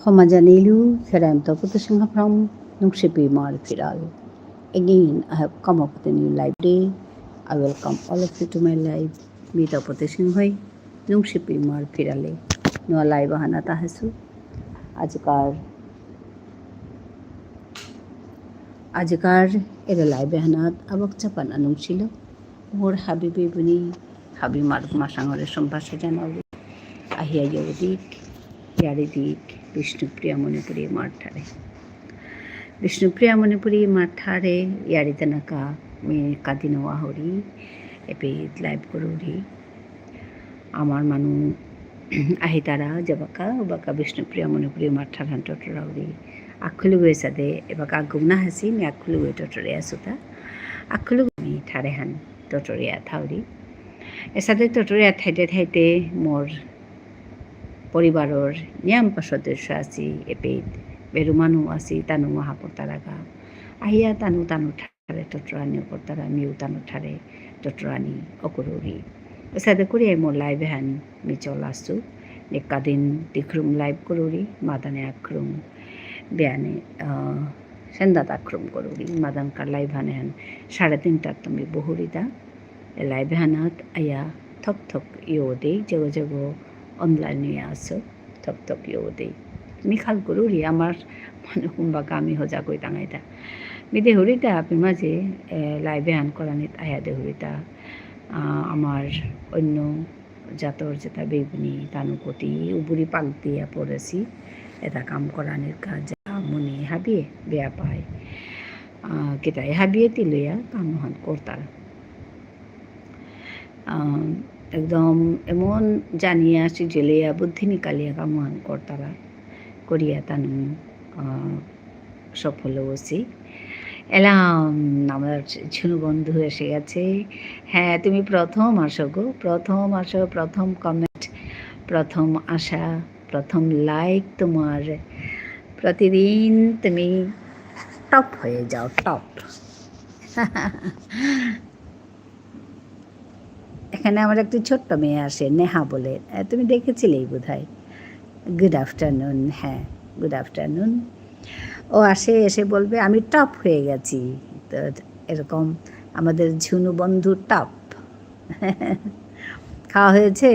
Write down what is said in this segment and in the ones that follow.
Homajanilu Keramtoputashing from Nukshipi Marfiral. Again, I have come up with a new live day. I welcome all of you to my live. Meet up with the Shinghoi, Nukshipi Marfirale. No live Hanata Hasu. আজকার এর লাইবে হানাত আবক চাপান আনুং ছিল মোর হাবিবি বুনি হাবি মারুক মাসাঙরে সম্ভাষা জানাবি আহিয়া যৌদিক ইয়ারিদিক বিষ্ণুপ্রিয়া মণিপুরী মাঠারে বিষ্ণুপ্রিয়া মণিপুরী মাঠারে ইয়ারিতে নাকা মে কাদিনওয়া Hari এপে live করুরি আমার মানু আহি তারা যাবাকা বাকা বিষ্ণুপ্রিয়া মণিপুরী মাঠার হান্টরাউরি Akulu sade ebaka gumna hasi mi akulu tutorial suta akulu mi tharehan tutorial thauri esade tutorial thaite mor poribaror niam pasodesho asi eped berumanu asi tanu mahaportaraga ahia tanu thare tutorial portara miu tanu thare tutorial okururi esade kuri mor live han mi cholasu nekadin dikrum live kururi madane akrum বিয়ানে সেন্দাত আক্রম করুরি মাদান কার live হানে হান 3:30 তুমি বহুরিদা live হানাত আয়া থক থক ইয়োদে জগো জগো অনলাইনে আসো থক থক ইয়োদে মিখাল করুরি আমার মানে কুম্বা কামি হজা কই তাঙাইতা মি দেহুরিতা আপনি মাঝে লাইভে হান করানিত আয়া দেহুরিতা আমার অন্য জাতর যেটা বেগুনি তানুকতি উবুরি পাক দিয়া পড়েছি এটা কাম করানির কাজ মনে হাবিয়ে বেয়া পায় কেটাই হাবিয়ে তিলইয়া কামহান করতার একদম এমন জানিয়া আসি জেলেয়া বুদ্ধি নিকালিয়া কামহান করতারা করিয়া তানু সফল হয়েছি এলাম আমার ঝুনু বন্ধু এসে গেছে হ্যাঁ তুমি প্রথম আসো গো প্রথম কমেন্ট প্রথম আশা প্রথম লাইক তোমার প্রতিদিন তুমি টপ হয়ে যাও টপ এখানে আমার একটি ছোট্ট মেয়ে আসে নেহা বলে তুমি দেখেছিলেই বোধহয় গুড আফটারনুন হ্যাঁ গুড আফটারনুন ও আসে এসে বলবে আমি টপ হয়ে গেছি তো এরকম আমাদের ঝুনু বন্ধু টপ খাওয়া হয়েছে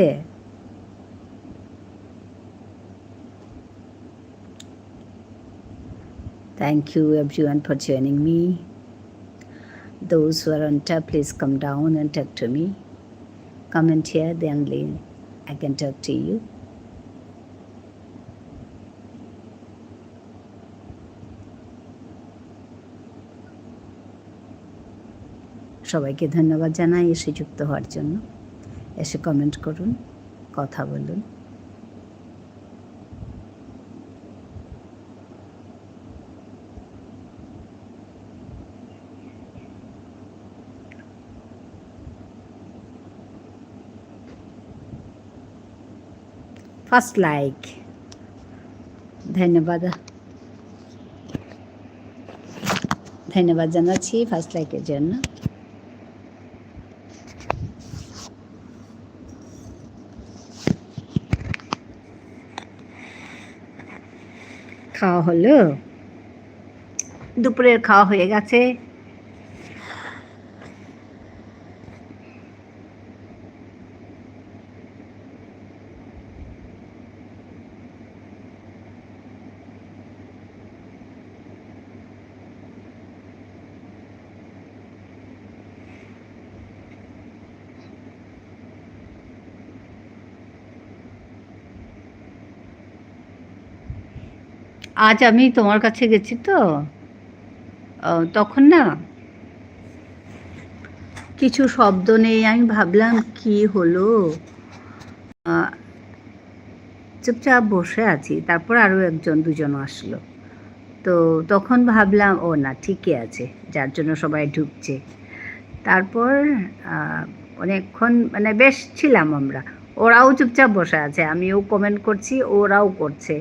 Thank you everyone for joining me. Those who are on top, please come down and talk to me. Comment here, then I can talk to you. সবাইকে ধন্যবাদ জানাই এসে যুক্ত হওয়ার জন্য এসে কমেন্ট করুন কথা বলুন ফার্স্ট লাইক ধন্যবাদ জানাচ্ছি ফার্স্ট লাইকের জন্য খাওয়া হলো দুপুরের খাওয়া হয়ে গেছে আজ আমি তোমার কাছে গেছি তো তখন না কিছু শব্দ নেই আমি ভাবলাম কি হলো চুপচাপ বসে আছি তারপর আরও দুজন আসলো তো তখন ভাবলাম ও না ঠিকই আছে যার জন্য সবাই ঢুকছে তারপর অনেকক্ষণ মানে বেশ ছিলাম আমরা ওরাও চুপচাপ বসে আছে আমিও কমেন্ট করছি ওরাও করছে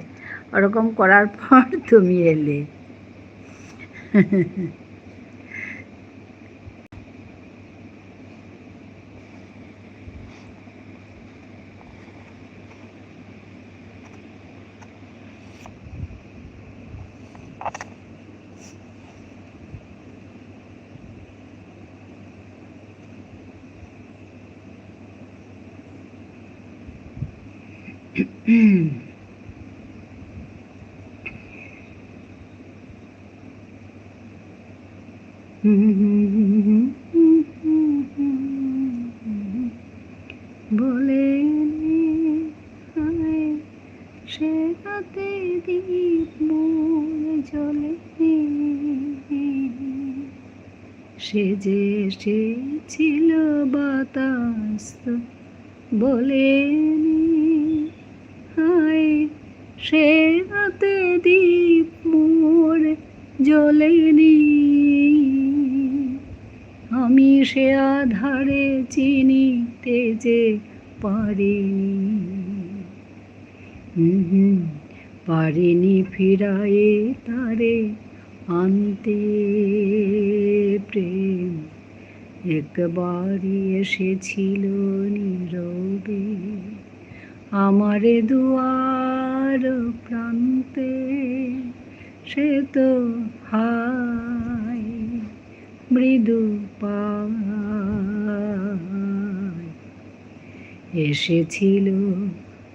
ওরকম করার পর তুমি এলে বলে সে রাতে দীপ মোর জ্বলে, সে যে এসেছিল বাতাস বলেনি, হায় সে রাতে দীপ মোর জ্বলেনি, আমি সে আধারে চিনিতে যে পারিনি, পারিনি ফিরায়ে তারে আনতে প্রেম, একবারই এসেছিল নীরবে আমারে দুয়ার প্রান্তে, সে তো হায় মৃদু পায় এসেছিল,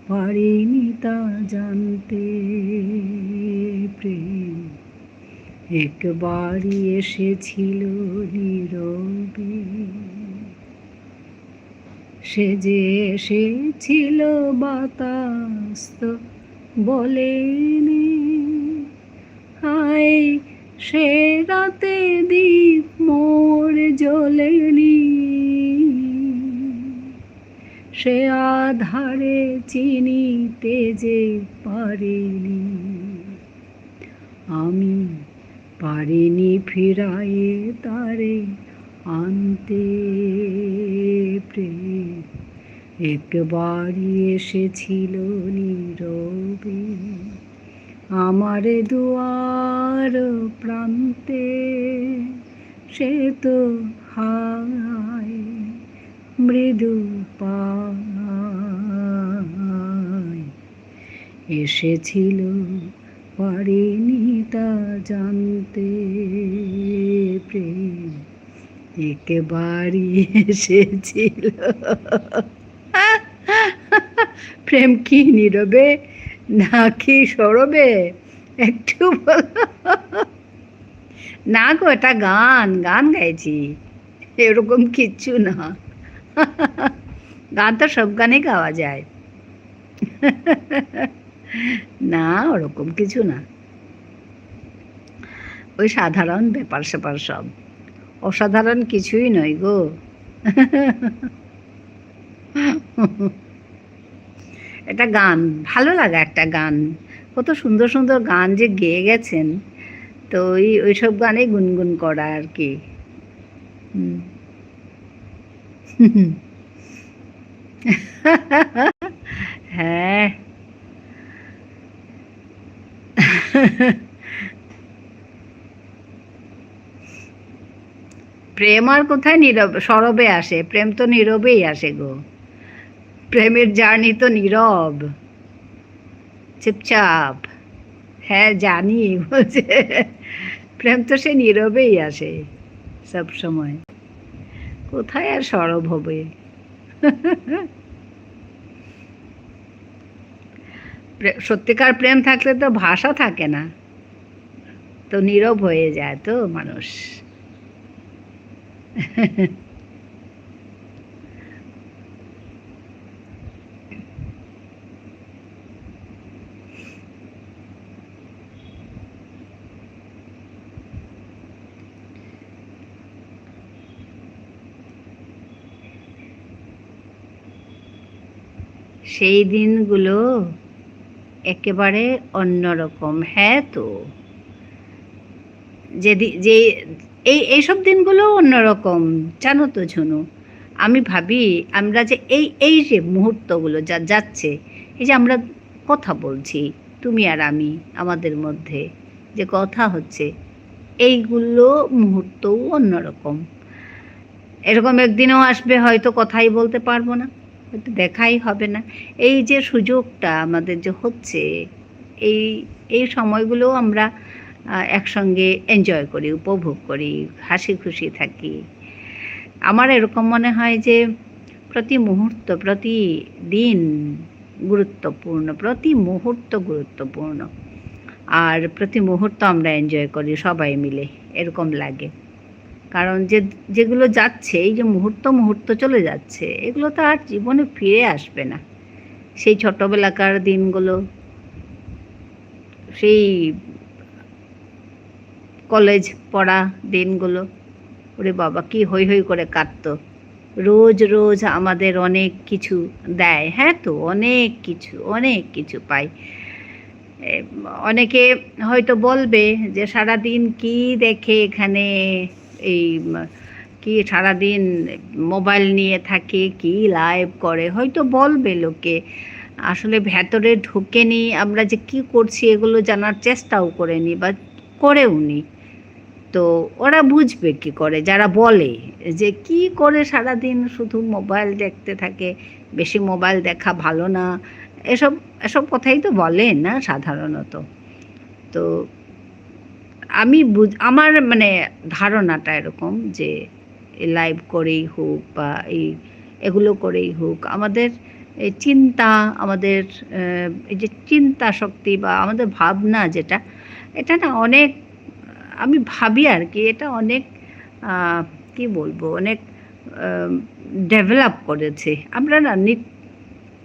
পারিনি তা জানতে প্রেম, একবারই এসেছিল নীরবে, সে যে এসেছিল বাতাস বলেনি, হায় সে রাতে দীপ মোর জ্বলেনি, সে আধারে চিনিতে যে পারিনি, আমি পারিনি ফিরায়ে তারে আনতে প্রেম, একবারই এসেছিল নীরবে আমারে দুয়ার প্রান্তে, সে তো হায় মৃদু পায় এসেছিল, পারিনি তা জানতে প্রেম, একেবারই এসেছিল। প্রেম কি নীরবে নাকি সরবে? একটু না গো, এটা গান গান গাইছি, এরকম কিচ্ছু না। গান তো সব গানে গাওয়া যায়, না ওরকম কিছু না, ওই সাধারণ ব্যাপার স্যাপার সব, অসাধারণ কিছুই নয় গো। এটা গান, ভালো লাগা একটা গান, কত সুন্দর সুন্দর গান যে গেয়ে গেছেন, তো ওইসব গানে গুনগুন করা আর কি। হ্যাঁ, প্রেম আর কোথায় নীরব সরবে আসে, প্রেম তো নীরবেই আসে গো, প্রেমের জার্নি তো নীরব, চুপচাপ। হ্যাঁ জানি, বলছে প্রেম তো সে নীরবেই আসে সব সময়, কোথায় আর সরব হবে। সত্যিকার প্রেম থাকলে তো ভাষা থাকে না, তো নীরব হয়ে যায় তো মানুষ। সেই দিনগুলো একেবারে অন্যরকম। হ্যাঁ তো যে এইসব দিনগুলো অন্যরকম, জানো তো ঝুনু, আমি ভাবি আমরা যে এই যে মুহূর্তগুলো যা যাচ্ছে, এই যে আমরা কথা বলছি তুমি আর আমি, আমাদের মধ্যে যে কথা হচ্ছে, এইগুলো মুহূর্তও অন্যরকম। এরকম একদিনও আসবে হয়তো কথাই বলতে পারবো না, হয়তো দেখাই হবে না, এই যে সুযোগটা আমাদের যে হচ্ছে, এই এই সময়গুলো আমরা একসঙ্গে এনজয় করি, উপভোগ করি, হাসি খুশি থাকি। আমার এরকম মনে হয় যে প্রতি মুহূর্ত, প্রতি দিন গুরুত্বপূর্ণ, প্রতি মুহূর্ত গুরুত্বপূর্ণ। আর প্রতি মুহূর্ত আমরা এনজয় করি সবাই মিলে, এরকম লাগে। কারণ যেগুলো যাচ্ছে, এই যে মুহূর্ত মুহূর্ত চলে যাচ্ছে, এগুলো তো আর জীবনে ফিরে আসবে না। সেই ছোটোবেলাকার দিনগুলো, সেই কলেজ পড়া দিনগুলো, ওরে বাবা কি হই হই করে কাটতো। রোজ রোজ আমাদের অনেক কিছু দেয়, হ্যাঁ তো অনেক কিছু পাই। অনেকে হয়তো বলবে যে সারাদিন কি দেখে এখানে, এই কি সারাদিন মোবাইল নিয়ে থাকে, কি লাইভ করে, হয়তো বলবে লোকে। আসলে ভেতরে ঢুকেনি, আমরা যে কি করছি এগুলো জানার চেষ্টাও করেনি বা করেও নি। তো ওরা বুঝবে কি করে যারা বলে যে কি করে সারাদিন শুধু মোবাইল দেখতে থাকে, বেশি মোবাইল দেখা ভালো না, এসব এসব কথাই তো বলেন না সাধারণত। তো আমার মানে ধারণাটা এরকম যে লাইভ করেই হোক বা এগুলো করেই হোক, আমাদের এই চিন্তা, আমাদের এই যে চিন্তা শক্তি বা আমাদের ভাবনা যেটা, এটা না অনেক, আমি ভাবি আর কি, এটা অনেক কি বলবো, অনেক ডেভেলপ করেছে। আমরা না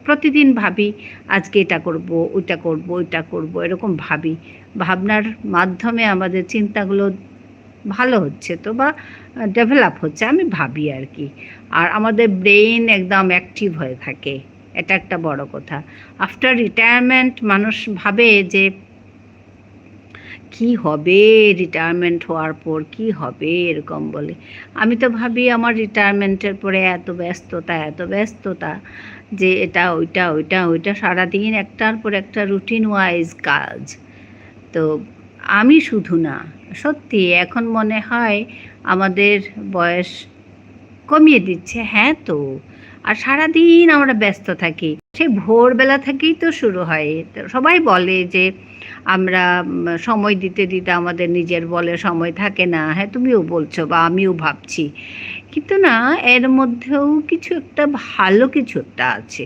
প্রতিদিন ভাবি আজকে এটা করব, ওইটা করব, এরকম ভাবি। ভাবনার মাধ্যমে আমাদের চিন্তাগুলো ভালো হচ্ছে তো, বা ডেভেলপ হচ্ছে, আমি ভাবি আর কি। আর আমাদের ব্রেইন একদম অ্যাক্টিভ হয়ে থাকে, এটা একটা বড় কথা। আফটার রিটায়ারমেন্ট মানুষ ভাবে যে কি হবে, রিটায়ারমেন্ট হওয়ার পর কি হবে, এরকম বলে। আমি তো ভাবি আমার রিটায়ারমেন্টের পরে এত ব্যস্ততা যে এটা ওইটা সারাদিন একটার পর একটা রুটিন ওয়াইজ কাজ। তো আমি শুধু না, সত্যি এখন মনে হয় আমাদের বয়স কমিয়ে দিচ্ছে, হ্যাঁ তো। আর সারাদিন আমরা ব্যস্ত থাকি, সেই ভোরবেলা থেকেই তো শুরু হয়। সবাই বলে যে আমরা সময় দিতে দিতে আমাদের নিজের বলে সময় থাকে না, হ্যাঁ তুমিও বলছো বা আমিও ভাবছি। কিন্তু না, এর মধ্যেও কিছু একটা ভালো কিছু একটা আছে।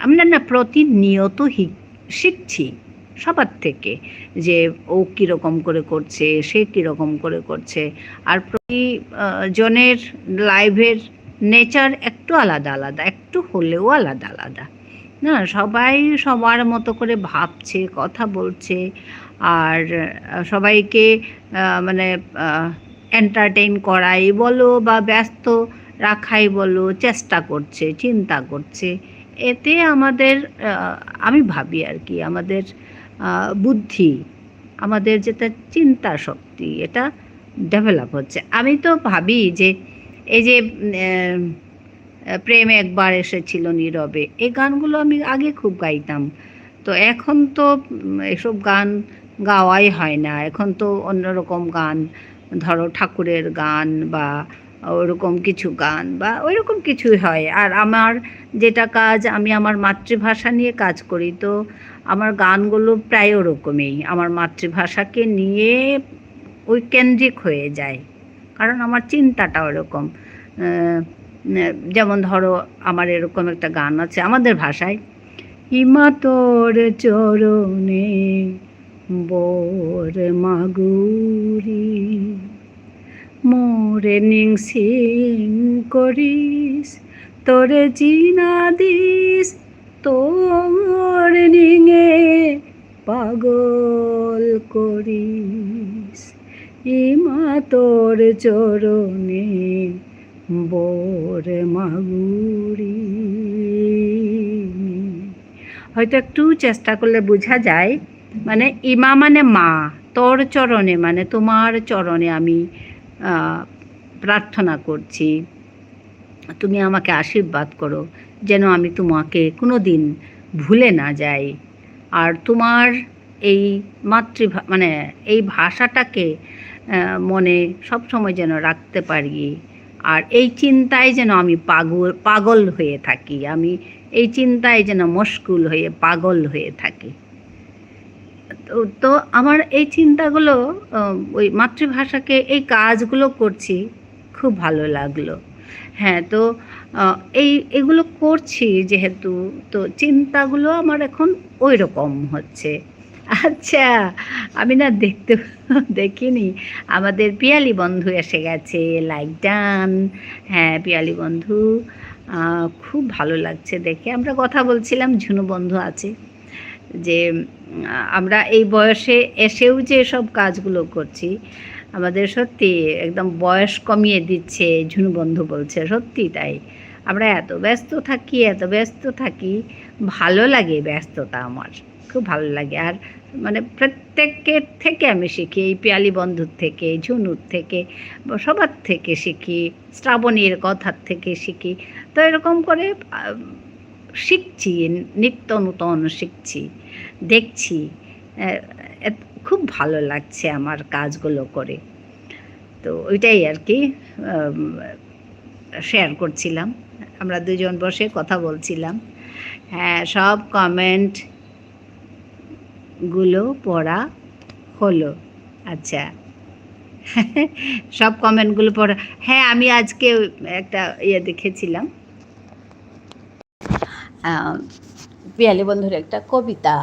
আমরা না প্রতিনিয়ত শিখছি সবার থেকে, যে ও কীরকম করে করছে, সে কীরকম করে করছে। আর প্রতি জনের লাইভের নেচার একটু আলাদা, একটু হলেও আলাদা না। সবাই সবার মতো করে ভাবছে, কথা বলছে, আর সবাইকে মানে এন্টারটেইন করাই বলো বা ব্যস্ত রাখাই বলো, চেষ্টা করছে, চিন্তা করছে। এতে আমাদের আমি ভাবি আর কি, আমাদের বুদ্ধি, আমাদের যেটা চিন্তা শক্তি, এটা ডেভেলপ হচ্ছে। আমি তো ভাবি যে এই যে প্রেম একবার এসেছিল নীরবে, এই গানগুলো আমি আগে খুব গাইতাম। তো এখন তো এসব গান গাওয়াই হয় না। এখন তো অন্যরকম গান, ধরো ঠাকুরের গান বা ওরকম কিছু গান বা ওইরকম কিছুই হয়। আর আমার যেটা কাজ, আমি আমার মাতৃভাষা নিয়ে কাজ করি, তো আমার গানগুলো প্রায় ওরকমই, আমার মাতৃভাষাকে নিয়ে ওই কেন্দ্রিক হয়ে যায়। কারণ আমার চিন্তাটা ওরকম। যেমন ধরো আমার এরকম একটা গান আছে আমাদের ভাষায়, ইমা তোর চরণে বোর মাগুরি, মোরে নিংসিং করিস, তোরে চিনা দিস, তোর নিঙে পাগল করিস, ইমা তোর চরণে বোর মাগুরি। হয়তো একটু চেষ্টা করলে বোঝা যায়, মানে ইমা মানে মা, তোর চরণে মানে তোমার চরণে আমি প্রার্থনা করছি, তুমি আমাকে আশীর্বাদ করো যেন আমি তোমাকে কোনো দিন ভুলে না যাই। আর তোমার এই মানে এই ভাষাটাকে মনে সবসময় যেন রাখতে পারি। আর এই চিন্তায় যেন আমি পাগল হয়ে থাকি, আমি এই চিন্তায় যেন মশগুল হয়ে পাগল হয়ে থাকি। তো আমার এই চিন্তাগুলো, ওই মাতৃভাষাকে এই কাজগুলো করছি, খুব ভালো লাগলো। হ্যাঁ, তো এই এগুলো করছি যেহেতু, তো চিন্তাগুলো আমার এখন ওই রকম হচ্ছে। আচ্ছা, আমি না দেখতে দেখিনি, আমাদের পিয়ালি বন্ধু এসে গেছে, লাইক ডান। হ্যাঁ, পিয়ালি বন্ধু, খুব ভালো লাগছে দেখে। আমরা কথা বলছিলাম, ঝুনু বন্ধু আছে, যে আমরা এই বয়সে এসেও যে সব কাজগুলো করছি, আমাদের সত্যি একদম বয়স কমিয়ে দিচ্ছে। ঝুনু বন্ধু বলছে সত্যি তাই। আমরা এত ব্যস্ত থাকি, এত ব্যস্ত থাকি, ভালো লাগে ব্যস্ততা আমার, খুব ভালো লাগে। আর মানে প্রত্যেকের থেকে আমি শিখি, এই পিয়ালি বন্ধুর থেকে, ঝুনুর থেকে, সবার থেকে শিখি, শ্রাবণীর কথার থেকে শিখি। তো এরকম করে শিখছি, নিত্য নূতন শিখছি, দেখছি। খুব ভালো লাগছে আমার কাজগুলো করে। তো ওইটাই আর কি শেয়ার করছিলাম, আমরা দুজন বসে কথা বলছিলাম। হ্যাঁ, সব কমেন্টগুলো পড়া হলো। আচ্ছা, সব কমেন্টগুলো পড়া, হ্যাঁ আমি আজকে একটা দেখেছিলাম, পিয়ালি বন্ধুর একটা কবিতা,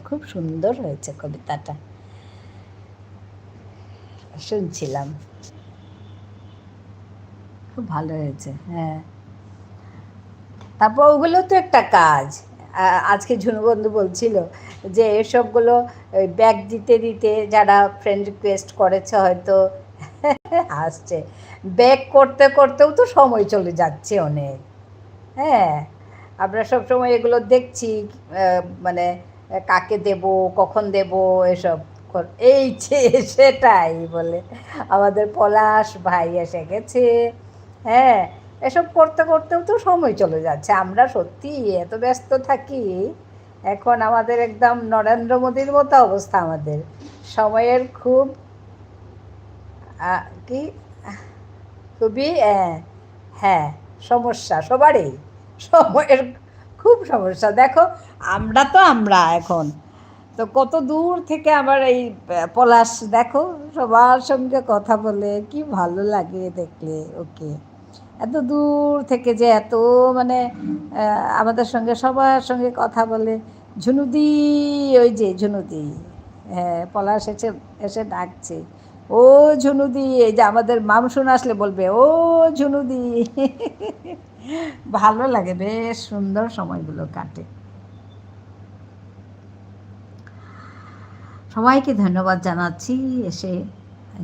খুব সুন্দর হয়েছে কবিতাটা, শুনছিলাম, খুব ভালো হয়েছে। হ্যাঁ, তারপর ওগুলো তো একটা কাজ। আজকে ঝুনু বন্ধু বলছিল যে এসবগুলো ব্যাগ দিতে দিতে যারা ফ্রেন্ড রিকোয়েস্ট করেছে হয়তো আসছে, ব্যাগ করতে করতেও তো সময় চলে যাচ্ছে অনেক। হ্যাঁ, আমরা সবসময় এগুলো দেখছি, মানে কাকে দেব, কখন দেব, এসব এই যে সেটাই বলে আমাদের পলাশ ভাই এসে গেছে। হ্যাঁ, এসব করতে করতেও তো সময় চলে যাচ্ছে। আমরা সত্যি এত ব্যস্ত থাকি, এখন আমাদের একদম নরেন্দ্র মোদীর মতো অবস্থা আমাদের, সময়ের খুব কি খুবই হ্যাঁ সমস্যা সবারই, সময়ের খুব সমস্যা। দেখো, আমরা এখন তো কত দূর থেকে আমার এই পলাশ দেখো সবার সঙ্গে কথা বলে কি ভালো লাগে দেখলে ওকে, এত দূর থেকে যে এত মানে আমাদের সঙ্গে সবার সঙ্গে কথা বলে। ঝুনুদি, ওই যে ঝুনুদি, হ্যাঁ পলাশ এসে এসে ডাকছে, ও ঝুনুদি, এই যে আমাদের মামসুন আসলে বলবে ও ঝুনুদি। ভালো লাগে, বেশ সুন্দর সময়গুলো কাটে। সবাইকে ধন্যবাদ জানাচ্ছি এসে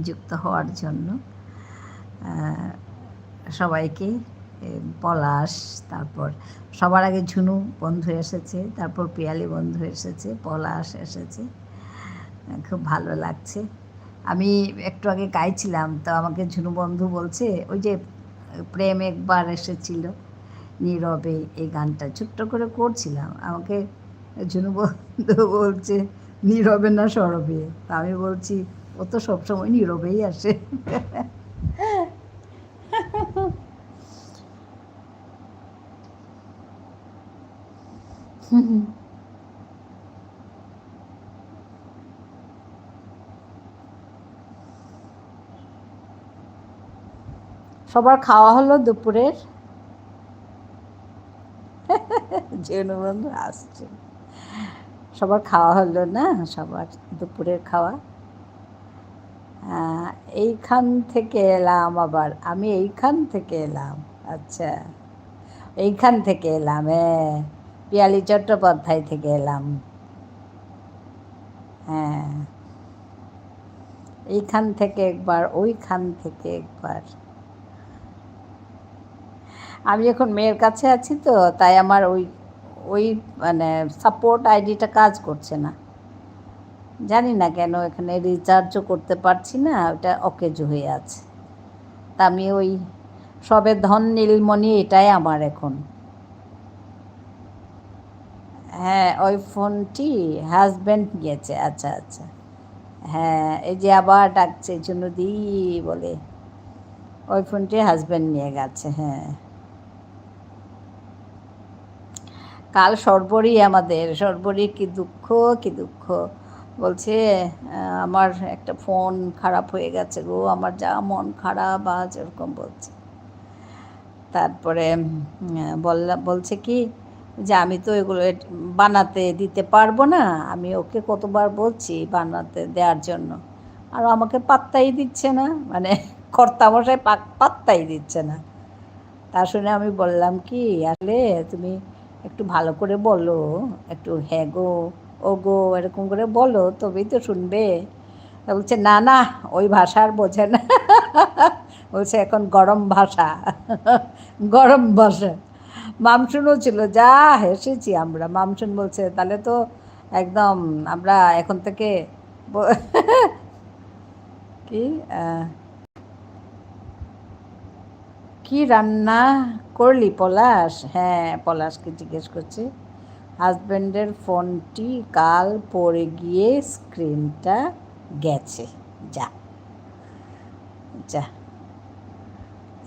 যুক্ত হওয়ার জন্য, সবাইকে। পলাশ, তারপর সবার আগে ঝুনু বন্ধু এসেছে, তারপর পিয়ালি বন্ধু এসেছে, পলাশ এসেছে, খুব ভালো লাগছে। আমি একটু আগে গাইছিলাম, তো আমাকে ঝুনু বন্ধু বলছে ওই যে প্রেম একবার এসেছিল নীরবে, এই গানটা ছোট্ট করে করছিলাম, আমাকে ঝুনু বন্ধু বলছে নীরবে না সরবে, তা আমি বলছি ও তো সবসময় নীরবেই আসে। সবার খাওয়া হলো দুপুরের? ঝুনু বন্ধু আসছে, সবার খাওয়া হলো না? সবার দুপুরের খাওয়া? এইখান থেকে এলাম, আবার আমি এইখান থেকে এলাম। আচ্ছা, এইখান থেকে এলাম, হ্যাঁ পিয়ালি চট্টোপাধ্যায় থেকে এলাম। হ্যাঁ, এইখান থেকে একবার, ওইখান থেকে একবার। আমি এখন মেয়ের কাছে আছি, তো তাই আমার ওই ওই মানে সাপোর্ট আইডিটা কাজ করছে না, জানি না কেন। এখানে রিচার্জও করতে পারছি না, ওটা অকেজো হয়ে আছে। তা আমি ওই সবে ধন নীলমণি, এটাই আমার এখন। হ্যাঁ, ওই ফোনটি হাজব্যান্ড নিয়েছে। আচ্ছা আচ্ছা, হ্যাঁ এই যে আবার ডাকছে ঝুনুদি বলে, ওই ফোনটি হাজব্যান্ড নিয়ে গেছে। হ্যাঁ, কাল সর্বরী, আমাদের সর্বরী কি দুঃখ, কি দুঃখ বলছে, আমার একটা ফোন খারাপ হয়ে গেছে গো, আমার যা মন খারাপ আজ, এরকম বলছে। তারপরে বলছে কি যে আমি তো এগুলো বানাতে দিতে পারবো না, আমি ওকে কতবার বলছি বানাতে দেওয়ার জন্য, আর আমাকে পাত্তাই দিচ্ছে না, মানে কর্তামশাই পাত্তাই দিচ্ছে না। তা শুনে আমি বললাম কি, আসলে তুমি একটু ভালো করে বলো, একটু হ্যাঁ গো ও গো এরকম করে বলো, তবেই তো শুনবে। তা বলছে না না, ওই ভাষা আর বোঝে না। বলছে এখন গরম ভাষা, গরম ভাষা। মামসুনও ছিল, যা হেসেছি আমরা। মামসুন বলছে তাহলে তো একদম আমরা এখন থেকে কি কি রান্না করলি পলাশ? হ্যাঁ, পলাশকে জিজ্ঞেস করছে। হাজব্যান্ডের ফোনটি কাল পড়ে গিয়ে স্ক্রিনটা গেছে। যা যা,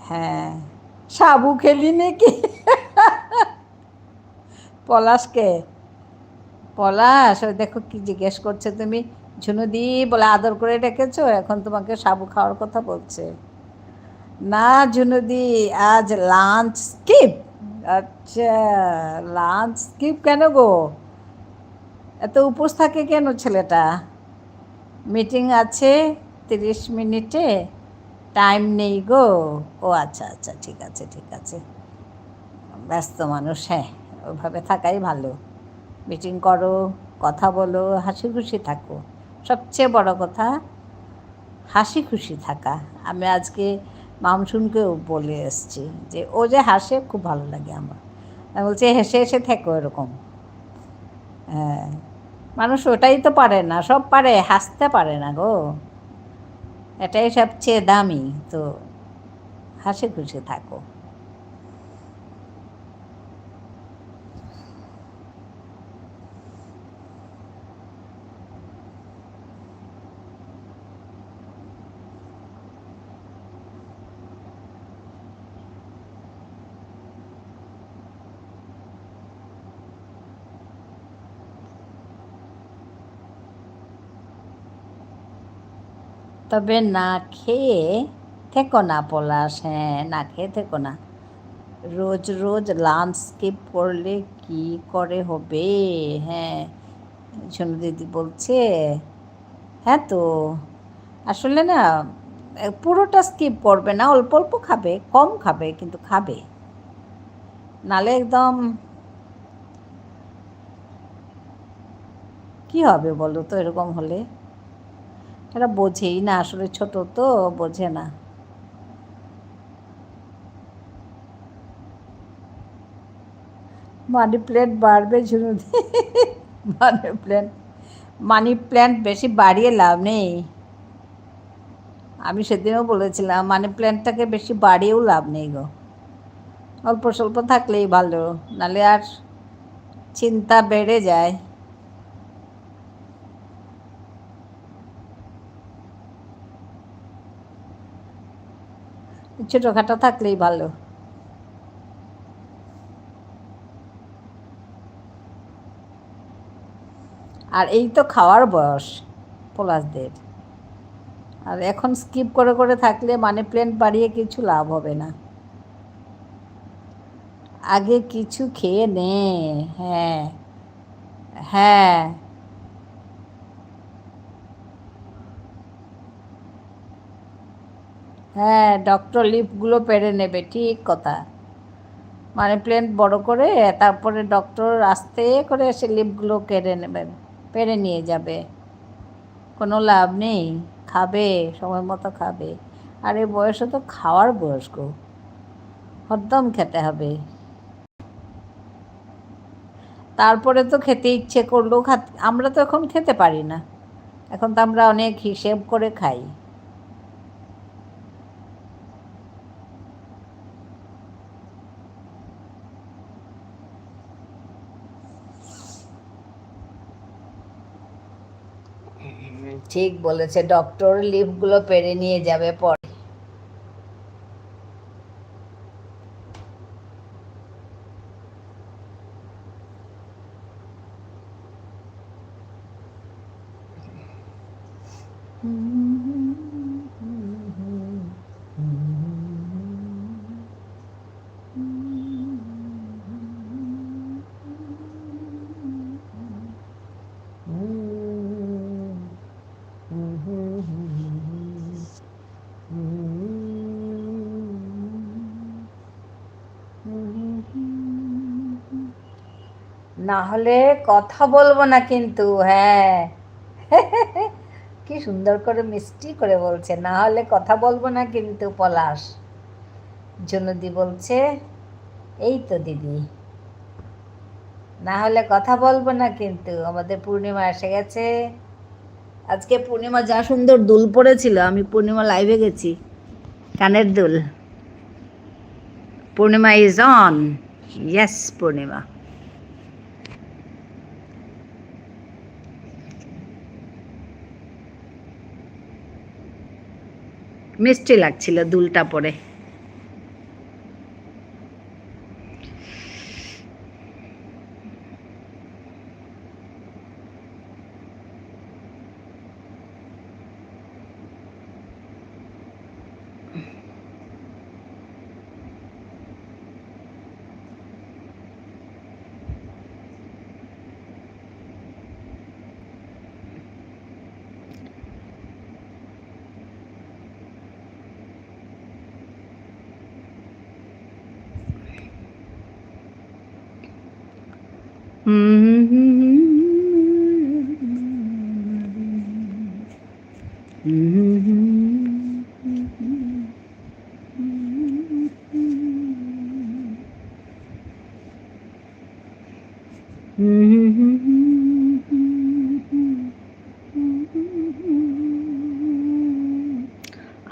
হ্যাঁ। সাবু খেলি নাকি? পলাশকে, পলাশ ওই দেখো কি জিজ্ঞেস করছে, তুমি ঝুনুদি বলে আদর করে ডেকেছো, এখন তোমাকে সাবু খাওয়ার কথা বলছে। না ঝুনুদি, আজ লাঞ্চ স্কিপ। আচ্ছা, লাঞ্চ স্কিপ কেন গো? এত উপোস থাকে কেন ছেলেটা? মিটিং আছে 30 মিনিটে, টাইম নেই গো। ও আচ্ছা আচ্ছা, ঠিক আছে ঠিক আছে, ব্যস্ত মানুষ, হ্যাঁ ওইভাবে থাকাই ভালো। মিটিং করো, কথা বলো, হাসি খুশি থাকো, সবচেয়ে বড় কথা হাসি খুশি থাকা। আমি আজকে মামসুনকেও বলে এসছি যে ও যে হাসে খুব ভালো লাগে আমার। আমি বলছি হেসে হেসে থেকো এরকম। হ্যাঁ, মানুষ ওটাই তো পারে না, সব পারে, হাসতে পারে না গো, এটাই সবচেয়ে দামি। তো হাসি খুশি থাকো। তবে না খেয়ে থেকো না পলাশ, হ্যাঁ না খেয়ে থেকো না। রোজ রোজ লাঞ্চ স্কিপ করলে কি করে হবে? হ্যাঁ, ঝুনু দিদি বলছে। হ্যাঁ তো আসলে না, পুরোটা স্কিপ করবে না, অল্প অল্প খাবে, কম খাবে কিন্তু খাবে, নালে একদম কি হবে বলো তো এরকম হলে? এরা বোঝেই না, আসলে ছোট তো বোঝে না। মানি প্ল্যান্ট বাড়বে ঝুনুদি। মানি প্ল্যান্ট, মানি প্ল্যান্ট বেশি বাড়িয়ে লাভ নেই। আমি সেদিনও বলেছিলাম মানি প্ল্যান্টটাকে বেশি বাড়িয়েও লাভ নেই গো, অল্প স্বল্প থাকলেই ভালো, নালে আর চিন্তা বেড়ে যায়। ছোটোখাটো থাকলেই ভালো। আর এই তো খাওয়ার বয়স পলাশদের, আর এখন স্কিপ করে করে থাকলে মানি প্ল্যান্ট বাড়িয়ে কিছু লাভ হবে না। আগে কিছু খেয়ে নে। হ্যাঁ হ্যাঁ হ্যাঁ, ডক্টর লিফগুলো পেরে নেবে, ঠিক কথা। মানি প্ল্যান্ট বড় করে তারপরে ডক্টর আস্তে করে এসে লিফগুলো কেড়ে নেবেন, পেরে নিয়ে যাবে, কোনো লাভ নেই। খাবে, সময় মতো খাবে। আর এই বয়সে তো খাওয়ার বয়স গো, হরদম খেতে হবে। তারপরে তো খেতে ইচ্ছে করলেও আমরা তো এখন খেতে পারি না, এখন তো আমরা অনেক হিসেব করে খাই। ঠিক বলেছে, ডক্টর লিফগুলো পেরে নিয়ে যাবে পরে। না হলে কথা বলবো না কিন্তু। হ্যাঁ, কি সুন্দর করে মিষ্টি করে বলছে, না হলে কথা বলবো না কিন্তু পলাশ। জুনুদি বলছে এই তো দিদি, না হলে কথা বলবো না কিন্তু। আমাদের পূর্ণিমা এসে গেছে। আজকে পূর্ণিমা যা সুন্দর দুল পড়েছিল, আমি পূর্ণিমা লাইভে গেছি, কানের দুল। পূর্ণিমা ইজ অন। ইয়েস পূর্ণিমা। মিষ্টি লাগছিল দুলটা পরে।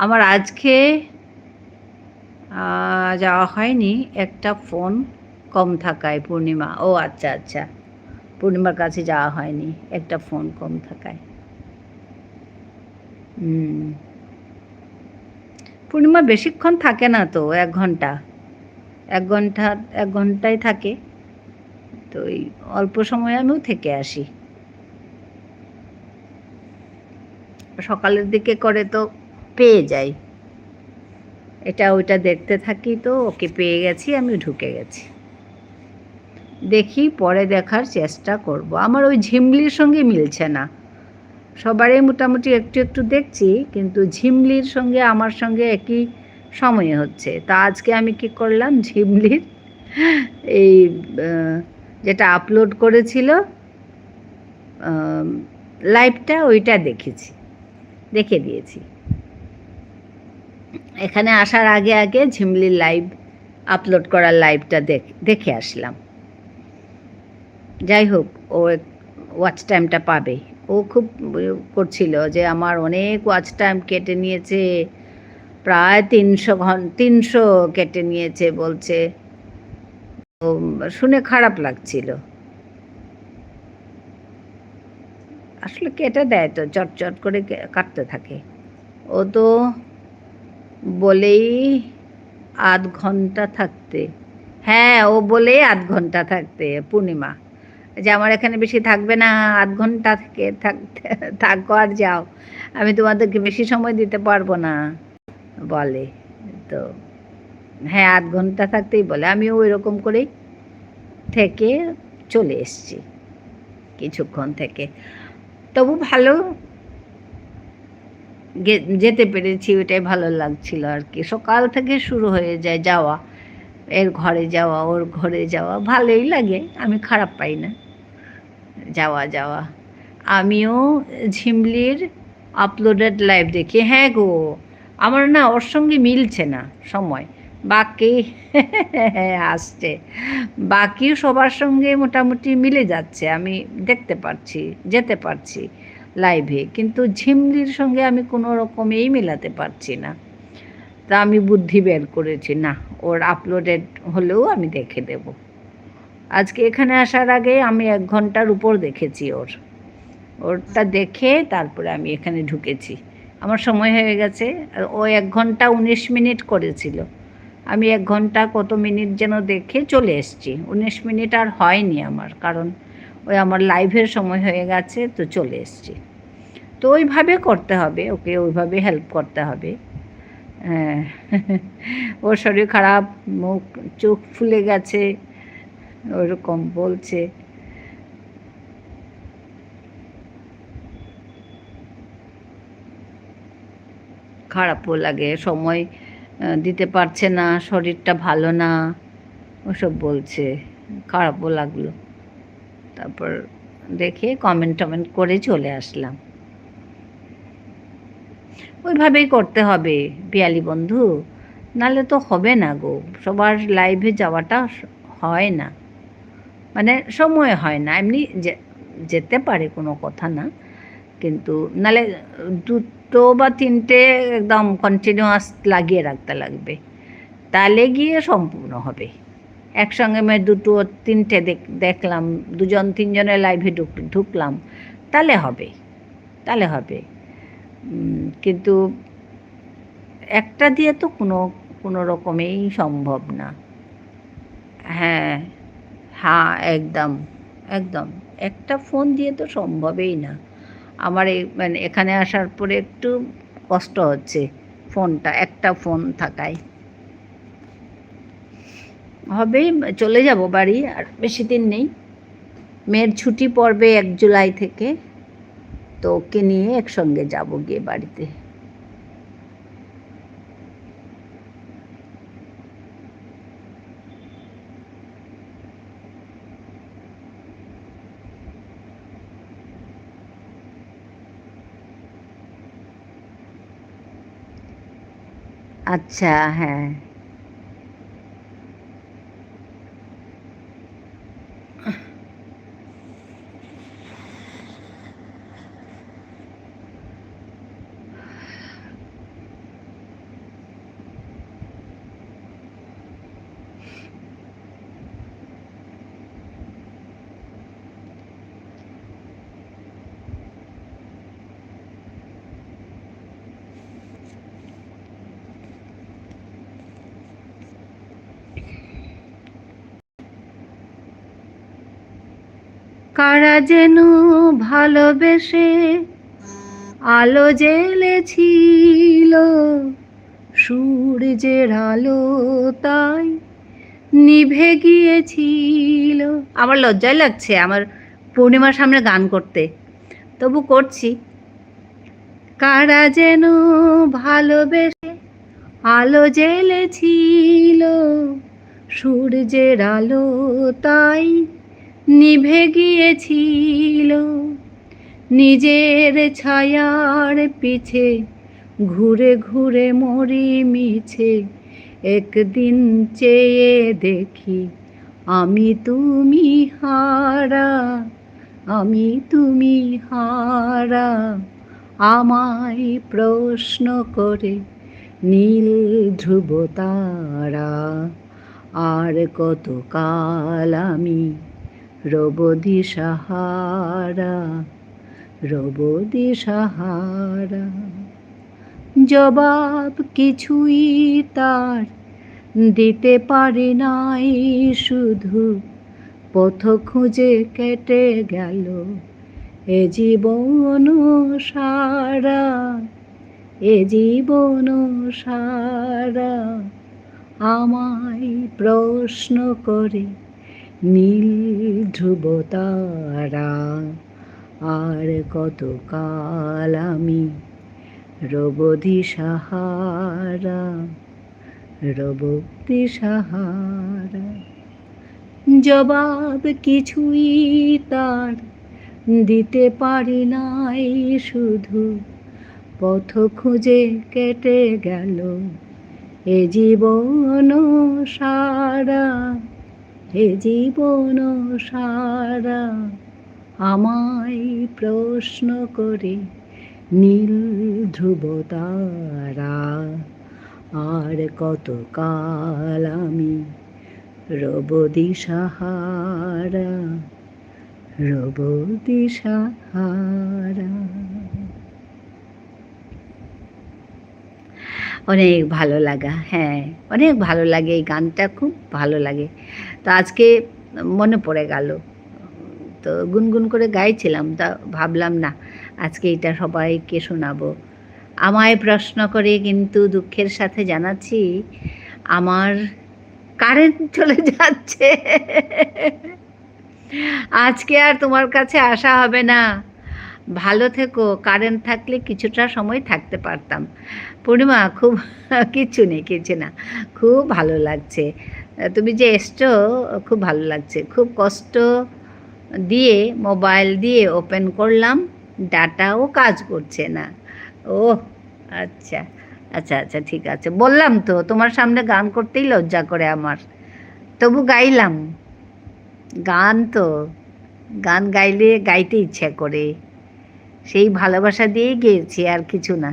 আমার আজকে যাওয়া হয়নি, একটা ফোন কম থাকায় পূর্ণিমা। ও আচ্ছা আচ্ছা, পূর্ণিমার কাছে যাওয়া হয়নি একটা ফোন কম থাকায়। পূর্ণিমা বেশিক্ষণ থাকে না তো, 1 ঘন্টা, 1 ঘন্টাই থাকে। তো ওই অল্প সময় আমিও থেকে আসি। সকালের দিকে করে তো পেয়ে যাই, এটা ওইটা দেখতে থাকি, তো ওকে পেয়ে গেছি, আমি ঢুকে গেছি। দেখি পরে দেখার চেষ্টা করব। আমার ওই ঝিমলির সঙ্গে মিলছে না। সবারই মোটামুটি একটু একটু দেখছি, কিন্তু ঝিমলির সঙ্গে আমার সঙ্গে একই সময়ে হচ্ছে। তা আজকে আমি কি করলাম, ঝিমলির এই যেটা আপলোড করেছিল লাইভটা, ওইটা দেখে দিয়েছি। এখানে আসার আগে আগে ঝিমলির লাইভ আপলোড করার লাইভটা দেখে আসলাম। যাই হোক, ও ওয়াচ টাইমটা পাবে। ও খুব করছিল যে আমার অনেক ওয়াচ টাইম কেটে নিয়েছে, প্রায় 300 কেটে নিয়েছে বলছে। শুনে খারাপ লাগছিল। আসলে কেটে দেয় তো, চটচট করে কাটতে থাকে। ও তো বলেই আধ ঘন্টা থাকতে, হ্যাঁ ও বলেই আধ ঘন্টা থাকতে পূর্ণিমা, যে আমার এখানে বেশি থাকবে না, আধ ঘন্টা থেকে থাকো আর যাও, আমি তোমাদেরকে বেশি সময় দিতে পারবো না বলে। তো হ্যাঁ, আধ ঘন্টা থাকতেই বলে। আমিও ওই রকম করেই থেকে চলে এসছি কিছুক্ষণ থেকে। তবু ভালো যেতে পেরেছি, ওইটাই ভালো লাগছিল আর কি। সকাল থেকে শুরু হয়ে যায় যাওয়া, এর ঘরে যাওয়া, ওর ঘরে যাওয়া, ভালোই লাগে, আমি খারাপ পাই না যাওয়া। আমিও ঝিমলির আপলোডেড লাইভ দেখি। হ্যাঁ গো, আমার না ওর সঙ্গে মিলছে না সময়। বাকি আসছে, বাকি সবার সঙ্গে মোটামুটি মিলে যাচ্ছে, আমি দেখতে পারছি, যেতে পারছি লাইভে, কিন্তু ঝিমলির সঙ্গে আমি কোনো রকমেই মেলাতে পারছি না। তা আমি বুদ্ধি বের করেছি, না ওর আপলোডেড হলেও আমি দেখে দেব। আজকে এখানে আসার আগে আমি 1 ঘন্টার উপর দেখেছি ওরটা দেখে তারপরে আমি এখানে ঢুকেছি। আমার সময় হয়ে গেছে। ও 1 ঘন্টা 19 মিনিট করেছিল, আমি 1 ঘন্টা কত মিনিট যেন দেখে চলে এসেছি। 19 মিনিট আর হয়নি আমার, কারণ ওই আমার লাইভের সময় হয়ে গেছে, তো চলে এসেছি। তো ওইভাবে করতে হবে, ওকে ওইভাবে হেল্প করতে হবে। হ্যাঁ, ওর শরীর খারাপ, মুখ চোখ ফুলে গেছে, ওরকম বলছে। খারাপও লাগে, সময় দিতে পারছে না, শরীরটা ভালো না, ওসব বলছে, খারাপও লাগলো। তারপর দেখে কমেন্ট টমেন্ট করে চলে আসলাম। ওইভাবেই করতে হবে পিয়ালি বন্ধু, নাহলে তো হবে না গো। সবার লাইভে যাওয়াটা হয় না, মানে সময় হয় না। এমনি যেতে পারে, কোনো কথা না, কিন্তু নাহলে দুটো বা তিনটে একদম কন্টিনিউয়াস লাগিয়ে রাখতে লাগবে, তাহলে গিয়ে সম্পূর্ণ হবে। একসঙ্গে দুটো তিনটে দেখলাম, দুজন তিনজনের লাইভে ঢুকলাম, তাহলে হবে, তাহলে হবে। কিন্তু একটা দিয়ে তো কোনো রকমেই সম্ভব না। হ্যাঁ, হ্যাঁ, একদম একদম একটা ফোন দিয়ে তো সম্ভবই না। আমার মানে এখানে আসার পরে একটু কষ্ট হচ্ছে, একটা ফোন থাকায়। হবেই, চলে যাব বাড়ি, আর বেশি দিন নেই। মেয়ের ছুটি পড়বে 1 জুলাই থেকে, তো ওকে নিয়ে একসঙ্গে যাব গিয়ে বাড়িতে। আচ্ছা, হ্যাঁ। কারা যেন ভালোবেসে আলো জ্বেলেছিল, সূর্যের আলো তাই নিভে গিয়েছিল। আমার লজ্জাই লাগছে আমার পূর্ণিমার সামনে গান করতে, তবু করছি। কারা যেন ভালোবেসে আলো জ্বেলেছিল, সূর্যের আলো তাই নিভে গিয়েছিল। নিজের ছায়ার পিছে ঘুরে ঘুরে মরি মিছে, একদিন চেয়ে দেখি আমি তুমি হারা, আমি তুমি হারা। আমায় প্রশ্ন করে নীল ধ্রুব তারা, আর কতকাল আমি রব দিশাহারা, রব দিশাহারা। জবাব কিছুই তার দিতে পারি নাই, শুধু পথ খুঁজে কেটে গেল এ জীবন সারা, এ জীবন সারা। আমায় প্রশ্ন করে নীল ধ্রুব তারা, আর কতকাল আমি রব দিশাহারা, রব দিশাহারা। জবাব কিছুই তার দিতে পারি নাই, শুধু পথ খুঁজে কেটে গেল এ জীবন সারা, এ জীবন সারা। আমায় প্রশ্ন করে নীল ধ্রুব তারা, আর কতকাল আমি রব দিশাহারা, রব দিশাহারা। অনেক ভালো লাগা, হ্যাঁ, অনেক ভালো লাগে, এই গানটা খুব ভালো লাগে। তো আজকে মনে পড়ে গেল, তো গুনগুন করে গাইছিলাম, তা ভাবলাম না আজকে এটা সবাইকে শোনাবো। আমায় প্রশ্ন করে কিন্তু দুঃখের সাথে জানাচ্ছি, আমার কারেন্ট চলে যাচ্ছে। আজকে আর তোমার কাছে আসা হবে না। ভালো থেকো, কারেন্ট থাকলে কিছুটা সময় থাকতে পারতাম। পূর্ণিমা, খুব কিছু নেই, কিছু না, খুব ভালো লাগছে। তুমি যে এসছো খুব ভালো লাগছে। খুব কষ্ট দিয়ে মোবাইল দিয়ে ওপেন করলাম, ডাটাও কাজ করছে না। ও আচ্ছা আচ্ছা আচ্ছা, ঠিক আছে। বললাম তো তোমার সামনে গান করতেই লজ্জা করে আমার, তবু গাইলাম। গান তো, গান গাইলে গাইতে ইচ্ছা করে, সেই ভালোবাসা দিয়েই গেয়েছি, আর কিছু না।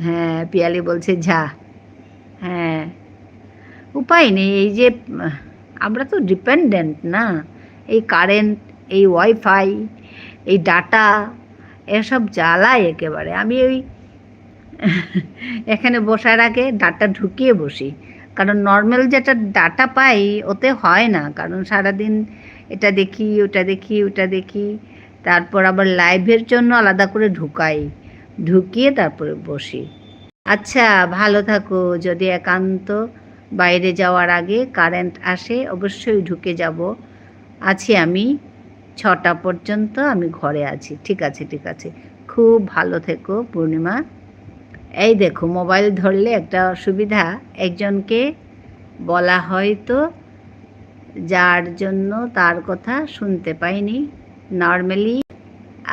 হ্যাঁ, পিয়ালি বলছে যা। হ্যাঁ, উপায় নেই। এই যে আমরা তো ডিপেন্ডেন্ট না, এই কারেন্ট, এই ওয়াইফাই, এই ডাটা, এসব জ্বালায় একেবারে। আমি ওই এখানে বসার আগে ডাটা ঢুকিয়ে বসি, কারণ নর্মাল যেটা ডাটা পাই ওতে হয় না, কারণ সারাদিন এটা দেখি ওটা দেখি ওটা দেখি, তারপর আবার লাইভের জন্য আলাদা করে ঢুকাই, ঢুকিয়ে তারপরে বসি। আচ্ছা, ভালো থাকো। যদি একান্ত বাইরে যাওয়ার আগে কারেন্ট আসে অবশ্যই ঢুকে যাব। আছি আমি 6টা পর্যন্ত, আমি ঘরে আছি। ঠিক আছে, ঠিক আছে। খুব ভালো থেকো পূর্ণিমা। এই দেখো, মোবাইল ধরলে একটা অসুবিধা, একজনকে বলা হয়তো যার জন্য তার কথা শুনতে পাইনি। নর্মালি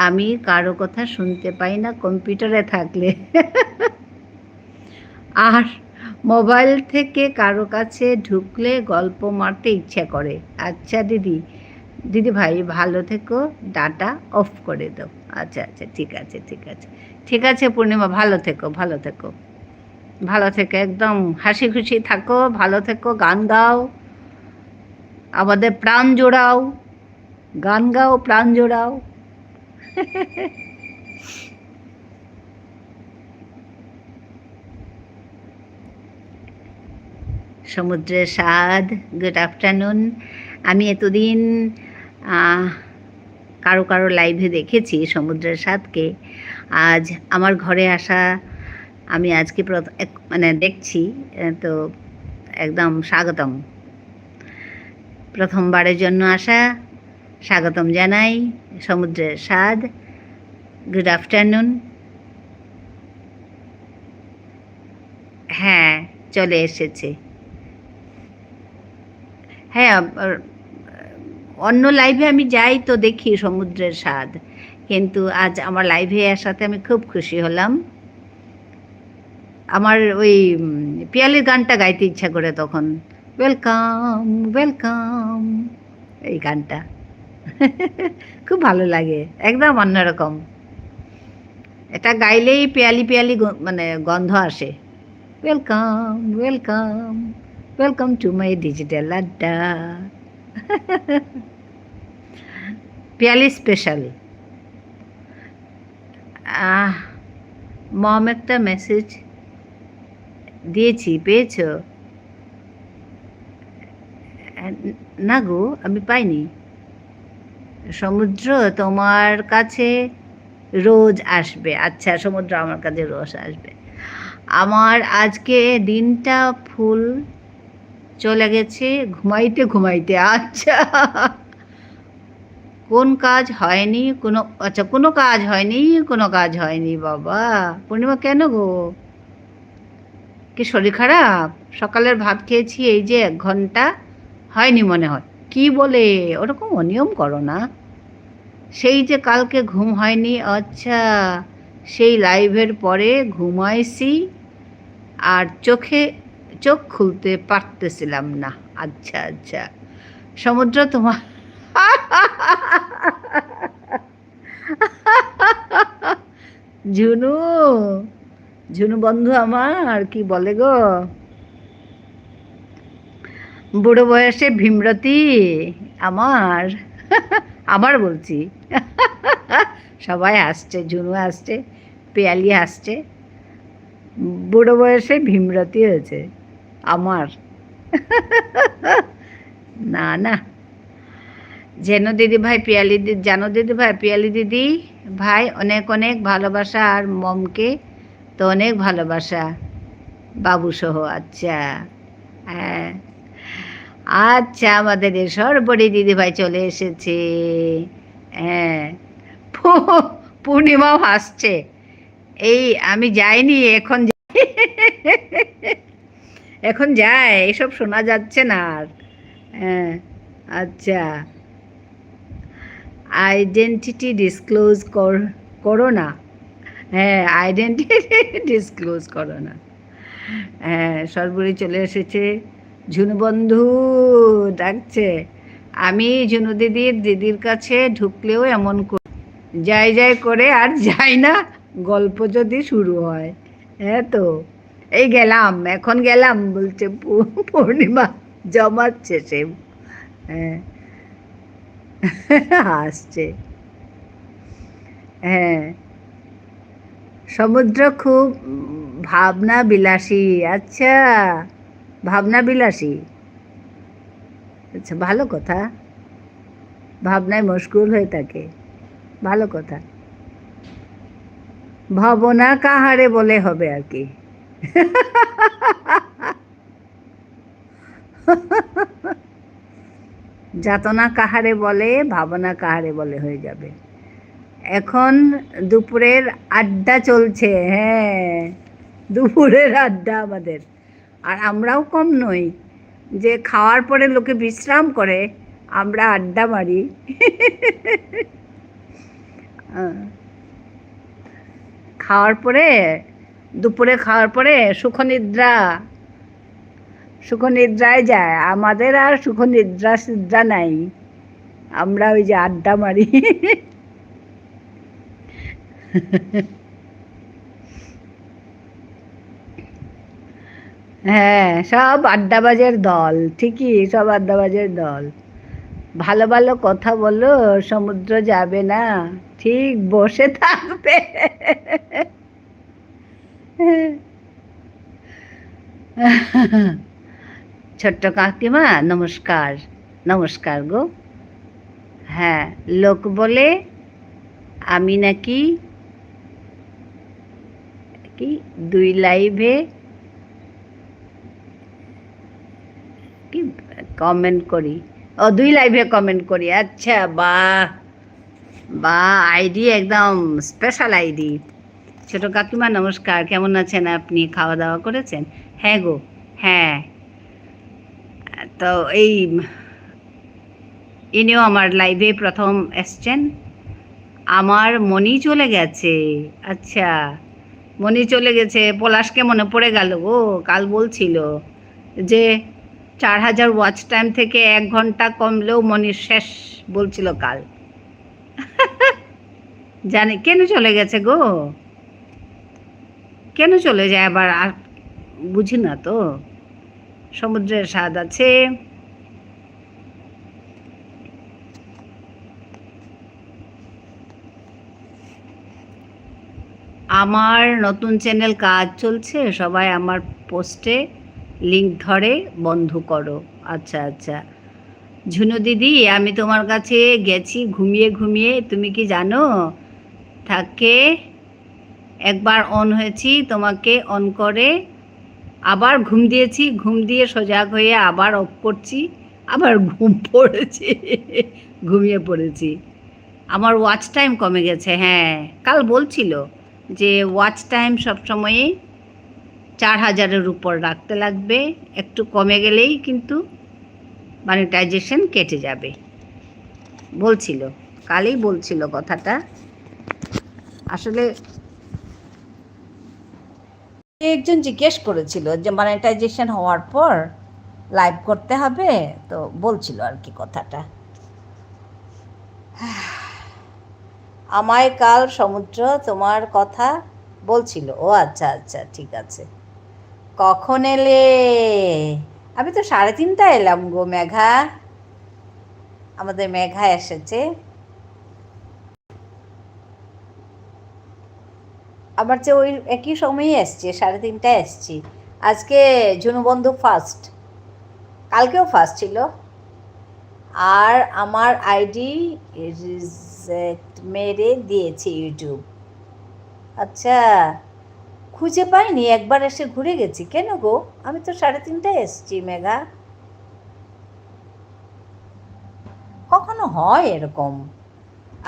আমি কারো কথা শুনতে পাই না কম্পিউটারে থাকলে। আর মোবাইল থেকে কারো কাছে ঢুকলে গল্প মারতে ইচ্ছা করে। আচ্ছা দিদি, দিদি ভাই ভালো থেকো, ডাটা অফ করে দাও। আচ্ছা আচ্ছা, ঠিক আছে ঠিক আছে, ঠিক আছে পূর্ণিমা, ভালো থেকো ভালো থেকো ভালো থেকো, একদম হাসি খুশি থাকো, ভালো থেকো, গান গাও, আমাদের প্রাণ জোড়াও, গান গাও, প্রাণ জোড়াও। সমুদ্রের স্বাদ, গুড আফটারনুন। আমি এতদিন কারো কারো লাইভে দেখেছি সমুদ্রের স্বাদকে, আজ আমার ঘরে আসা, আমি আজকে মানে দেখছি, তো একদম স্বাগতম। প্রথমবারের জন্য আসা, স্বাগতম জানাই। সমুদ্রের স্বাদ, গুড আফটারনুন। হ্যাঁ, চলে এসেছে। হ্যাঁ, অন্য লাইভে আমি যাই তো দেখি সমুদ্রের স্বাদ, কিন্তু আজ আমার লাইভে আসাতে আমি খুব খুশি হলাম। আমার ওই পিয়ালির গানটা গাইতে ইচ্ছা করে তখন, ওয়েলকাম ওয়েলকাম, এই গানটা। খুব ভালো লাগে, একদম অন্যরকম। এটা গাইলেই পিয়ালি পিয়ালি মানে গন্ধ আসে। Welcome welcome, welcome to my digital আড্ডা। পিয়ালি স্পেশাল। মম একটা মেসেজ দিয়েছি, পেয়েছো? না গো, আমি পাইনি। সমুদ্র তোমার কাছে রোজ আসবে। আচ্ছা, সমুদ্র আমার কাছে রোজ আসবে। আমার আজকে দিনটা ফুল চলে গেছে ঘুমাইতে ঘুমাইতে। আচ্ছা, কোন কাজ হয়নি? আচ্ছা, কোনো কাজ হয়নি, কোনো কাজ হয়নি বাবা। পূর্ণিমা, কেন গো? কি শরীর খারাপ? সকালের ভাত খেয়েছি এই যে 1 ঘন্টা, হয়নি মনে হয়। কি বলে, ওরকম অনিয়ম করো না। সেই যে কালকে ঘুম হয়নি, আচ্ছা, সেই লাইভের পরে ঘুমাইছি, আর চোখ খুলতে পারতেছিলাম না। আচ্ছা আচ্ছা, সমুদ্র তোমার ঝুনু, ঝুনু বন্ধু আমার কি বলে গো, বুড়ো বয়সে ভীমরতি আমার, আমার বলছি। সবাই হাসছে, ঝুনু হাসছে, পেয়ালি হাসছে। বুড়ো বয়সে ভীমরতি হয়েছে আমার। না না, জানো দিদি ভাই, পিয়ালি দিদি, জানো দিদি ভাই, পিয়ালি দিদি ভাই অনেক অনেক ভালোবাসা, আর মমকে তো অনেক ভালোবাসা, বাবুসহ। আচ্ছা, হ্যাঁ, আচ্ছা, আমাদের এই সর্বরী দিদি ভাই চলে এসেছে। হ্যাঁ, পূর্ণিমাও হাসছে। এই আমি যাইনি, এখন যায়, এসব শোনা যাচ্ছে না আর। হ্যাঁ, আচ্ছা, আইডেন্টিটি ডিসক্লোজ করো না। হ্যাঁ, আইডেন্টিটি ডিসক্লোজ করো না। হ্যাঁ, সর্বরি চলে এসেছে, ঝুনু বন্ধু ডাকছে। আমি ঝুনু দিদির কাছে ঢুকলেও এমন যাই যাই করে আর যাই না, গল্প যদি শুরু হয়। হ্যাঁ তো, এই গেলাম, এখন গেলাম বলছে পূর্ণিমা জমাচ্ছে সে। হ্যাঁ, হাসছে। হ্যাঁ, সমুদ্র খুব ভাবনা বিলাসী। আচ্ছা, ভাবনা বিলাসী, আচ্ছা, ভালো কথা, ভাবনায় মশগুল হয়ে থাকে, ভালো কথা। ভাবনা কাহারে বলে হবে আর কি। যাতনা কাহারে বলে, ভাবনা কাহারে বলে হয়ে যাবে। এখন দুপুরের আড্ডা চলছে। হ্যাঁ, দুপুরের আড্ডা আমাদের। আর আমরাও কম নই, যে খাওয়ার পরে লোকে বিশ্রাম করে, আমরা আড্ডা মারি। খাওয়ার পরে, দুপুরে খাওয়ার পরে সুখনিদ্রায় যায়। আমাদের আর সুখনিদ্রা সিদ্রা নাই, আমরা ওই যে আড্ডা মারি। হ্যাঁ, সব আড্ডাবাজের দল, ঠিকই, সব আড্ডাবাজের দল। ভালো ভালো কথা বলো, সমুদ্র যাবে না, ঠিক বসে থাকবে। ছোট্ট কাকিমা নমস্কার। নমস্কার গো। হ্যাঁ, লোক বলে আমি নাকি কি দুই লাইভে কি কমেন্ট করি, ও 2 লাইভে কমেন্ট করি। আচ্ছা, বাহ বাহ, আইডি একদম স্পেশাল আইডি। ছোট কাকিমা নমস্কার, কেমন আছেন আপনি, খাওয়া দাওয়া করেছেন? হ্যাঁ গো, হ্যাঁ। তো এই ইনিও আমার লাইভে প্রথম এসছেন। আমার মনি চলে গেছে। আচ্ছা, মনি চলে গেছে, পলাশকে মনে পড়ে গেল গো। কাল বলছিল যে 4000 ওয়াচ টাইম থেকে 1 ঘন্টা কমলেও মনির শেষ, বলছিল কাল। জানি কেন চলে গেছে গো, কেন চলে যায় আবার, আর বুঝি না তো। সমুদ্রের স্বাদ আছে। আমার নতুন চ্যানেল কাজ চলছে, সবাই আমার পোস্টে লিংক ধরে বন্ধ করো। আচ্ছা আচ্ছা, ঝুনু দিদি, আমি তোমার কাছে গেছি ঘুমিয়ে ঘুমিয়ে, তুমি কি জানো? থাকে একবার অন হয়েছি, তোমাকে অন করে আবার ঘুম দিয়েছি, ঘুম দিয়ে সজাগ হয়ে আবার অফ করছি, আবার ঘুম পড়েছি, ঘুমিয়ে পড়েছি। আমার ওয়াচ টাইম কমে গেছে। হ্যাঁ, কাল বলছিল যে ওয়াচ টাইম সবসময়ই 4000-এর উপর রাখতে লাগবে, একটু কমে গেলেই কিন্তু মনিটাইজেশন কেটে যাবে বলছিল, কালই বলছিল কথাটা। আসলে একজন জিজ্ঞেস করেছিল যে মনিটাইজেশন হওয়ার পর লাইভ করতে হবে, তো বলছিল আর কি কথাটা। আমায় কাল সমুদ্র তোমার কথা বলছিল। ও আচ্ছা আচ্ছা, ঠিক আছে। কখন এলে? আমি তো 3:30টায় এলাম গো। মেঘা, আমাদের মেঘা এসেছে। আমার চেয়ে ওই একই সময়ই এসছে, 3:30টায় এসছি। আজকে ঝুনু বন্ধু ফার্স্ট, কালকেও ফার্স্ট ছিল। আর আমার আইডি রিজেক্ট মেরে দিয়েছে ইউটিউব। আচ্ছা, খুঁজে পাইনি, একবার এসে ঘুরে গেছি। কেন গো, আমি তো 3:30টায় এসছি মেঘা। কখনো হয় এরকম?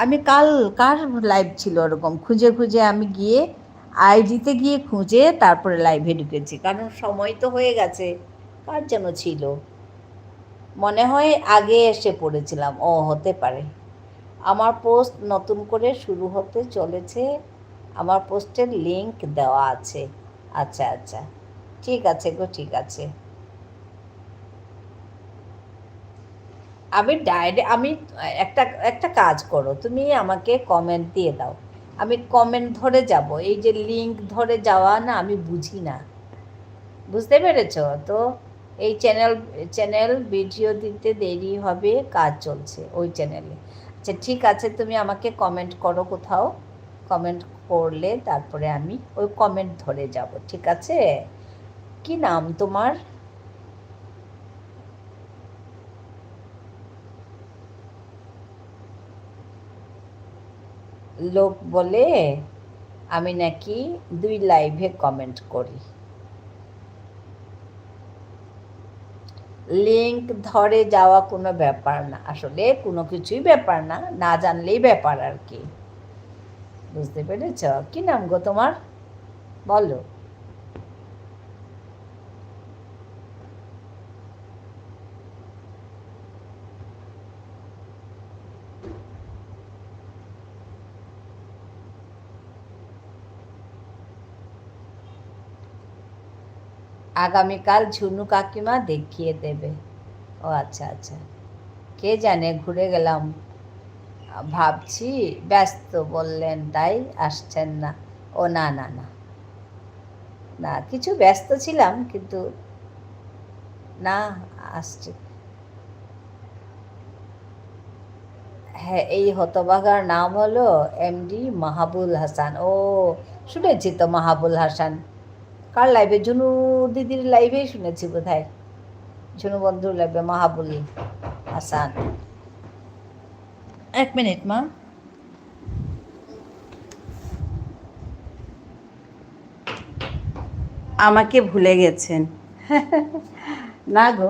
আমি কাল কার লাইভ ছিল ওরকম খুঁজে খুঁজে আমি গিয়ে আইডিতে গিয়ে খুঁজে তারপরে লাইভে ঢুকেছি, কারণ সময় তো হয়ে গেছে। কার যেন ছিল, মনে হয় আগে এসে পড়েছিলাম, ও হতে পারে। আমার পোস্ট নতুন করে শুরু হতে চলেছে, আমার পোস্টের লিংক দেওয়া আছে। আচ্ছা আচ্ছা, ঠিক আছে গো, ঠিক আছে। আমি একটা একটা কাজ করো, তুমি আমাকে কমেন্ট দিয়ে দাও, আমি কমেন্ট ধরে যাব। এই যে লিংক ধরে যাওয়া না, আমি বুঝি না, বুঝতে পেরেছ তো? এই চ্যানেল ভিডিও দিতে দেরি হবে, কাজ চলছে ওই চ্যানেলে। আচ্ছা ঠিক আছে, তুমি আমাকে কমেন্ট করো কোথাও, কমেন্ট করলে তারপরে আমি ওই কমেন্ট ধরে যাব, ঠিক আছে? কি নাম তোমার? লোক বলে আমি নাকি 2 লাইভে কমেন্ট করি। লিংক ধরে যাওয়া কোনো ব্যাপার না, আসলে কোনো কিছুই ব্যাপার না, না জানলেই ব্যাপার আর কি, বুঝতে পেরেছ? কি নাম গো তোমার, বলো? আগামীকাল ঝুনু কাকিমা দেখিয়ে দেবে। ও আচ্ছা আচ্ছা, কে জানে, ঘুরে গেলাম ভাবছি, ব্যস্ত বললেন তাই আসছেন না। ও না না না না, কিছু ব্যস্ত ছিলাম কিন্তু না, আসছে। হ্যাঁ, এই হতভাগার নাম হলো এমডি মাহাবুল হাসান। ও শুনেছি তো মাহাবুল হাসান, কার লাইভে? ঝুনু দিদির লাইভেই শুনেছি বোধহয়, ঝুনু বন্ধুর লাইভে মাহাবুল হাসান। 1 মিনিট মা। আমাকে ভুলে গেছেন? না গো,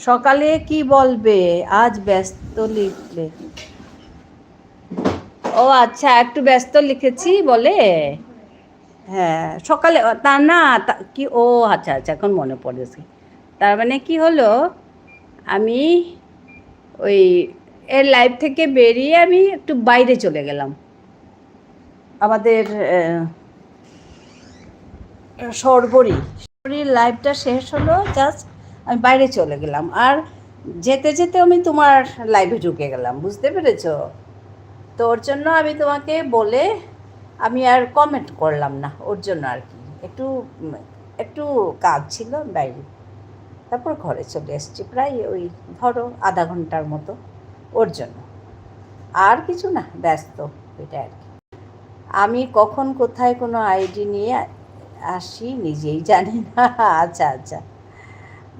সকালে কি বলবে, আজ ব্যস্ত লিখলে? ও আচ্ছা, একটু ব্যস্ত লিখেছি বলে। হ্যাঁ সকালে, তা না কি, ও আচ্ছা আচ্ছা, এখন মনে পড়েছে। তার মানে কি হলো, আমি ওই এর লাইভ থেকে বেরিয়ে আমি একটু বাইরে চলে গেলাম, আমাদের সর্বরী লাইভটা শেষ হলো, জাস্ট আমি বাইরে চলে গেলাম, আর যেতে যেতে আমি তোমার লাইভে ঢুকে গেলাম, বুঝতে পেরেছো? তো ওর জন্য আমি তোমাকে বলে আমি আর কমেন্ট করলাম না, ওর জন্য আর কি, একটু একটু কাজ ছিল বাইরে, তারপর ঘরে চলে এসেছি, প্রায় ওই ধরো আধা ঘন্টার মতো, ওর জন্য, আর কিছু না, ব্যস্ত, এটা আর কি। আমি কখন কোথায় কোনো আইডি নিয়ে আসি নিজেই জানি না। আচ্ছা আচ্ছা,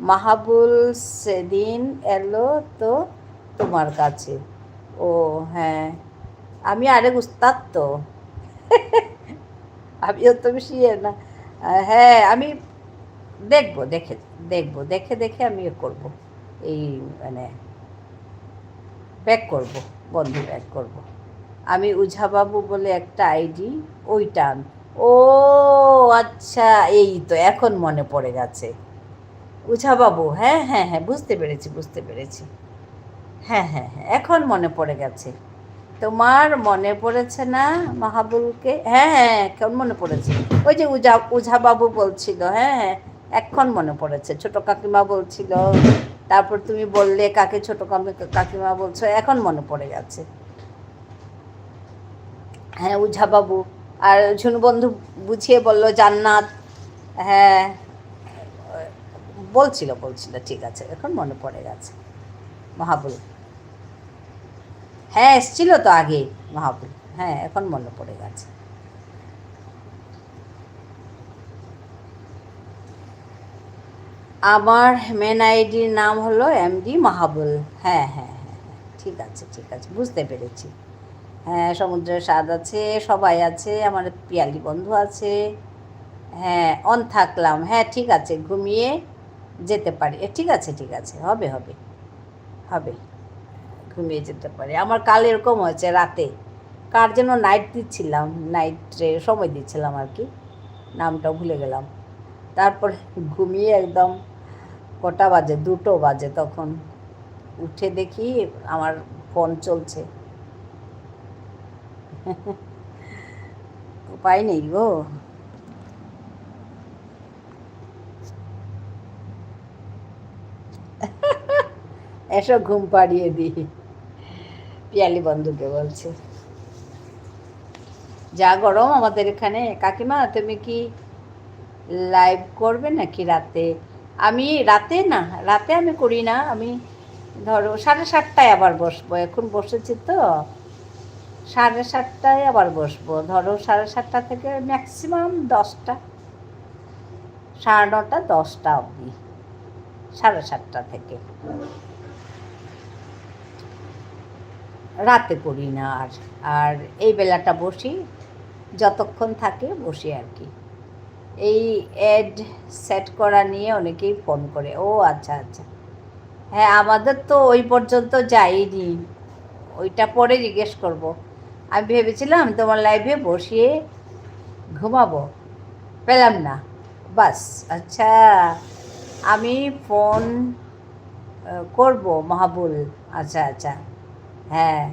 মাহাবুল সেদিন এলো তো তোমার কাছে? ও হ্যাঁ, আমি আরেক উস্তাদ তো। আমিও তো বেশি না। হ্যাঁ আমি দেখবো, দেখে দেখে আমি করব, এই মানে ব্যাক করব, বন্ধু ব্যাক করব। আমি উঝাবাবু বলে একটা আইডি, ওইটা। ও আচ্ছা, এই তো এখন মনে পড়ে গেছে, উঝাবাবু, হ্যাঁ হ্যাঁ হ্যাঁ, বুঝতে পেরেছি। হ্যাঁ হ্যাঁ হ্যাঁ, এখন মনে পড়ে গেছে। তোমার মনে পড়েছে না মাহাবুলকে? হ্যাঁ হ্যাঁ, কেমন মনে পড়েছে, ওই যে উঝাবাবু বলছিল, হ্যাঁ হ্যাঁ, এখন মনে পড়েছে, ছোট কাকিমা বলছিল, তারপর তুমি বললে কাকে ছোট কাকিমা বলছো, এখন মনে পড়ে গেছে। হ্যাঁ উঝাবাবু, আর ঝুনু বন্ধু বুঝিয়ে বলল জান্নাত। হ্যাঁ বলছিল, ঠিক আছে, এখন মনে পড়ে গেছে। মাহাবুল, হ্যাঁ এসছিল তো আগে মাহাবুল, হ্যাঁ এখন মনে পড়ে গেছে। আমার মেন আইডির নাম হলো এমডি মাহাবুল। হ্যাঁ হ্যাঁ হ্যাঁ হ্যাঁ, ঠিক আছে, বুঝতে পেরেছি। হ্যাঁ সমুদ্রের স্বাদ আছে, সবাই আছে, আমার পিয়ালি বন্ধু আছে, হ্যাঁ অন থাকলাম, হ্যাঁ ঠিক আছে, ঘুমিয়ে যেতে পারি, ঠিক আছে ঠিক আছে, হবে হবে হবে, ঘুমিয়ে যেতে পারি। আমার কাল এরকম হয়েছে রাতে, কার যেন নাইট দিচ্ছিলাম, নাইটে সময় দিচ্ছিলাম আর কি, নামটা ভুলে গেলাম। তারপরে ঘুমিয়ে একদম কটা বাজে, 2টো বাজে, তখন উঠে দেখি আমার ফোন চলছে। উপায় নেই গো। এসো ঘুম পাড়িয়ে দিই, পিয়ালি বন্ধুকে বলছে। যা গরম আমাদের এখানে। কাকিমা তুমি কি লাইভ করবে নাকি রাতে? আমি রাতে না, রাতে আমি করি না, আমি ধরো 7:30টায় আবার বসবো, এখন বসেছি তো 7:30টায় আবার বসবো, ধরো 7:30টা থেকে ম্যাক্সিমাম 10টা, 9:30, 10টা অবধি, 7:30টা থেকে। রাতে করি না আর, আর এই বেলাটা বসি, যতক্ষণ থাকে বসি আর কি। এই অ্যাড সেট করা নিয়ে অনেকেই ফোন করে। ও আচ্ছা আচ্ছা, হ্যাঁ আমাদের তো ওই পর্যন্ত যাইনি, ওইটা পরে জিজ্ঞেস করব। আমি ভেবেছিলাম তোমার লাইভে বসিয়ে ঘুমাবো, পেলাম না, বাস। আচ্ছা, আমি ফোন করব মাহবুল। আচ্ছা আচ্ছা, হ্যাঁ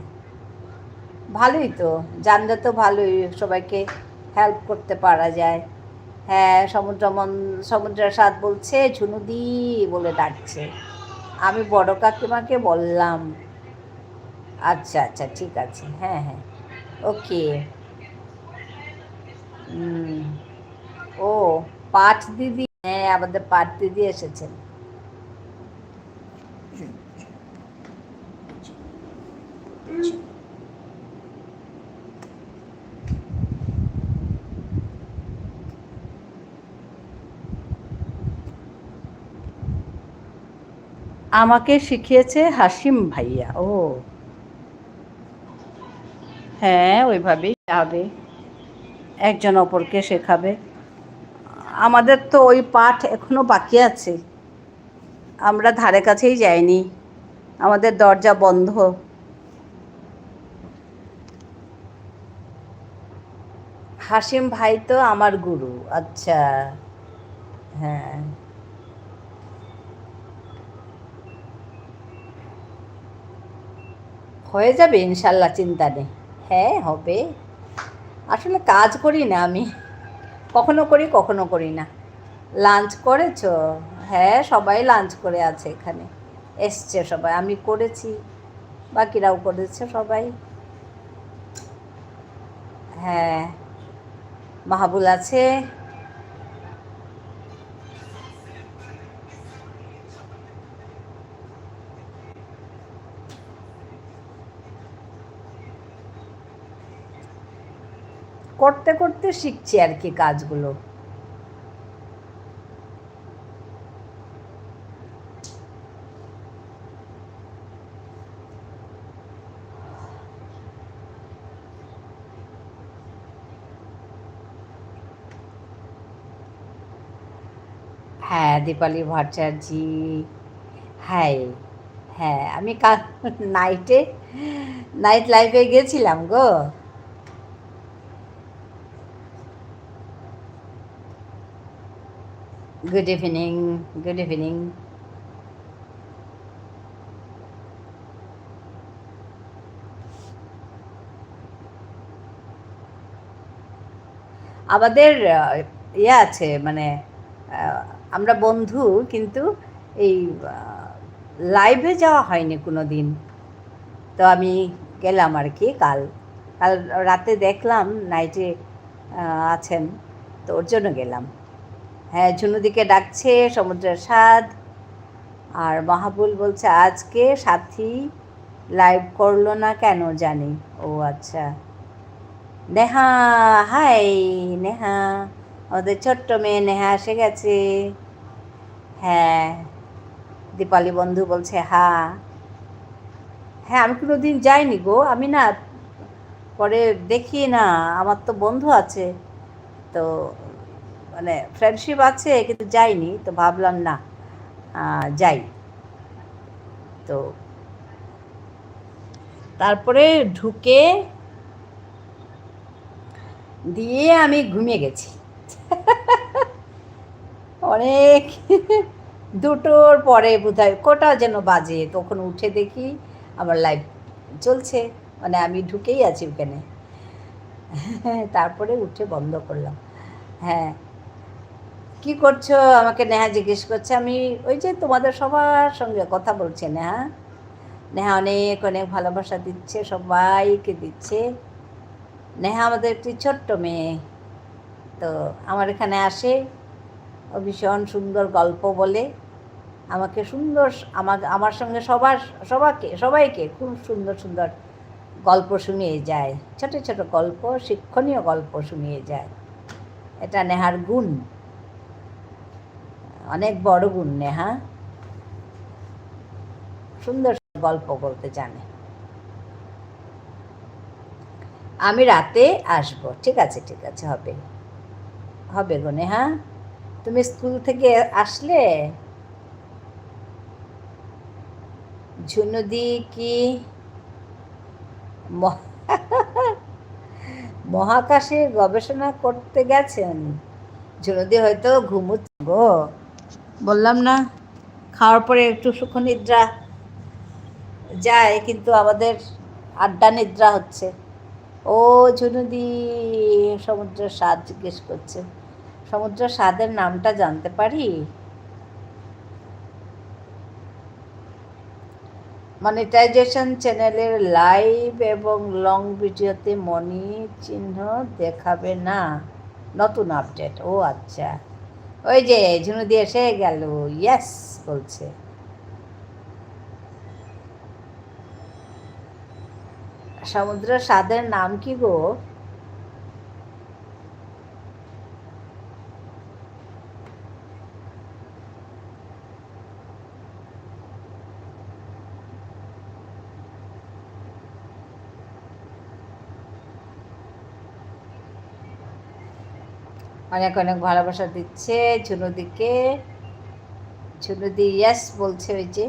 ভালোই তো, জানলে তো ভালোই, সবাইকে হেল্প করতে পারা যায়। হ্যাঁ সমুদ্রের স্বাদ বলছে ঝুনুদি বলে ডাকছে, আমি বড় কাকিমাকে বললাম। আচ্ছা আচ্ছা ঠিক আছে, হ্যাঁ হ্যাঁ, ওকে। ও পাঠ দিদি, হ্যাঁ আমাদের পাঠ দিদি এসেছেন। আমাকে শিখিয়েছে হাসিম ভাইয়া। ও হ্যাঁ, ওইভাবেই হবে, একজন অপরকে শেখাবে। আমাদের তো ওই পাঠ এখনো বাকি আছে, আমরা ধারে কাছেই যাইনি, আমাদের দরজা বন্ধ। হাসিম ভাই তো আমার গুরু। আচ্ছা, হ্যাঁ হয়ে যাবে ইনশাল্লাহ, চিন্তা নেই। হ্যাঁ হবে, আসলে কাজ করি না আমি, কখনো করি কখনো করি না। লাঞ্চ করেছো? হ্যাঁ সবাই লাঞ্চ করে আছে এখানে, এসছে সবাই, আমি করেছি, বাকিরাও করেছে সবাই। হ্যাঁ মাহবুল আছে। করতে করতে শিখছি আর কি কাজগুলো। হ্যাঁ দীপালি ভট্টাচার্য, হ্যাঁ হ্যাঁ আমি নাইটে, নাইট লাইফে গেছিলাম গো। Good evening, good evening. আমাদের ইয়ে আছে মানে, আমরা বন্ধু, কিন্তু এই লাইভে যাওয়া হয়নি কোনো দিন। তো আমি গেলাম আর কি, কাল কাল রাতে দেখলাম নাইটে আছেন, তো ওর জন্য গেলাম। হ্যাঁ ঝুনুদিকে ডাকছে সমুদ্রের স্বাদ, আর মাহবুল বলছে আজকে সাথী লাইভ করলো না কেন জানি। ও আচ্ছা, নেহা, হাই নেহা, আমাদের ছোট্ট মেয়ে নেহা এসে গেছে। হ্যাঁ দীপালি বন্ধু বলছে হ্যাঁ। হ্যাঁ আমি কোনো দিন যাইনি গো, আমি না পরে দেখি না, আমার তো বন্ধু আছে, তো মানে ফ্রেন্ডশিপ আছে, কিন্তু যাইনি, তো ভাবলাম না যাই। তো তারপরে ঢুকে দিয়ে আমি ঘুমিয়ে গেছি অনেক 2টোর পরে বোধহয় কোটা যেন বাজে, তখন উঠে দেখি আমার লাইভ চলছে, মানে আমি ঢুকেই আছি ওখানে। তারপরে উঠে বন্ধ করলাম। হ্যাঁ, কি করছো আমাকে নেহা জিজ্ঞেস করছে। আমি ওই যে তোমাদের সবার সঙ্গে কথা বলছি। নেহা নেহা অনেক অনেক ভালোবাসা দিচ্ছে, সবাইকে দিচ্ছে। নেহা আমাদের একটি ছোট্ট মেয়ে, তো আমার এখানে আসে, ও ভীষণ সুন্দর গল্প বলে আমাকে, সুন্দর আমার সঙ্গে সবাইকে খুব সুন্দর সুন্দর গল্প শুনিয়ে যায়, ছোট ছোট গল্প, শিক্ষণীয় গল্প শুনিয়ে যায়। এটা নেহার গুণ, অনেক বড় গুণ। নেহা সুন্দর গল্প বলতে জানে। আমি রাতে আসবো। ঠিক আছে ঠিক আছে, হবে হবে গো নেহা। তুমি স্কুল থেকে আসলে ঝুনুদি কি মহাকাশে গবেষণা করতে গেছেন? ঝুনুদি হয়তো ঘুমুচ্ছে গো, বললাম না খাওয়ার পরে একটু সুখ নিদ্রা যায়, কিন্তু আমাদের আড্ডা নিদ্রা হচ্ছে। ও ঝুনুদি সমুদ্রের স্বাদ জিজ্ঞেস করছে। সমুদ্রের স্বাদের নামটা জানতে পারি? মনিটাইজেশন চ্যানেলের লাইভ এবং লং ভিডিওতে মনি চিহ্ন দেখাবে না, নতুন আপডেট। ও আচ্ছা, ওই যে ঝুনুদি এসে গেল, ইয়েস বলছে। সমুদ্রের স্বাদের নাম কি গো? অনেক অনেক ভালোবাসা দিচ্ছে ঝুনুদিকে। ঝুনুদি ইয়েস বলছে। ওই যে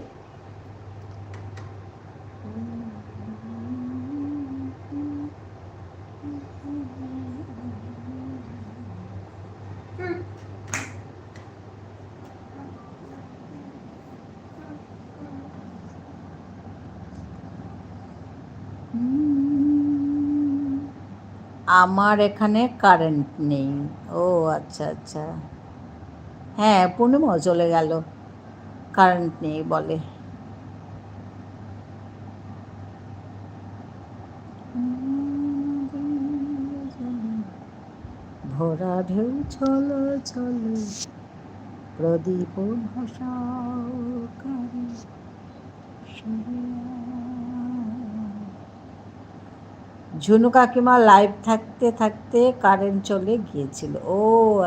আমার এখানে কারেন্ট নেই। ও আচ্ছা আচ্ছা, হ্যাঁ পূর্ণিমাও চলে গেল, কারেন্ট নেই বলে। ভরা ঢেউ চলো চলো, প্রদীপ ভাসাকারী ঝুনু কাকিমা লাইভ থাকতে থাকতে কারেন্ট চলে গিয়েছিল। ও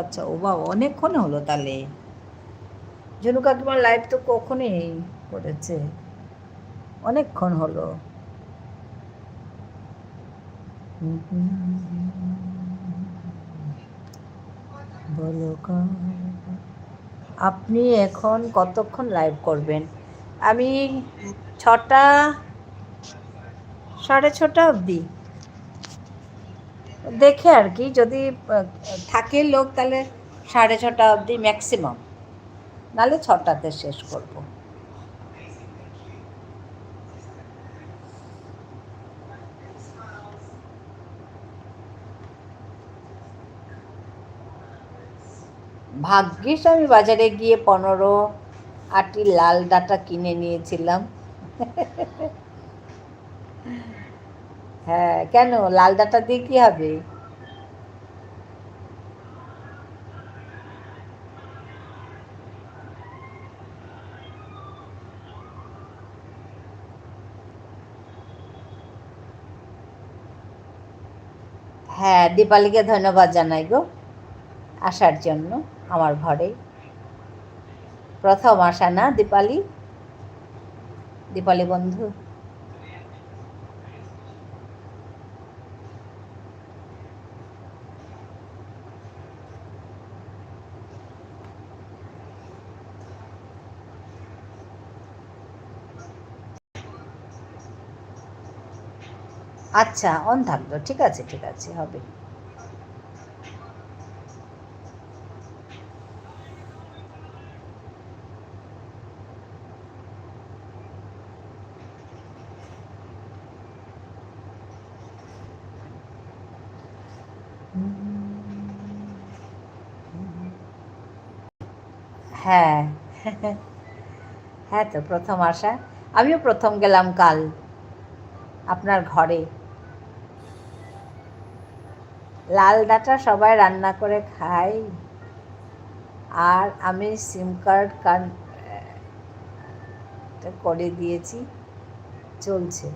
আচ্ছা, ও বাবা অনেকক্ষণ হলো তাহলে। ঝুনু কাকিমার লাইভ তো কখনই করেছে, অনেকক্ষণ হলো। বলো আপনি এখন কতক্ষণ লাইভ করবেন? আমি 6টা 6:30 অবধি দেখে আর কি, যদি থাকে লোক তাহলে 6:30 অবধি ম্যাক্সিমাম, নাহলে 6টাতে শেষ করব। ভাগ্যিস আমি বাজারে গিয়ে 15 আটি লাল ডাঁটা কিনে নিয়েছিলাম। হ্যাঁ, কেন লাল ডাঁটা দিয়ে কী হবে? হ্যাঁ, দীপালিকে ধন্যবাদ জানাই গো আসার জন্য। আমার ঘরে প্রথম আসা না দীপালি? দীপালি বন্ধু, আচ্ছা, অন থাকলো, ঠিক আছে, ঠিক আছে, হবে। হ্যাঁ। হ্যাঁ, তো প্রথম আসা। আমিও প্রথম গেলাম কাল আপনার ঘরে। লাল ডাঁটা সবাই রান্না করে খায়, আর আমি সিম কার্ড করে দিয়েছি, চলছে।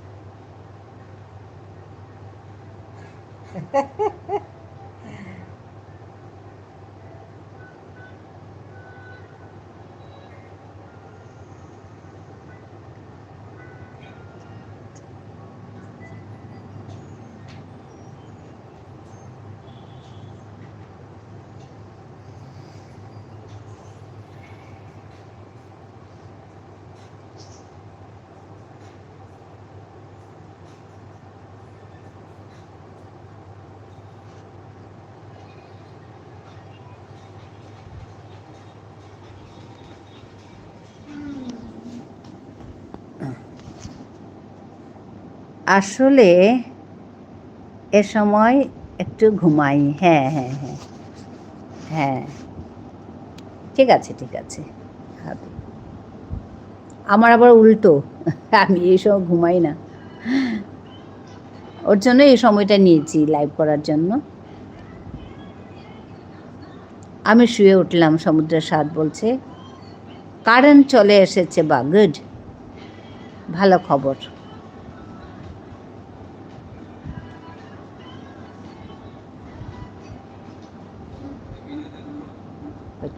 আসলে এ সময় একটু ঘুমাই। হ্যাঁ, হ্যাঁ, হ্যাঁ, হ্যাঁ, ঠিক আছে, ঠিক আছে, হবে। আমার আবার উল্টো, আমি এই সময় ঘুমাই না। ওর জন্য এই সময়টা নিয়েছি লাইভ করার জন্য। আমি শুয়ে উঠলাম, সমুদ্রের স্বাদ বলছে। কারেন্ট চলে এসেছে, বা গুড, ভালো খবর।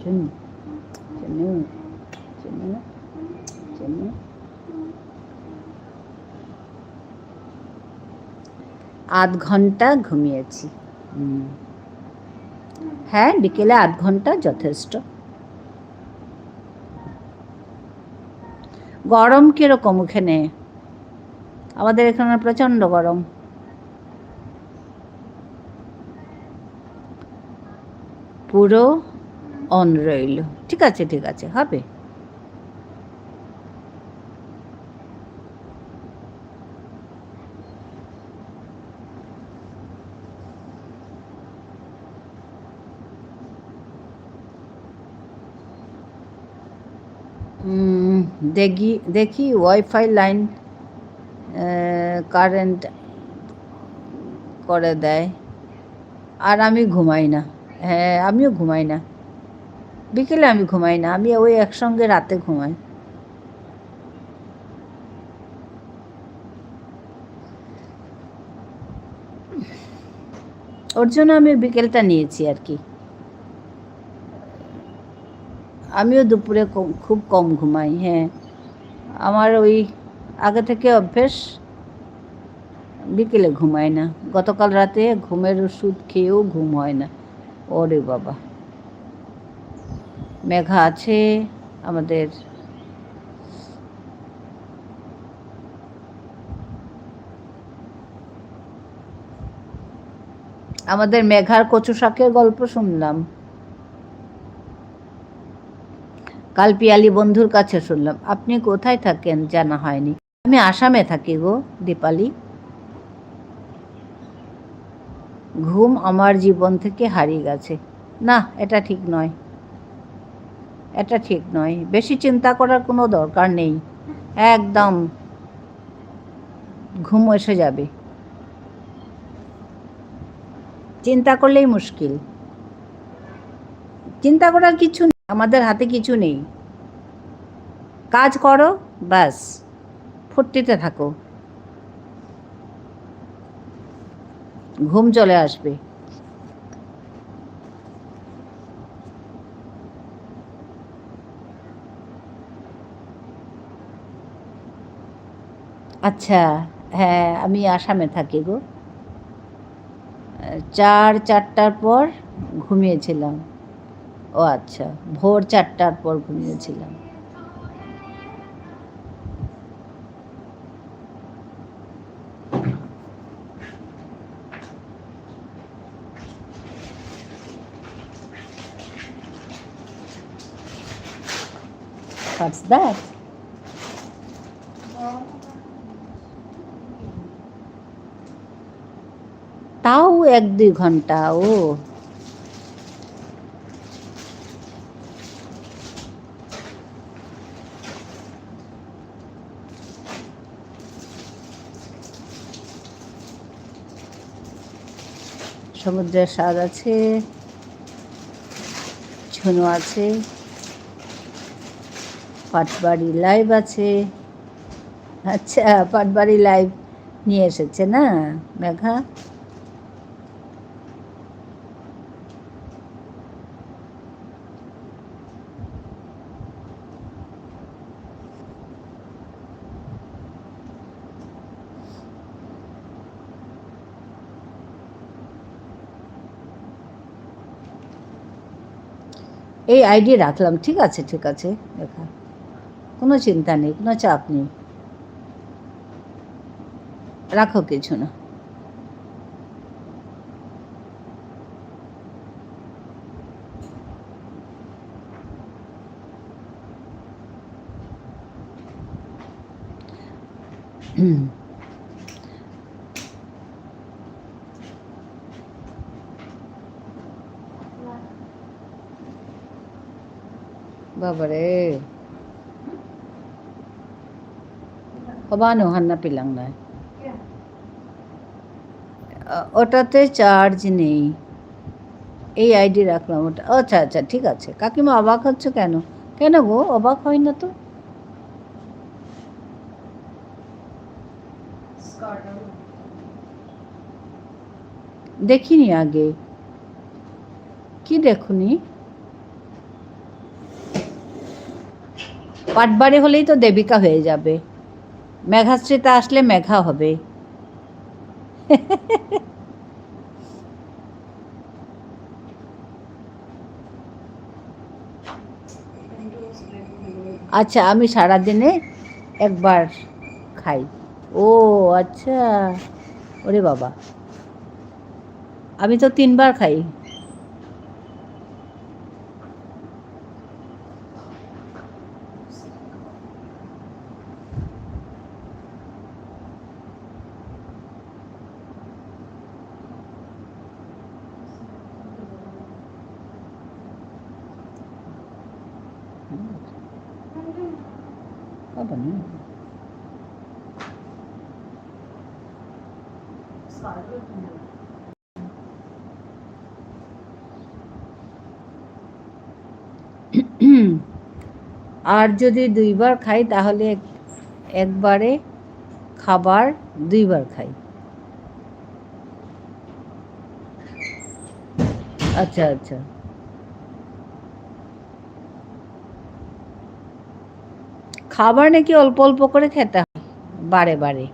চুনি, চুনি, চুনি, চুনি। আধ ঘন্টা ঘুমিয়েছি। হ্যাঁ, বিকেলে আধ ঘন্টা যথেষ্ট। গরম কিরকম ওখানে? আমাদের এখানে প্রচণ্ড গরম। পুরো অন রইল, ঠিক আছে, ঠিক আছে, হবে। দেখি দেখি ওয়াইফাই লাইন কারেন্ট করে দেয়। আর আমি ঘুমাই না। হ্যাঁ, আমিও ঘুমাই না, বিকেলে আমি ঘুমাই না, আমি ওই একসঙ্গে রাতে ঘুমাই। ওর জন্য আমি বিকেলটা নিয়েছি আর কি। আমিও দুপুরে খুব কম ঘুমাই। হ্যাঁ, আমার ওই আগে থেকে অভ্যেস, বিকেলে ঘুমাই না। গতকাল রাতে ঘুমের ওষুধ খেয়েও ঘুম হয় না। ওরে বাবা, মেঘা আছে আমাদের। আমাদের মেঘার কচু শাকের গল্প শুনলাম কাল, পিয়ালি বন্ধুর কাছে শুনলাম। আপনি কোথায় থাকেন জানা হয়নি। আমি আসামে থাকি গো দীপালি। ঘুম আমার জীবন থেকে হারিয়ে গেছে। না, এটা ঠিক নয়, এটা ঠিক নয়। বেশি চিন্তা করার কোনো দরকার নেই, একদম ঘুম এসে যাবে। চিন্তা করলেই মুশকিল। চিন্তা করার কিছু নেই, আমাদের হাতে কিছু নেই। কাজ করো, ব্যাস, ফুর্তিতে থাকো, ঘুম চলে আসবে। আচ্ছা, হ্যাঁ, আমি আসামে থাকি গো। 4টার পর ঘুমিয়েছিলাম। ও আচ্ছা, ভোর 4টার পর ঘুমিয়েছিলাম। What's that? তাও 1-2 ঘন্টা ও সমুদ্রের স্বাদ আছে, ঝুনু আছে, পাটবাড়ি লাইভ আছে। আচ্ছা, পাটবাড়ি লাইভ নিয়ে এসেছে না মেঘা? এই আইডি রাখলাম, ঠিক আছে ঠিক আছে মেঘা, কোনো চিন্তা নেই, কোনো চাপ নেই, রাখো, কিছু না। বাবারে, কবানো হান্না পিলাং না, ওটাতে চার্জ নেই, এই আইডি রাখলাম ওটা। আচ্ছা আচ্ছা ঠিক আছে। কাকিমা অবাক হচ্ছে কেন? কেন গো, অবাক হয় না তো? দেখিনি আগে, কি দেখুনি? পাটবাড়ি হলেই তো দেবিকা হয়ে যাবে, মেঘাশ্রীতা আসলে মেঘা হবে। আচ্ছা, আমি সারাদিনে একবার খাই। ও আচ্ছা, ওরে বাবা, আমি তো 3 বার খাই। বাবা না, আর যদি 2 বার খাই তাহলে একবারে খাবার 2 বার খাই। আচ্ছা আচ্ছা, খাবার নাকি অল্প অল্প করে খেতে হয়, বারে বারে।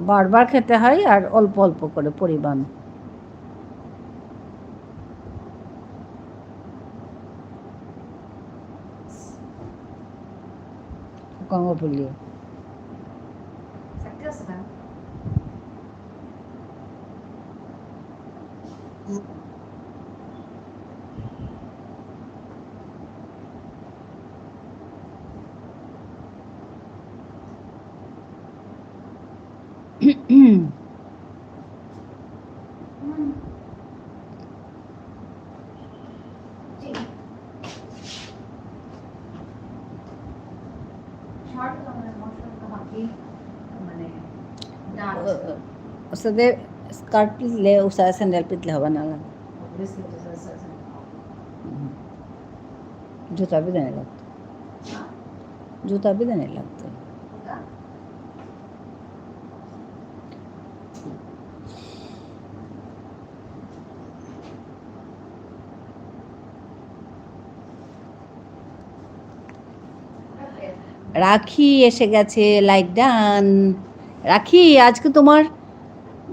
বারবার খেতে হয় আর অল্প অল্প করে পরিমাণ। গঙ্গাপুলি ওসাদে স্কার্ট পিছলে ওসা স্যান্ডেল পিছলে হবে না, জুতা भी देने लगते, जूता भी देने लगते। রাখি এসে গেছে, লাইক ডান। রাখি, আজকে তোমার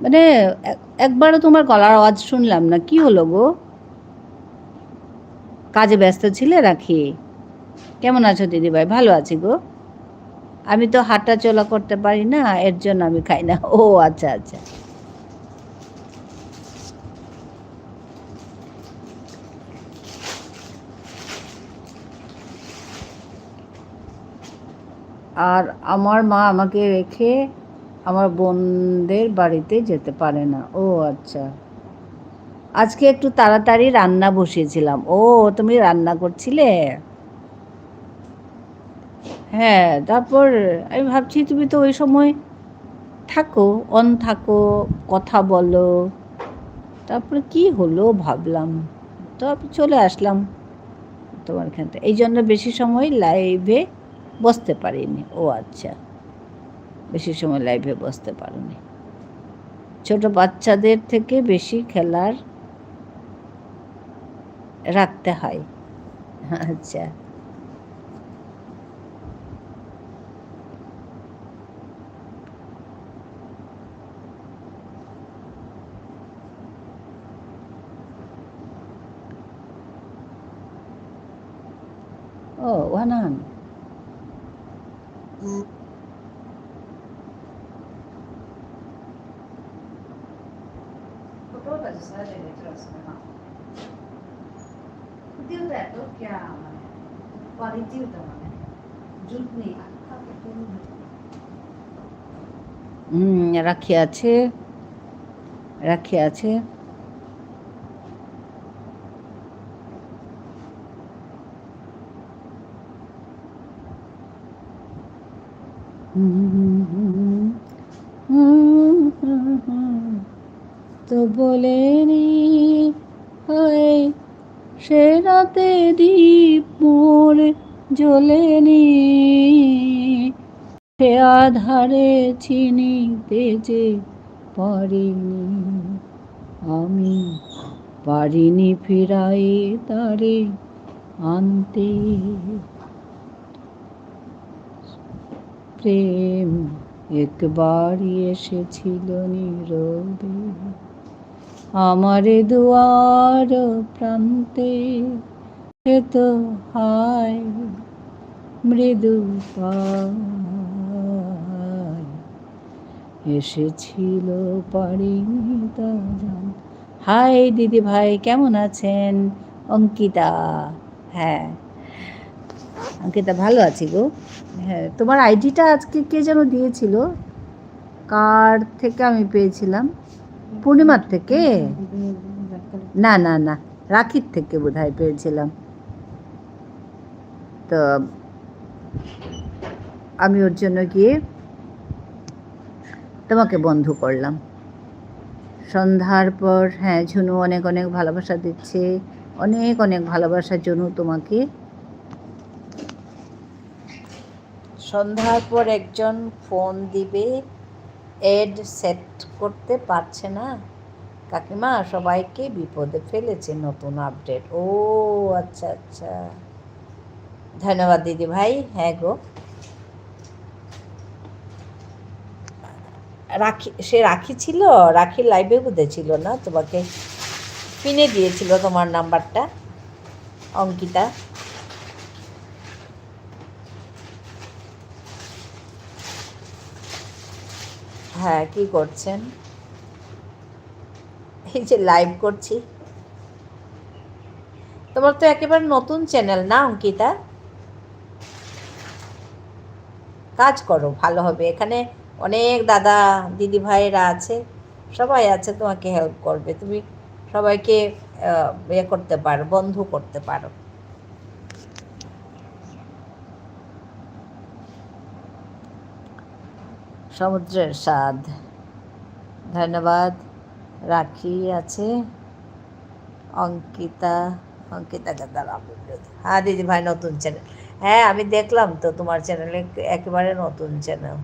মানে একবারও তোমার গলার আওয়াজ শুনলাম না, কি হলো গো? কাজে ব্যস্ত ছিলে রাখি? কেমন আছো দিদিভাই? ভালো আছি গো, আমি তো হাঁটা চলা করতে পারি না, এর জন্য আমি খাই না। ও আচ্ছা আচ্ছা, আর আমার মা আমাকে রেখে আমার বোনদের বাড়িতে যেতে পারে না। ও আচ্ছা, আজকে একটু তাড়াতাড়ি রান্না বসিয়েছিলাম। ও, তুমি রান্না করছিলে? হ্যাঁ, তারপর আমি ভাবছি তুমি তো ওই সময় থাকো, থাকো, কথা বলো। তারপরে কি হলো ভাবলাম, তারপর চলে আসলাম তোমার এখান থেকে। এই জন্য বেশি সময় লাইভে বসতে পারিনি। ও আচ্ছা, বেশি সময় লাইভে বসতে পারিনি। ছোট বাচ্চাদের থেকে বেশি খেলার রাখতে হয়। আচ্ছা, ও ওয়ানান। রাখি আছে, রাখি আছে। তো বলেনি হয় সে রাতে দীপ মোর জ্বলেনি, সে আধারে চিনিতে যে পারিনি, আমি পারিনি ফিরাই তারে আনতে। প্রেম একবারই এসেছিল নীরবে আমারে দুয়ার প্রান্তে, সে তো হায় মৃদু পায় এসেছিল পারিনি তা জান। হাই দিদি ভাই, কেমন আছেন? অঙ্কিতা, হ্যাঁ অঙ্কিতা ভালো আছি গো। হ্যাঁ, তোমার আইডিটা আজকে কে যেন দিয়েছিল, কার থেকে আমি পেয়েছিলাম? পূর্ণিমার থেকে? না না না, রাখির থেকে বোধহয় পেয়েছিলাম। তো আমি ওর জন্য গিয়ে তোমাকে বন্ধু করলাম সন্ধ্যার পর। হ্যাঁ, ঝুনু অনেক অনেক ভালোবাসা দিচ্ছে, অনেক অনেক ভালোবাসা ঝুনু তোমাকে। সন্ধ্যার পর একজন ফোন দিবে, এড সেট করতে পারছে না কাকিমা, সবাইকে বিপদে ফেলেছে নতুন আপডেট। ও আচ্ছা আচ্ছা, ধন্যবাদ দিদি ভাই। হ্যাঁ গো, রাখি, সে রাখি ছিল, রাখির লাইভে বোধহয় ছিল না, তোমাকে পিনে দিয়েছিল তোমার নাম্বারটা অঙ্কিতা। হ্যাঁ, কি করছেন? এই যে লাইভ করছি। তোমার তো একেবারে নতুন চ্যানেল না অঙ্কিতা? কাজ করো, ভালো হবে। এখানে অনেক দাদা দিদি ভাইয়েরা আছে, সবাই আছে, তোমাকে হেল্প করবে। তুমি সবাইকে ইয়ে করতে পারো, বন্ধু করতে পারো। সমুদ্রের স্বাদ, ধন্যবাদ। রাখি আছে, অঙ্কিতা, অঙ্কিতাকে দ্বারা। হ্যাঁ দিদি ভাই, নতুন চ্যানেল। হ্যাঁ, আমি দেখলাম তো তোমার চ্যানেলে, একেবারে নতুন চ্যানেল।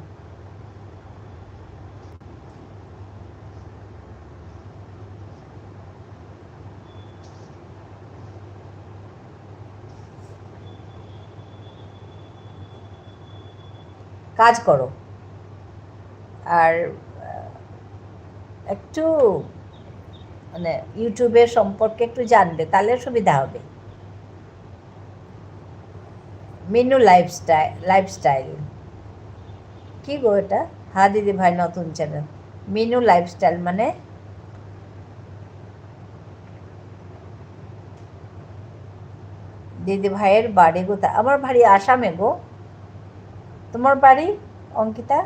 কাজ করো আর একটু মানে ইউটিউবের সম্পর্কে একটু জানবে, তাহলে সুবিধা হবে। মিনু লাইফস্টাইল, লাইফস্টাইল কি গো এটা? হ্যাঁ দিদি ভাই, নতুন চ্যানেল মিনু লাইফস্টাইল। মানে দিদি ভাইয়ের বাড়ি কোথায়? আমার বাড়ি আসামে গো। তোমার বাড়ি অঙ্কিতা?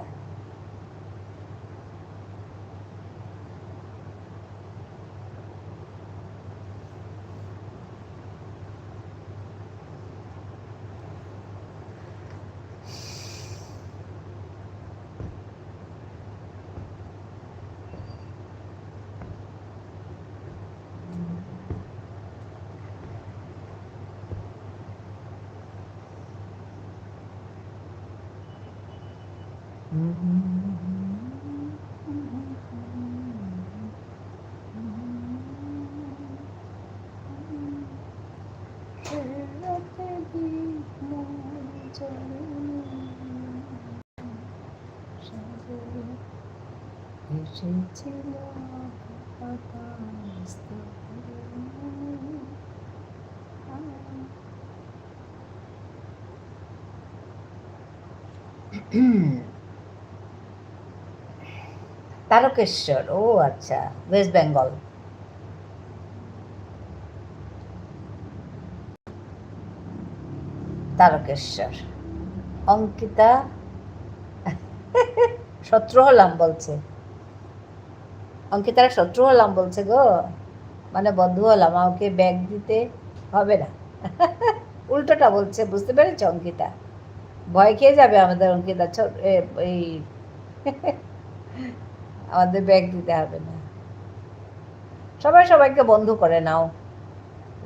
তারকেশ্বর, ও আচ্ছা, ওয়েস্ট বেঙ্গল। তারকেশ্বর। অঙ্কিতা শত্রু হলাম বলছে, অঙ্কিতার শত্রু হলাম বলছে গো, মানে বন্ধু হলাম, আমাকে ব্যাগ দিতে হবে না। উল্টোটা বলছে, বুঝতে পেরেছ অঙ্কিতা? ভয় খেয়ে যাবে আমাদের অঙ্কিতা, এই আমাদের ব্যাগ দিতে হবে না। সবাই সবাইকে বন্ধু করে নাও,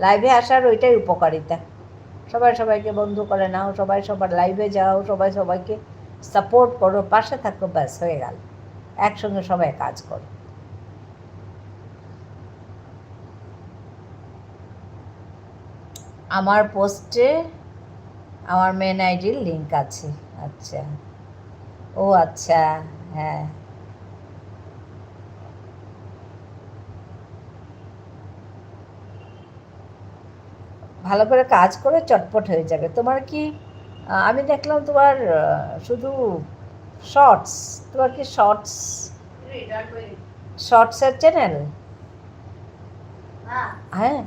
লাইভে আসার ওইটাই উপকারিতা। সবাই সবাইকে বন্ধু করে নাও, সবাই সবার লাইভে যাও, সবাই সবাইকে সাপোর্ট করো, পাশে থাকো, ব্যাস হয়ে গেল। একসঙ্গে সবাই কাজ করো। আমার পোস্টে আমার মেন আইডির লিঙ্ক আছে। আচ্ছা, ও আচ্ছা, হ্যাঁ। ভালো করে কাজ করে চটপট হয়ে যাবে। তোমার কি আমি দেখলাম তোমার শুধু শর্টস, তোমার কি শর্টসের চ্যানেল? হ্যাঁ,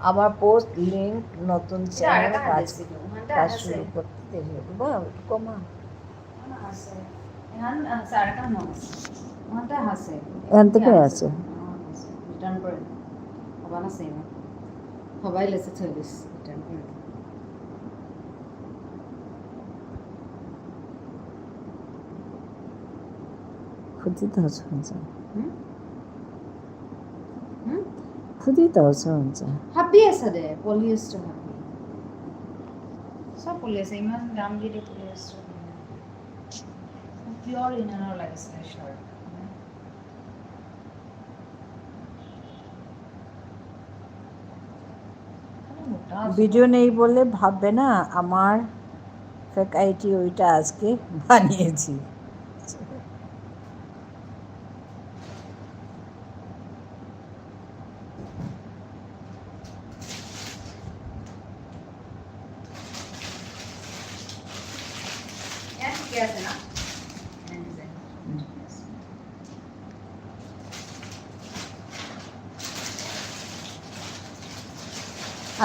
আমার পোস্ট লিঙ্ক নতুন চ্যানেল কাজ শুরু করতে দেরি হবে। কমা এখান থেকে আছে, রিটার্ন করে হবা না সেম সবাই লেসে সার্ভিস রিটার্ন করে खुदी त हुन्छ खुदी त हुन्छ হাবি আছে দে পলিয়েস্টার হাবি সব পলিয়েস্টার ইমান দাম দিয়ে পলিয়েস্টার পিওর ইনার লাগিছে শার্ট ভিডিও নেই বলে ভাববে না আমার ফেক আইটি ওইটা আজকে বানিয়েছি।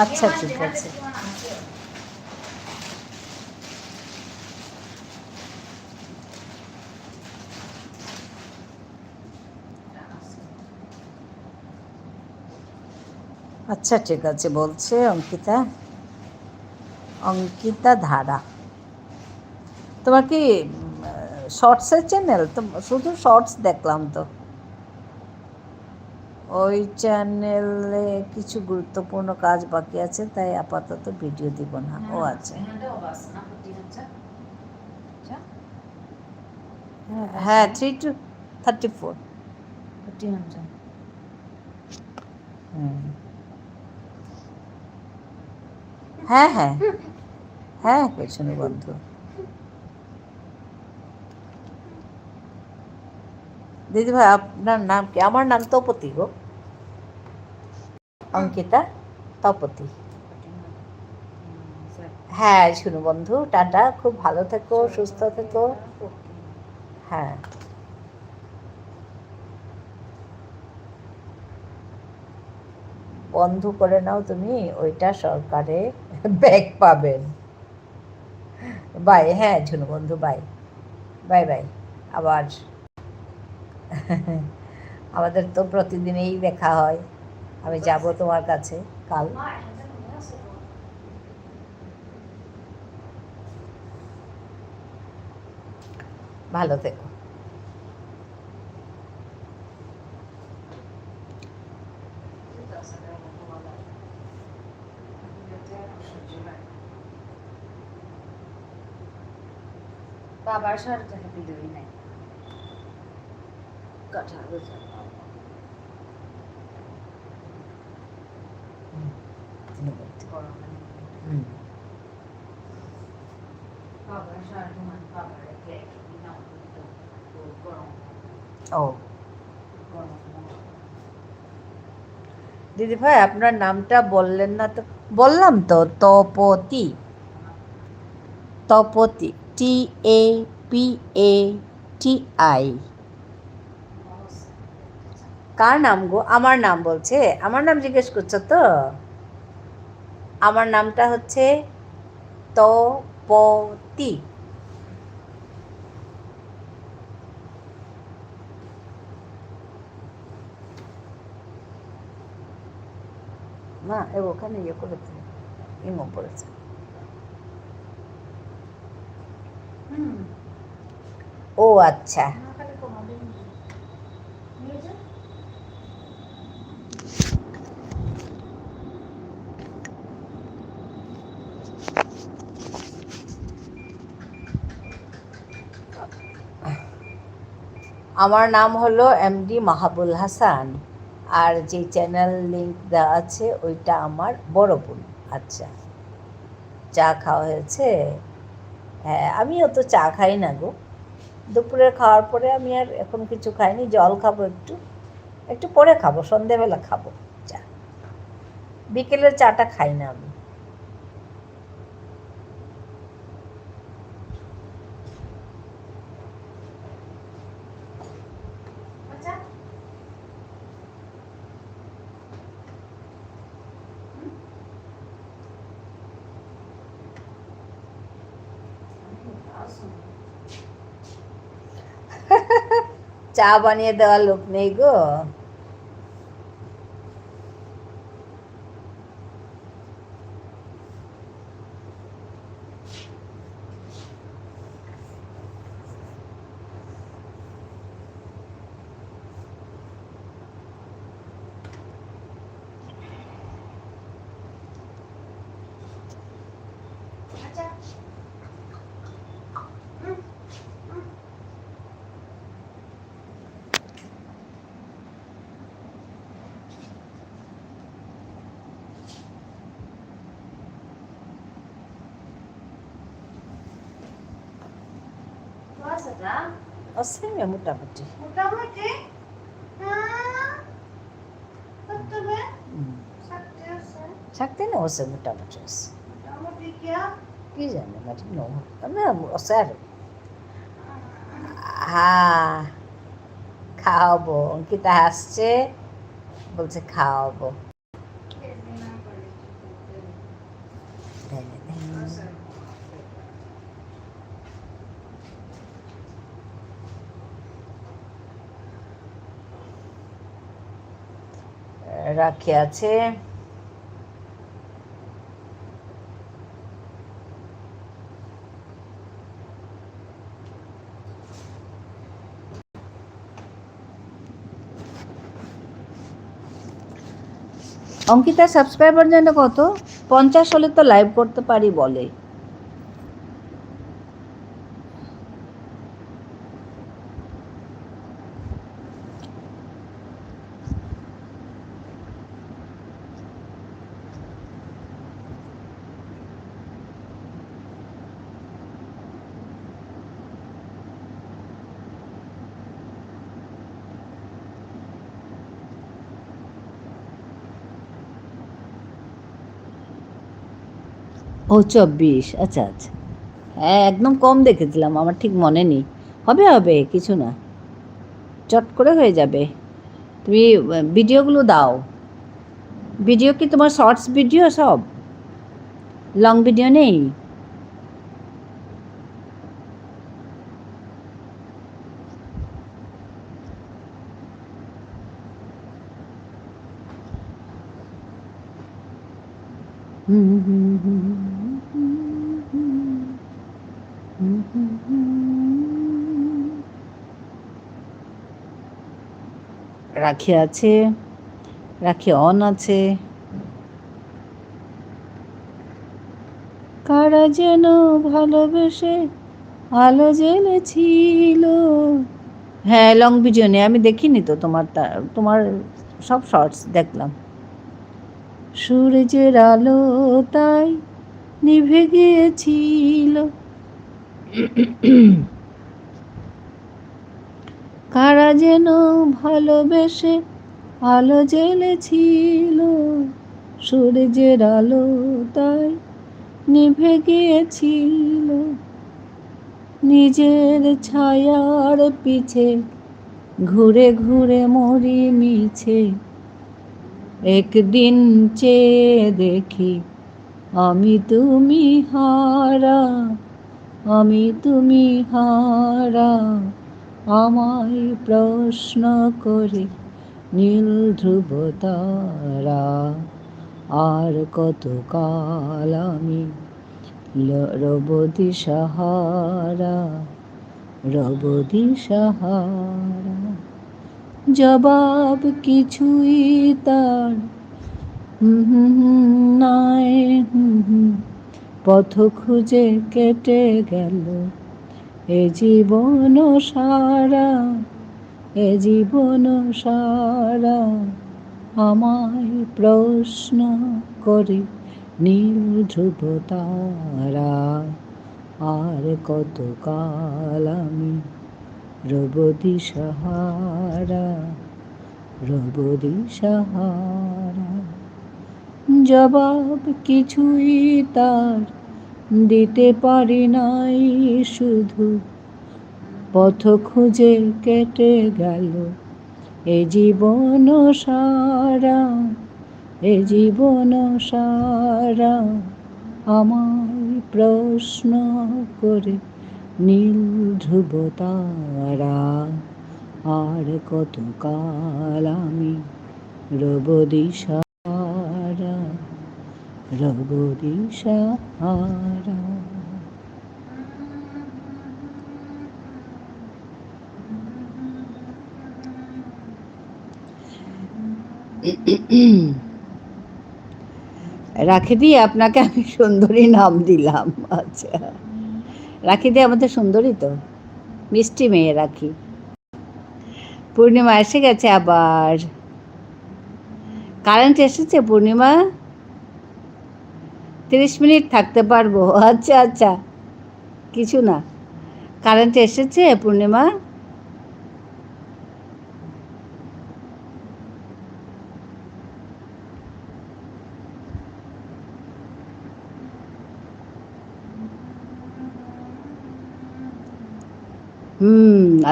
আচ্ছা ঠিক আছে। আচ্ছা ঠিক আছে বলছে অঙ্কিতা, অঙ্কিতা ধারা। তোমার কি শর্টসের চ্যানেল? তো শুধু শর্টস দেখলাম তো, ওই চ্যানেলে কিছু গুরুত্বপূর্ণ কাজ বাকি আছে, তাই আপাতত ভিডিও দিব না। ও আচ্ছা, হ্যাঁ 3 to 34। হ্যাঁ হ্যাঁ হ্যাঁ পেছনে বন্ধ। দিদি ভাই আপনার নাম কি? আমার নাম তপতি গো, অঙ্কিতা তপতি। হ্যাঁ শুনো বন্ধু, টাটা, খুব ভালো থেকো, সুস্থ থেকো। হ্যাঁ। বন্ধ করে নাও তুমি, ওইটা সরকারে ব্যাক পাবেন। বাই, হ্যাঁ ঝুনু বন্ধু, বাই বাই বাই। আবার আমাদের তো প্রতিদিনই দেখা হয়, আমি যাব তোমার কাছে কাল। ভালো থেকো। বাবার সাথে হ্যাপি দুই নাই কথা বুঝা ও দিদি ভাই, আপনার নামটা বললেন না তো? বললাম তো, তপতি। তপতি, TAPATI। কার নাম গো? আমার নাম বলছে? আমার নাম জিজ্ঞেস করছো তো? আমার নামটা হচ্ছে তপতি। না ওখানে ইয়ে করেছে, ইমো পড়েছে। ও আচ্ছা। আমার নাম হলো MD মাহাবুল হাসান, আর যে চ্যানেল লিংক দেওয়া আছে ওইটা আমার বড় বোন। আচ্ছা, চা খাওয়া হয়েছে? হ্যাঁ, আমিও তো চা খাই না গো, দুপুরে খাওয়ার পরে আমি আর এখন কিছু খাইনি, জল খাবো একটু, একটু পরে খাবো, সন্ধেবেলা খাবো চা, বিকেলের চাটা খাই না আমি। চা বানিয়ে দেওয়ার লোক নেই গো। আছে মোটামুটি। থাকতে না আছে মোটামুটি আছে, কি জানি না আছে আর। হ্যাঁ খাওয়াবো, অঙ্কিতা হাসছে, বলছে খাওয়াবো। রাখি আছে। অঙ্কিতা সাবস্ক্রাইবার যেন কত? 50 হলে তো লাইভ করতে পারি বলে। ও 24, আচ্ছা আচ্ছা, হ্যাঁ একদম কম দেখেছিলাম, আমার ঠিক মনে নেই। হবে হবে, কিছু না, চট করে হয়ে যাবে। তুমি ভিডিওগুলো দাও, ভিডিও কি তোমার শর্টস ভিডিও সব, লং ভিডিও নেই? রাখি আছে, রাখি অন আছে। কারা যেন ভালোবেসে আলো জ্বেলেছিল। হ্যাঁ, লং ভিডিও নেই, আমি দেখিনি তো তোমার, তোমার সব শর্টস দেখলাম। সূর্যের আলো তাই নিভে গিয়েছিল, কারা যেন ভালোবেসে আলো জ্বেলেছিল, সূর্যের আলো তাই নিভে গিয়েছিল, নিজের ছায়ার পিছে ঘুরে ঘুরে মরি মিছে, একদিন চেয়ে দেখি আমি তুমি হারা, আমি তুমি হারা, আমায় প্রশ্ন করে নীল ধ্রুব তারা, আর কত কাল আমি রব দিশাহারা, রব দিশাহারা। জবাব কিছুই তার নাই, পথ খুঁজে কেটে গেল এ জীবন সারা, এ জীবন সারা, আমায় প্রশ্ন করে নীল ধ্রুব তারা, আর কত কাল আমি রব দিশাহারা, রব দিশাহারা। জবাব কিছুই তার দিতে পারি নাই, শুধু পথ খুঁজে কেটে গেল এ জীবন সারা, এ জীবন সারা, আমায় প্রশ্ন করে নীল ধ্রুব তারা, আর কত কাল আমি রব দিশাহারা, রব দিশাহারা। রাখি দিয়ে আপনাকে আমি সুন্দরী নাম দিলাম। আচ্ছা, রাখি দিয়ে আমাদের সুন্দরী তো, মিষ্টি মেয়ে রাখি। পূর্ণিমা এসে গেছে আবার, কারেন্ট এসেছে পূর্ণিমা, 30 মিনিট থাকতে পারবো। আচ্ছা আচ্ছা, কিছু না, কারেন্ট এসেছে পূর্ণিমা।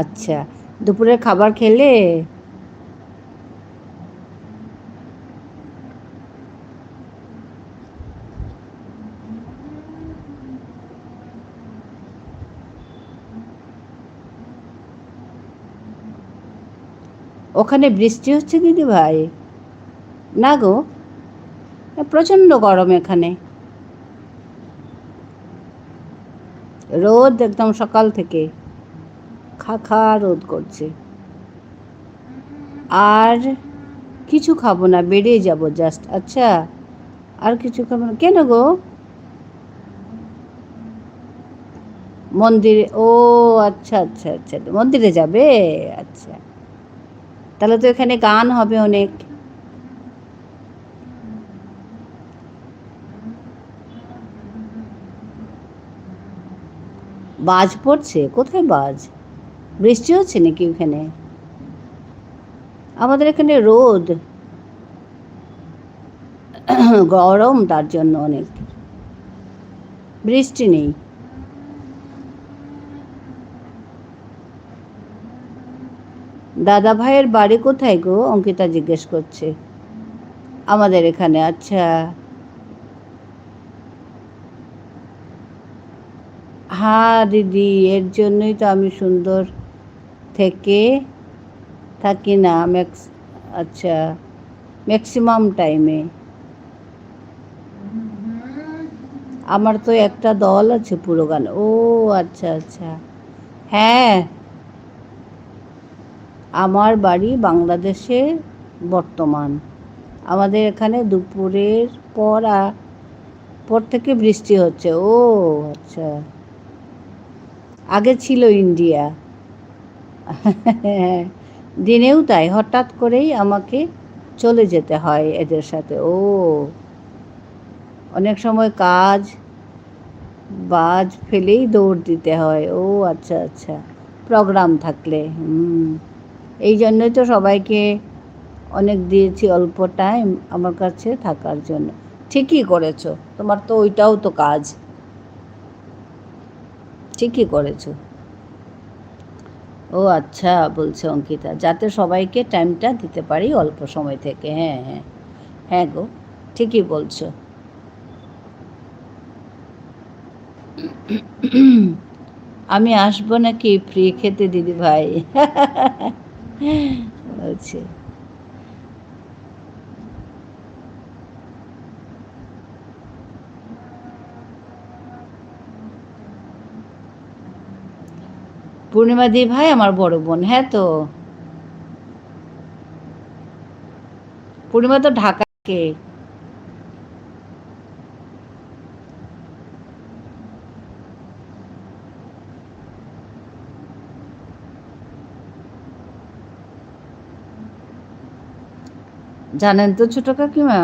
আচ্ছা, দুপুরের খাবার খেলে? ওখানে বৃষ্টি হচ্ছে দিদি ভাই? না গো, প্রচণ্ড গরম এখানে, রোদ একদম সকাল থেকে খা খা রোদ করছে। আর কিছু খাবো না, বেরিয়ে যাব জাস্ট। আচ্ছা, আর কিছু খাবো না কেন গো? মন্দিরে? ও আচ্ছা আচ্ছা আচ্ছা, মন্দিরে যাবে? আচ্ছা, তাহলে তো এখানে গান হবে অনেক। বাজ পড়ছে? কোথায় বাজ? বৃষ্টি হচ্ছে নাকি ওখানে? আমাদের এখানে রোদ, গরম, তার জন্য অনেক, বৃষ্টি নেই। দাদা ভাইয়ের বাড়ি কোথায় গো? অঙ্কিতা জিজ্ঞেস করছে। আমাদের এখানে, আচ্ছা। হ্যাঁ দিদি, এর জন্যই তো আমি সুন্দর থেকে থাকি না আচ্ছা, ম্যাক্সিমাম টাইমে। আমার তো একটা দল আছে পুরো গান। ও আচ্ছা আচ্ছা, হ্যাঁ। আমার বাড়ি বাংলাদেশে বর্তমান। আমাদের এখানে দুপুরের পর থেকে বৃষ্টি হচ্ছে। ও আচ্ছা, আগে ছিল ইন্ডিয়া। দিনেও তাই, হঠাৎ করেই আমাকে চলে যেতে হয় এদের সাথে। ও অনেক সময় বাজ ফেলেই দৌড় দিতে হয়। ও আচ্ছা আচ্ছা, প্রোগ্রাম থাকলে। এই জন্যই তো সবাইকে অনেক দিয়েছি অল্প টাইম আমার কাছে থাকার জন্য। ঠিকই করেছো, তোমার তো ওইটাও তো কাজ। ঠিকই করেছো। ও আচ্ছা, বলছে অঙ্কিতা, যাতে সবাইকে টাইমটা দিতে পারি অল্প সময় থেকে। হ্যাঁ হ্যাঁ হ্যাঁ গো, ঠিকই বলছো। আমি আসবো নাকি ফ্রি খেতে দিদি ভাই? বলছে পূর্ণিমা দি ভাই আমার বড় বোন। হ্যাঁ তো, পূর্ণিমা তো ঢাকাকে। জানেন তো ছোট কাকিমা,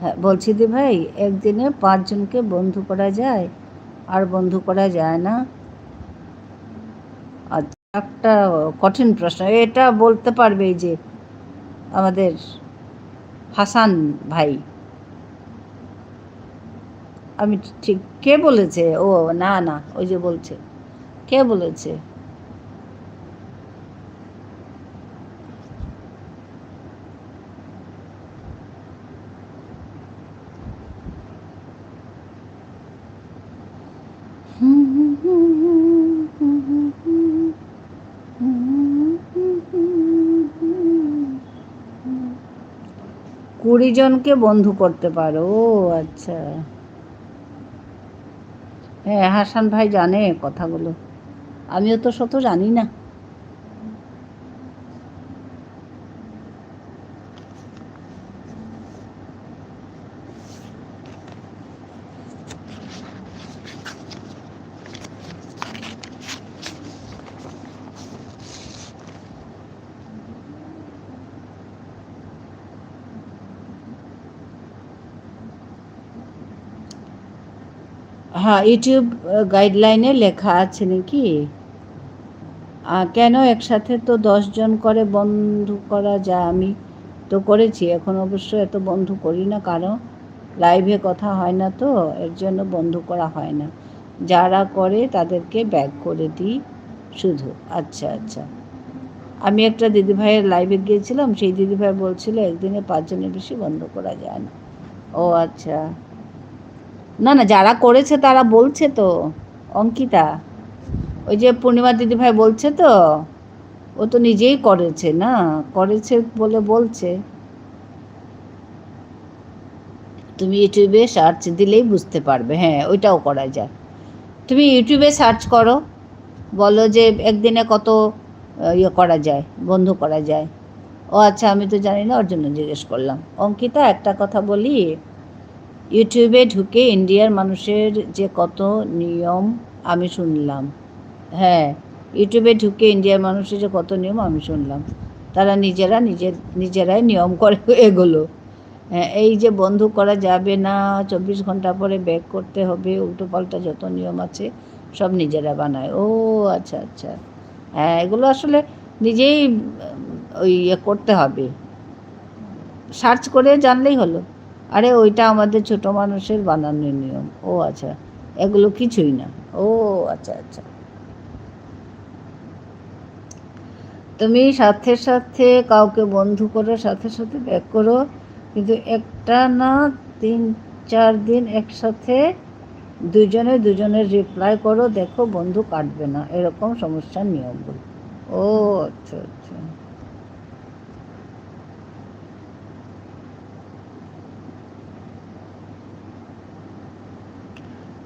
হ্যাঁ বলছি দি ভাই, একদিনে 5 জনকে বন্ধু করা যায় আর বন্ধু করা যায় না? আচ্ছা, একটা কঠিন প্রশ্ন। এটা বলতে পারবে এই যে আমাদের হাসান ভাই। আমি ঠিক, কে বলেছে? ও না না, ওই যে বলছে, কে বলেছে? কুড়ি জনকে বন্ধু করতে পারো? ও আচ্ছা, হ্যাঁ হাসান ভাই জানে কথাগুলো, আমিও তো শত জানি না। হ্যাঁ, ইউটিউব গাইডলাইনে লেখা আছে নাকি? কেন একসাথে তো 10 জন করে বন্ধু করা যায়। আমি তো করেছি, এখন অবশ্য এত বন্ধু করি না, কারণ লাইভে কথা হয় না তো, এর জন্য বন্ধু করা হয় না। যারা করে তাদেরকে ব্যাক করে দিই শুধু। আচ্ছা আচ্ছা, আমি একটা দিদিভাইয়ের লাইভে গিয়েছিলাম, সেই দিদিভাই বলছিল একদিনে 5 জনের বেশি বন্ধ করা যায় না। ও আচ্ছা, না না, যারা করেছে তারা বলছে তো অঙ্কিতা, ওই যে পূর্ণিমা দিদিভাই বলছে তো, ও তো নিজেই করেছে না, করেছে বলে বলছে। তুমি ইউটিউবে সার্চ দিলেই বুঝতে পারবে। হ্যাঁ, ওইটাও করা যায়। তুমি ইউটিউবে সার্চ করো, বলো যে একদিনে কত ইয়ে করা যায়, বন্ধ করা যায়। ও আচ্ছা, আমি তো জানি না, ওর জন্য জিজ্ঞেস করলাম। অঙ্কিতা, একটা কথা বলি, ইউটিউবে ঢুকে ইন্ডিয়ার মানুষের যে কত নিয়ম আমি শুনলাম। হ্যাঁ, ইউটিউবে ঢুকে ইন্ডিয়ার মানুষের যে কত নিয়ম আমি শুনলাম, তারা নিজেরাই নিয়ম করে এগুলো। হ্যাঁ, এই যে বন্ধু করা যাবে না, 24 ঘন্টা পরে ব্যাক করতে হবে, উল্টোপাল্টা যত নিয়ম আছে সব নিজেরা বানায়। ও আচ্ছা আচ্ছা, হ্যাঁ এগুলো আসলে নিজেই ওই ইয়ে করতে হবে, সার্চ করে জানলেই হলো। আরে ওইটা আমাদের ছোট মানুষের বানানোর নিয়ম। ও আচ্ছা, এগুলো কিছুই না। ও আচ্ছা আচ্ছা, তুমি সাথে সাথে কাউকে বন্ধু করো, সাথে সাথে ব্যাক করো, কিন্তু একটা না 3-4 দিন একসাথে দুজনের রিপ্লাই করো, দেখো বন্ধু কাটবে না, এরকম সমস্যার নিয়মগুলো। ও আচ্ছা আচ্ছা।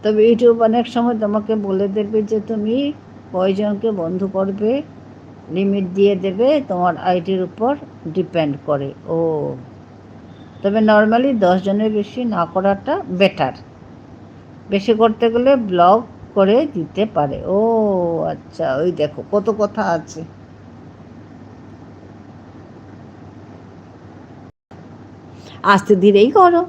তবে ইউটিউব অনেক সময় তোমাকে বলে দেবে যে তুমি কয়জনকে বন্ধ করবে, লিমিট দিয়ে দেবে, তোমার আইডির উপর ডিপেন্ড করে। ও তবে নর্মালি 10 জনের বেশি না করাটা বেটার। বেশি করতে গেলে ব্লক করে দিতে পারে। ও আচ্ছা, ওই দেখো কত কথা আছে। আস্তে ধীরেই করো,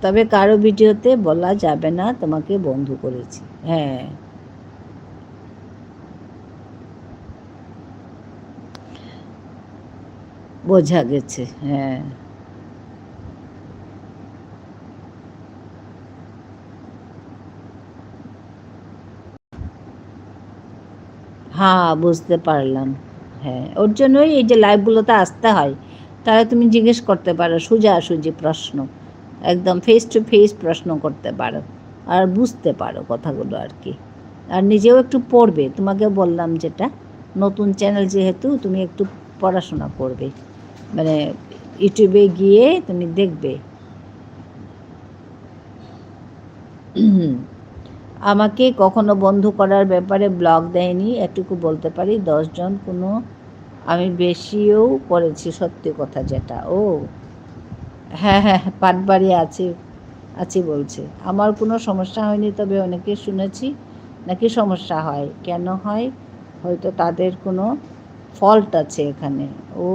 তবে কারো ভিডিওতে বলা যাবে না তোমাকে বন্ধু করেছি। হ্যাঁ, বোঝা গেছে। হ্যাঁ হ্যাঁ, বুঝতে পারলাম। হ্যাঁ, ওর জন্যই এই যে লাইভগুলোতে আসতে হয়। তাহলে তুমি জিজ্ঞেস করতে পারো সোজাসুজি প্রশ্ন, একদম ফেস টু ফেস প্রশ্ন করতে পারো, আর বুঝতে পারো কথাগুলো আর কি। আর নিজেও একটু পড়বে, তোমাকে বললাম যেটা, নতুন চ্যানেল যেহেতু তুমি একটু পড়াশোনা করবে, মানে ইউটিউবে গিয়ে তুমি দেখবে। আমাকে কখনো বন্ধু করার ব্যাপারে ব্লগ দেয়নি, এটুকু বলতে পারি। 10 জন কোনো, আমি বেশিও করেছি, সত্যি কথা যেটা। ও হ্যাঁ হ্যাঁ, পাটবাড়ি আছে, আছি বলছে। আমার কোনো সমস্যা হয়নি, তবে অনেকে শুনেছি নাকি সমস্যা হয়। কেন হয়? হয়তো তাদের কোনো ফল্ট আছে এখানে। ও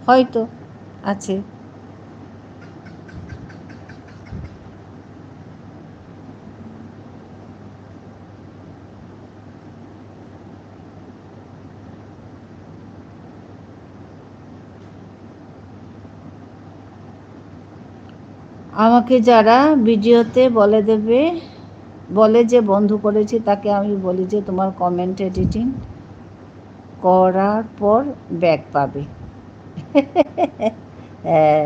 হয়তো আছে। আমাকে যারা ভিডিওতে বলে দেবে, বলে যে বন্ধু করেছি, তাকে আমি বলি যে তোমার কমেন্ট এডিটিং করার পর ব্যাক পাবে। হ্যাঁ।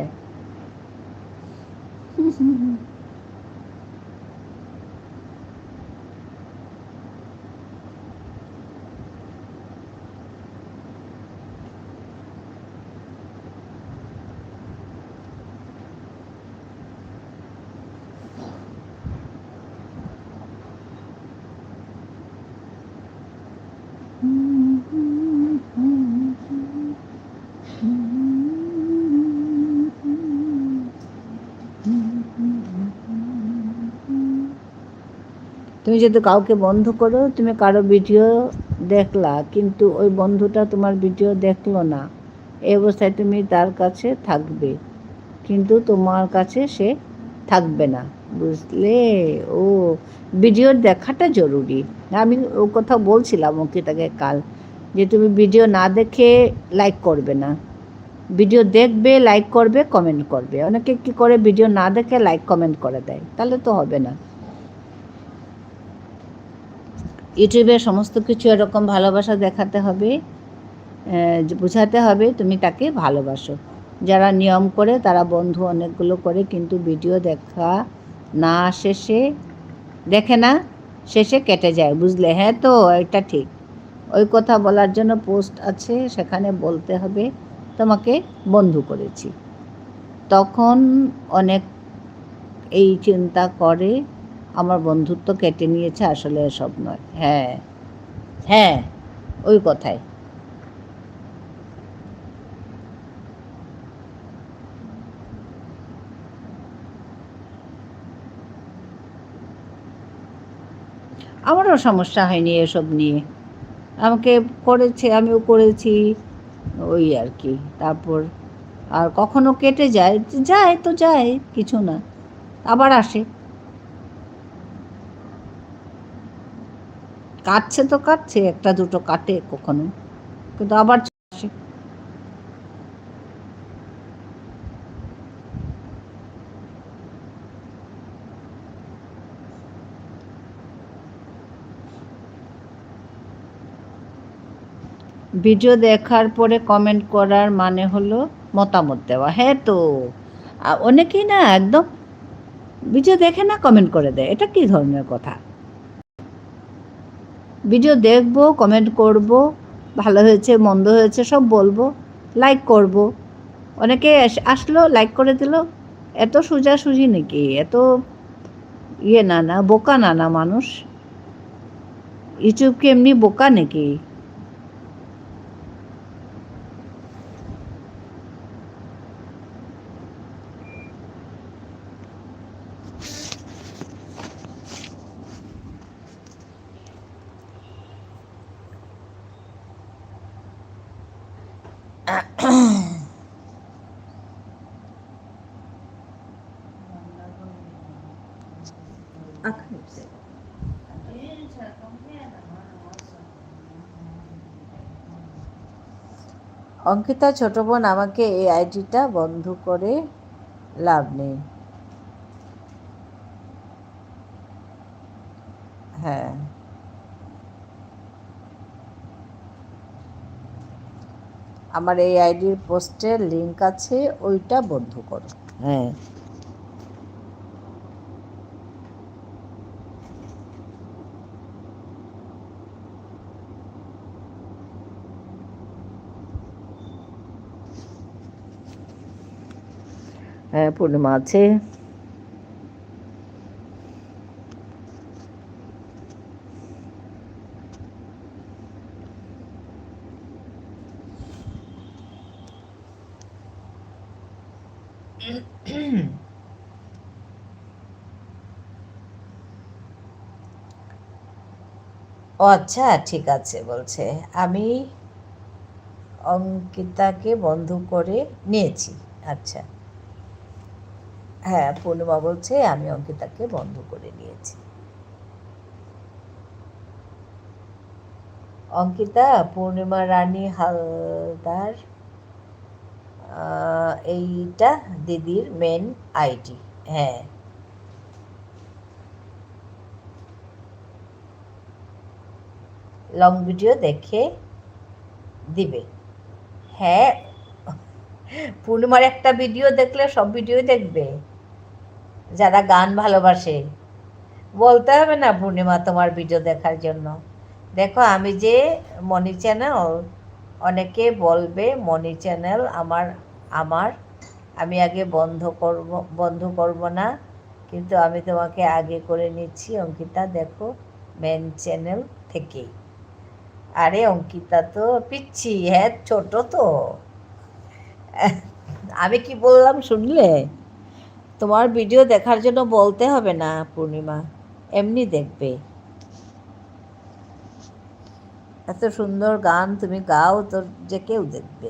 তুমি যদি কাউকে বন্ধ করো, তুমি কারো ভিডিও দেখলা কিন্তু ওই বন্ধুটা তোমার ভিডিও দেখলো না, এই অবস্থায় তুমি তার কাছে থাকবে, কিন্তু তোমার কাছে সে থাকবে না, বুঝলে? ও ভিডিও দেখাটা জরুরি। আমি ও কথা বলছিলাম ওকে তাকে কাল, যে তুমি ভিডিও না দেখে লাইক করবে না, ভিডিও দেখবে, লাইক করবে, কমেন্ট করবে। অনেকে কি করে, ভিডিও না দেখে লাইক কমেন্ট করে দেয়, তাহলে তো হবে না। ইউটিউবে সমস্ত কিছু এরকম ভালোবাসা দেখাতে হবে, বোঝাতে হবে তুমি তাকে ভালোবাসো। যারা নিয়ম করে তারা বন্ধু অনেকগুলো করে, কিন্তু ভিডিও দেখা না শেষে, দেখে না, শেষে কেটে যায়, বুঝলে? হ্যাঁ, তো এটা ঠিক। ওই কথা বলার জন্য পোস্ট আছে, সেখানে বলতে হবে তোমাকে বন্ধু করেছি। তখন অনেক এই চিন্তা করে আমার বন্ধুত্ব কেটে নিয়েছে, আসলে এসব নয়। হ্যাঁ হ্যাঁ, ওই কথাই। আমারও সমস্যা হয়নি এসব নিয়ে, আমাকে করেছে, আমিও করেছি, ওই আর কি। তারপর আর কখনো কেটে যায়, যায় তো যায়, কিছু না, আবার আসে। কাটছে তো কাটছে, একটা দুটো কাটে কখনো, কিন্তু আবার আসে। ভিডিও দেখার পরে কমেন্ট করার মানে হলো মতামত দেওয়া। হ্যাঁ তো অনেকেই না একদম ভিডিও দেখে না কমেন্ট করে দেয়, এটা কি ধরনের কথা? ভিডিও দেখব, কমেন্ট করব, ভালো হয়েছে মন্দ হয়েছে সব বলবো, লাইক করব, অনেকে আসলো লাইক করে দিল। এত সোজাসুজি নাকি? এত ইয়ে না না, বোকা না না মানুষ? ইউটিউব কি এমনি বোকা নাকি? অঙ্কিতা ছোট বোন, আমাকে এই আইডিটা বন্ধ করে লাভ নেই। হ্যাঁ, আমার এই আইডির পোস্টের লিংক আছে, ওইটা বন্ধ করো। হ্যাঁ, হ্যাঁ পূর্ণিমা আছে। ও আচ্ছা, ঠিক আছে বলছে আমি অঙ্কিতাকে বন্ধ করে নিয়েছি। আচ্ছা, হ্যাঁ পূর্ণিমা বলছে আমি অঙ্কিতাকে বন্ধ করে নিয়েছি। অঙ্কিতা পূর্ণিমা রানী হালদার, এইটা দিদির মেন আইডি। হ্যাঁ, লং ভিডিও দেখে দিবে। হ্যাঁ, পূর্ণিমার একটা ভিডিও দেখলে সব ভিডিও দেখবে? যারা গান ভালোবাসে বলতে হবে না পূর্ণিমা তোমার ভিডিও দেখার জন্য। দেখো আমি যে মনি চ্যানেল, অনেকে বলবে মনি চ্যানেল আমার আমার আমি আগে বন্ধ করব না, কিন্তু আমি তোমাকে আগে করে নিচ্ছি অঙ্কিতা, দেখো মেন চ্যানেল থেকেই। আরে অঙ্কিতা তো পিচ্ছি, হ্যাঁ ছোট তো। আমি কি বললাম শুনলে? তোমার ভিডিও দেখার জন্য বলতে হবে না পূর্ণিমা, এমনি দেখবে। এত সুন্দর গান তুমি গাও তো, যে কেউ দেখবে।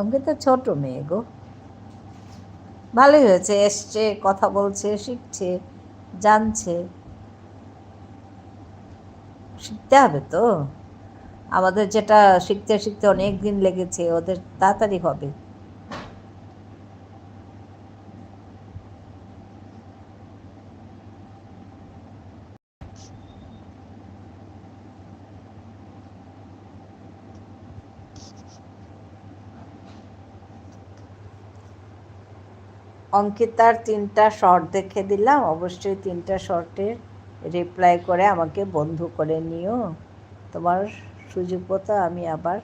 অঙ্কিতা ছোট মেয়ে গো, ভালোই হয়েছে, এসছে, কথা বলছে, শিখছে, জানছে। শিখতে হবে তো, আমাদের যেটা শিখতে শিখতে অনেক দিন লেগেছে, ওদের তাড়াতাড়ি হবে। অঙ্কিতার 3টা শর্ট দেখে দিলাম, অবশ্যই 3টা শর্টের রিপ্লাই করে আমাকে বন্ধু করে নিও। তোমার সুযোগ মতো আমি আবার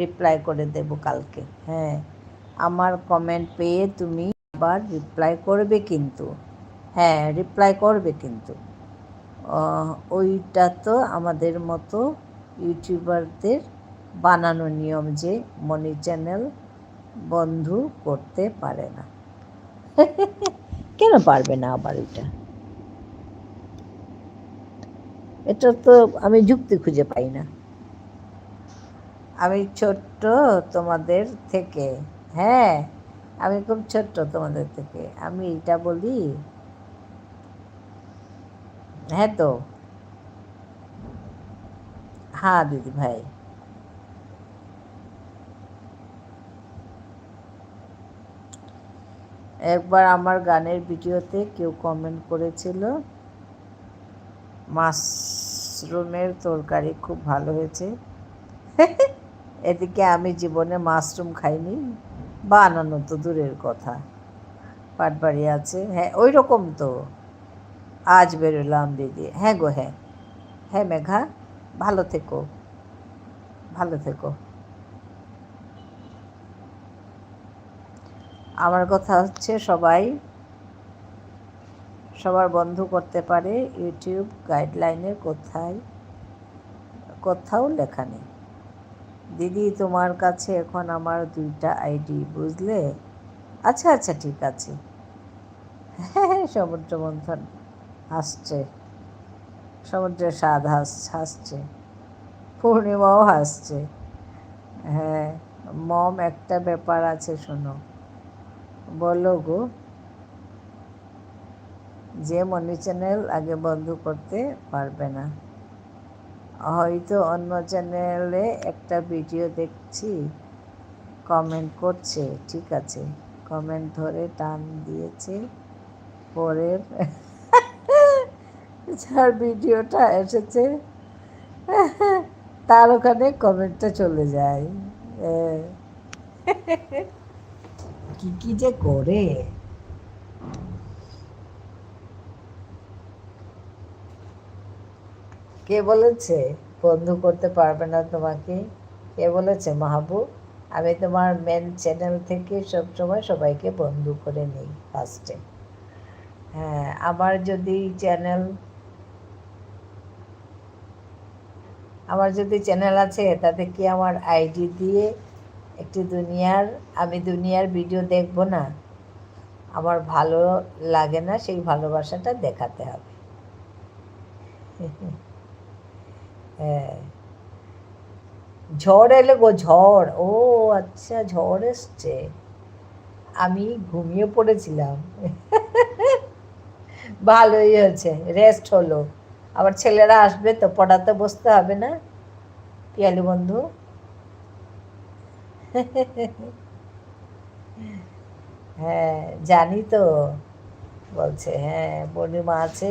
রিপ্লাই করে দেব কালকে। হ্যাঁ, আমার কমেন্ট পেয়ে তুমি আবার রিপ্লাই করবে কিন্তু। হ্যাঁ, রিপ্লাই করবে কিন্তু। ওইটা তো আমাদের মতো ইউটিউবারদের বানানো নিয়ম যে মনি চ্যানেল বন্ধু করতে পারে না। কেন পারবে না আবার? এটা তো আমি যুক্তি খুঁজে পাই না। আমি ছোট্ট তোমাদের থেকে। হ্যাঁ, আমি খুব ছোট্ট তোমাদের থেকে, আমি এটা বলি। হ্যাঁ তো, হ্যাঁ দিদি ভাই। একবার আমার গানের ভিডিওতে কেউ কমেন্ট করেছিল মাশরুমের তরকারি খুব ভালো হয়েছে। এদিকে আমি জীবনে মাশরুম খাইনি, বানানো তো দূরের কথা, পাটবাড়ি আছে। হ্যাঁ ওই রকম তো। আজ বেরোলাম দিদি। হ্যাঁ গো হ্যাঁ। হ্যাঁ মেঘা, ভালো থেকো, ভালো থেকো। আমার কথা হচ্ছে সবার বন্ধু করতে পারে, ইউটিউব গাইডলাইনের কোথাও লেখা নেই। দিদি তোমার কাছে এখন আমার 2টা আইডি, বুঝলে? আচ্ছা আচ্ছা ঠিক আছে। হ্যাঁ সমুদ্র মন্থন হাসছে, সমুদ্রের স্বাদ হাসছে, পূর্ণিমাও হাসছে। হ্যাঁ মম, একটা ব্যাপার আছে শোনো। বলো গো। যে মনি চ্যানেল আগে বন্ধ করতে পারবে না, হয়তো অন্য চ্যানেলে একটা ভিডিও দেখছি কমেন্ট করছে, ঠিক আছে, কমেন্ট ধরে টান দিয়েছে, পরের যার ভিডিওটা এসেছে তার ওখানে কমেন্টটা চলে যায়। কি যে করে। কে বলেছে বন্ধু করতে পারবে না তোমাকে? কে বলেছে মাহবুব? আমি তোমার মেন চ্যানেল থেকে সবসময় সবাইকে বন্ধু করে নিই ফার্স্টে। হ্যাঁ আমার যদি চ্যানেল আছে, তাতে কি আমার আইডি দিয়ে আমি দুনিয়ার ভিডিও দেখব না? আমার ভালো লাগে না, সেই ভালোবাসাটা দেখাতে হবে। হ্যাঁ ঝড় এলে গো, ঝড়। ও আচ্ছা ঝড় এসছে, আমি ঘুমিয়ে পড়েছিলাম। ভালোই হয়েছে, রেস্ট হলো। আবার ছেলেরা আসবে তো, পড়াতে বসতে হবে না পিয়ালি বন্ধু। হ্যাঁ জানি তো, বলছে। হ্যাঁ পূর্ণিমা আছে,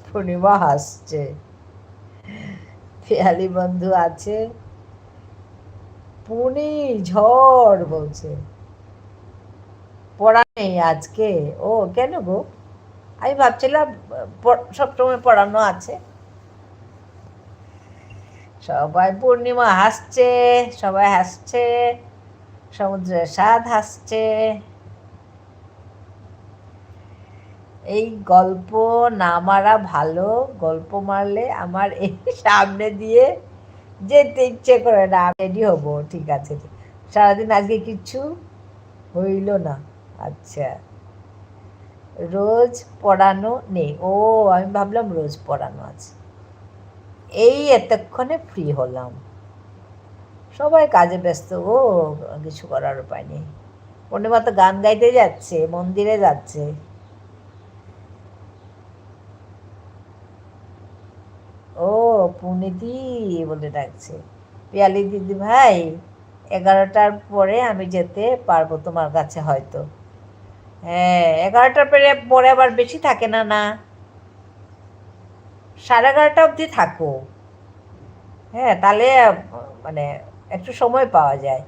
পূর্ণিমা হাসছে, পিয়ালি বন্ধু আছে, পুনি ঝড় বলছে। পড়া নেই আজকে? ও কেন গো? আমি ভাবছিলাম সবসময় পড়ানো আছে। সবাই পূর্ণিমা হাসছে, সবাই হাসছে, সমুদ্রের স্বাদ হাসছে। এই গল্প না মারা ভালো, গল্প মারলে আমার এই সামনে দিয়ে যেতে ইচ্ছে করে না। আমি রেডি হবো, ঠিক আছে। সারাদিন আজকে কিচ্ছু হইল না। আচ্ছা রোজ পড়ানো নেই? ও আমি ভাবলাম রোজ পড়ানো আছে। এই এতক্ষণে ফ্রি হলাম, সবাই কাজে ব্যস্ত গো, কিছু করার উপায় নেই। পূর্ণিমা তো গান গাইতে যাচ্ছে, মন্দিরে যাচ্ছে। ও পুনিদি বলে ডাকছে। পিয়ালি দিদি ভাই, 11টার পরে আমি যেতে পারবো তোমার কাছে হয়তো। হ্যাঁ 11টার পরে আবার বেশি থাকে না, 11:30 অবধি থাকো। হ্যাঁ তাহলে মানে একটু সময় পাওয়া যায়।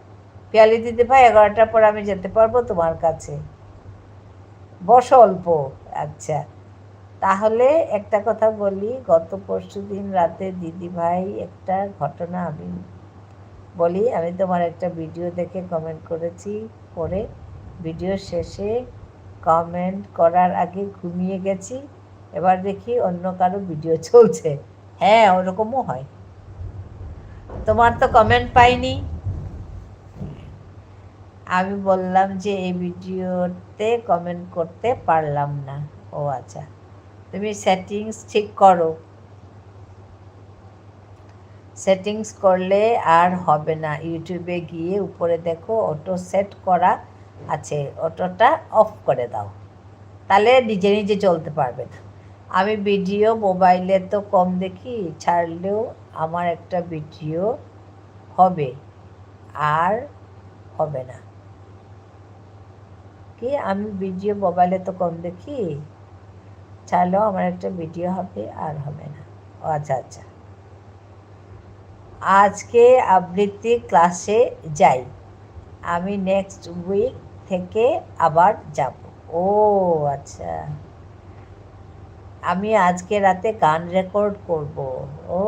পিয়ালি দিদি ভাই 11টার পর আমি যেতে পারবো তোমার কাছে, বসো অল্প। আচ্ছা তাহলে একটা কথা বলি, গত পরশুদিন রাতে দিদি ভাই একটা ঘটনা আমি বলি। আমি তোমার একটা ভিডিও দেখে কমেন্ট করেছি, পরে ভিডিও শেষে কমেন্ট করার আগে ঘুমিয়ে গেছি, এবার দেখি অন্য কারো ভিডিও চলছে। হ্যাঁ ওরকমও হয়। তোমার তো কমেন্ট পাইনি। আমি বললাম যে এই ভিডিওতে কমেন্ট করতে পারলাম না। ও আচ্ছা, তুমি সেটিংস ঠিক করো। সেটিংস করলে আর হবে না, ইউটিউবে গিয়ে উপরে দেখো অটো সেট করা আছে, অটোটা অফ করে দাও, তাহলে নিজে নিজে চলতে পারবে না। আমি ভিডিও মোবাইলে তো কম দেখি, ছাড়লেও আমার একটা ভিডিও হবে, আর হবে না। দেখি, আমি ভিডিও মোবাইলে তো কম দেখি, চাইলেও আমার একটা ভিডিও হবে আর হবে না। ও আচ্ছা আচ্ছা, আজকে আবৃত্তি ক্লাসে যাই, আমি নেক্সট উইক থেকে আবার যাব। ও আচ্ছা, আমি আজকে রাতে গান রেকর্ড করব। ও,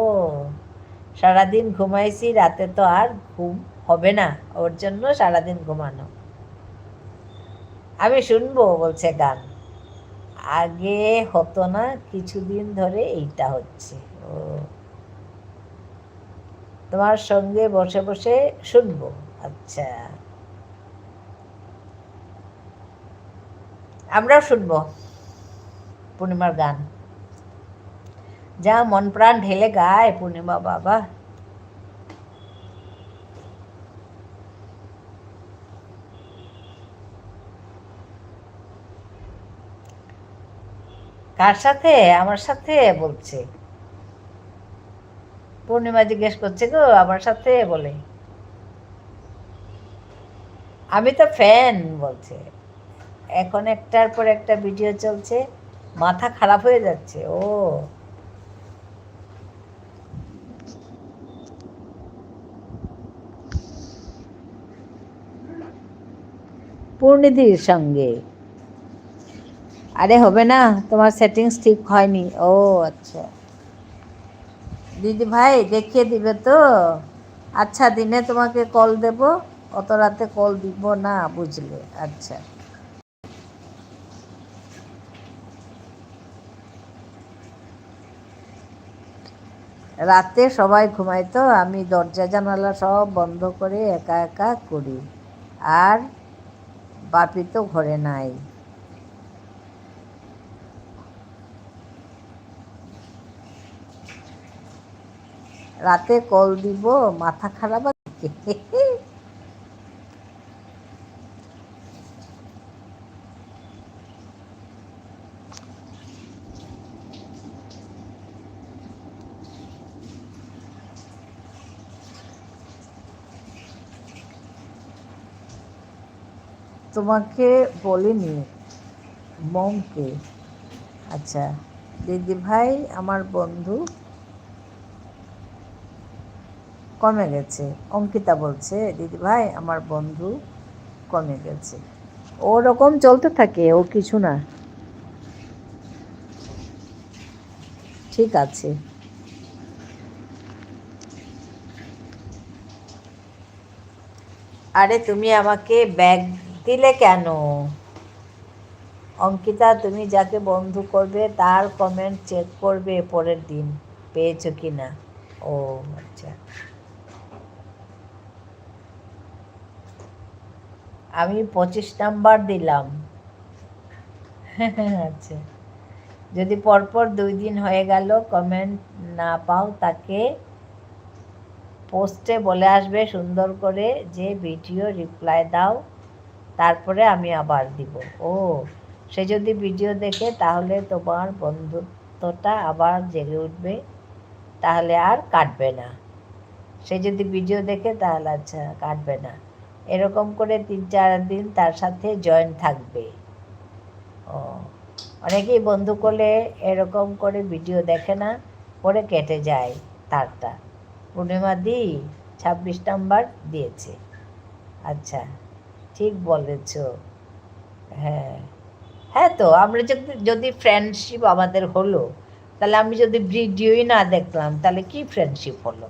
সারাদিন ঘুমাইছি, রাতে তো আর ঘুম হবে না, ওর জন্য সারাদিন ঘুমানো। আমি শুনবো বলছে গান, আগে হতো না, কিছুদিন ধরে এইটা হচ্ছে। ও, তোমার সঙ্গে বসে বসে শুনবো। আচ্ছা, আমরাও শুনবো পূর্ণিমার গান, যা মন প্রাণ ঢেলে গায় পূর্ণিমা বাবা। কার সাথে? আমার সাথে বলছে, পূর্ণিমা জিজ্ঞেস করছে গো, আমার সাথে বলে। আমি তো ফ্যান বলছে, এখন একটার পর একটা ভিডিও চলছে, মাথা খারাপ হয়ে যাচ্ছে। ও, পূর্ণিদির সঙ্গে। আরে হবে না, তোমার সেটিংস ঠিক হয়নি। ও আচ্ছা, দিদি ভাই দেখিয়ে দিবে তো? আচ্ছা, দিনে তোমাকে কল দেব, অত রাতে কল দিব না, বুঝলে? আচ্ছা, রাতে সবাই ঘুমায় তো আমি দরজা জানালা সব বন্ধ করে একা একা করি, আর বাপি তো ঘরে নাই। রাতে কল দিব, মাথা খারাপ আছে। তোমাকে বলিনি, মমকে। আচ্ছা, দিদি ভাই আমার বন্ধু কমে গেছে, অঙ্কিতা বলছে দিদি ভাই আমার বন্ধু কমে গেছে। ওরকম চলতে থাকে, ও কিছু না, ঠিক আছে। আরে তুমি আমাকে ব্যাগ দিলে কেন? অঙ্কিতা, তুমি যাকে বন্ধু করবে তার কমেন্ট চেক করবে পরের দিন, পেয়েছো কি না। ও আচ্ছা, আমি 25 নাম্বার দিলাম। আচ্ছা, যদি পরপর 2 দিন হয়ে গেল কমেন্ট না পাও, তাকে পোস্টে বলে আসবে সুন্দর করে যে ভিডিও রিপ্লাই দাও, তারপরে আমি আবার দিব। ও, সে যদি ভিডিও দেখে তাহলে তোমার বন্ধুত্বটা আবার জেগে উঠবে, তাহলে আর কাটবে না। সে যদি ভিডিও দেখে তাহলে আচ্ছা কাটবে না, এরকম করে 3-4 দিন তার সাথে জয়েন থাকবে। ও, অনেকেই বন্ধু করলে এরকম করে ভিডিও দেখে না, পরে কেটে যায় তারটা। পূর্ণিমা দি 26 নাম্বার দিয়েছে। আচ্ছা, ঠিক বলেছ। হ্যাঁ, হ্যাঁ, তো আমরা যদি ফ্রেন্ডশিপ আমাদের হলো, তাহলে আমি যদি ভিডিওই না দেখলাম তাহলে কি ফ্রেন্ডশিপ হলো?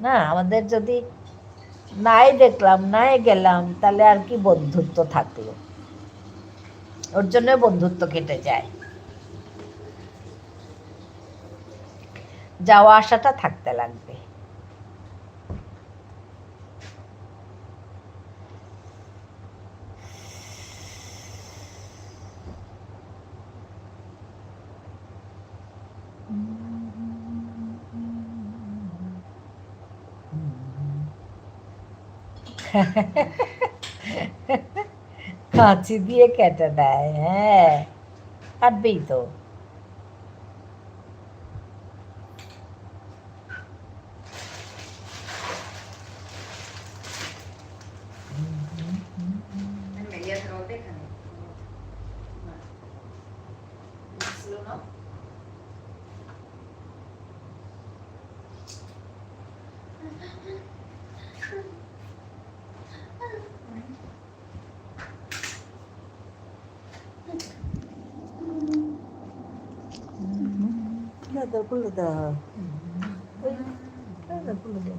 না, আমাদের যদি নাই দেখলাম, নাই গেলাম, তাহলে আর কি বন্ধুত্ব থাকলো? ওর জন্য বন্ধুত্ব কেটে যায়, যাওয়া আসাটা থাকতে লাগবে। কাঁচি দিয়ে কেটে দেয়, হ্যাঁ, কাটবেই তো। তোর খুলে দাও, খুলে দাও,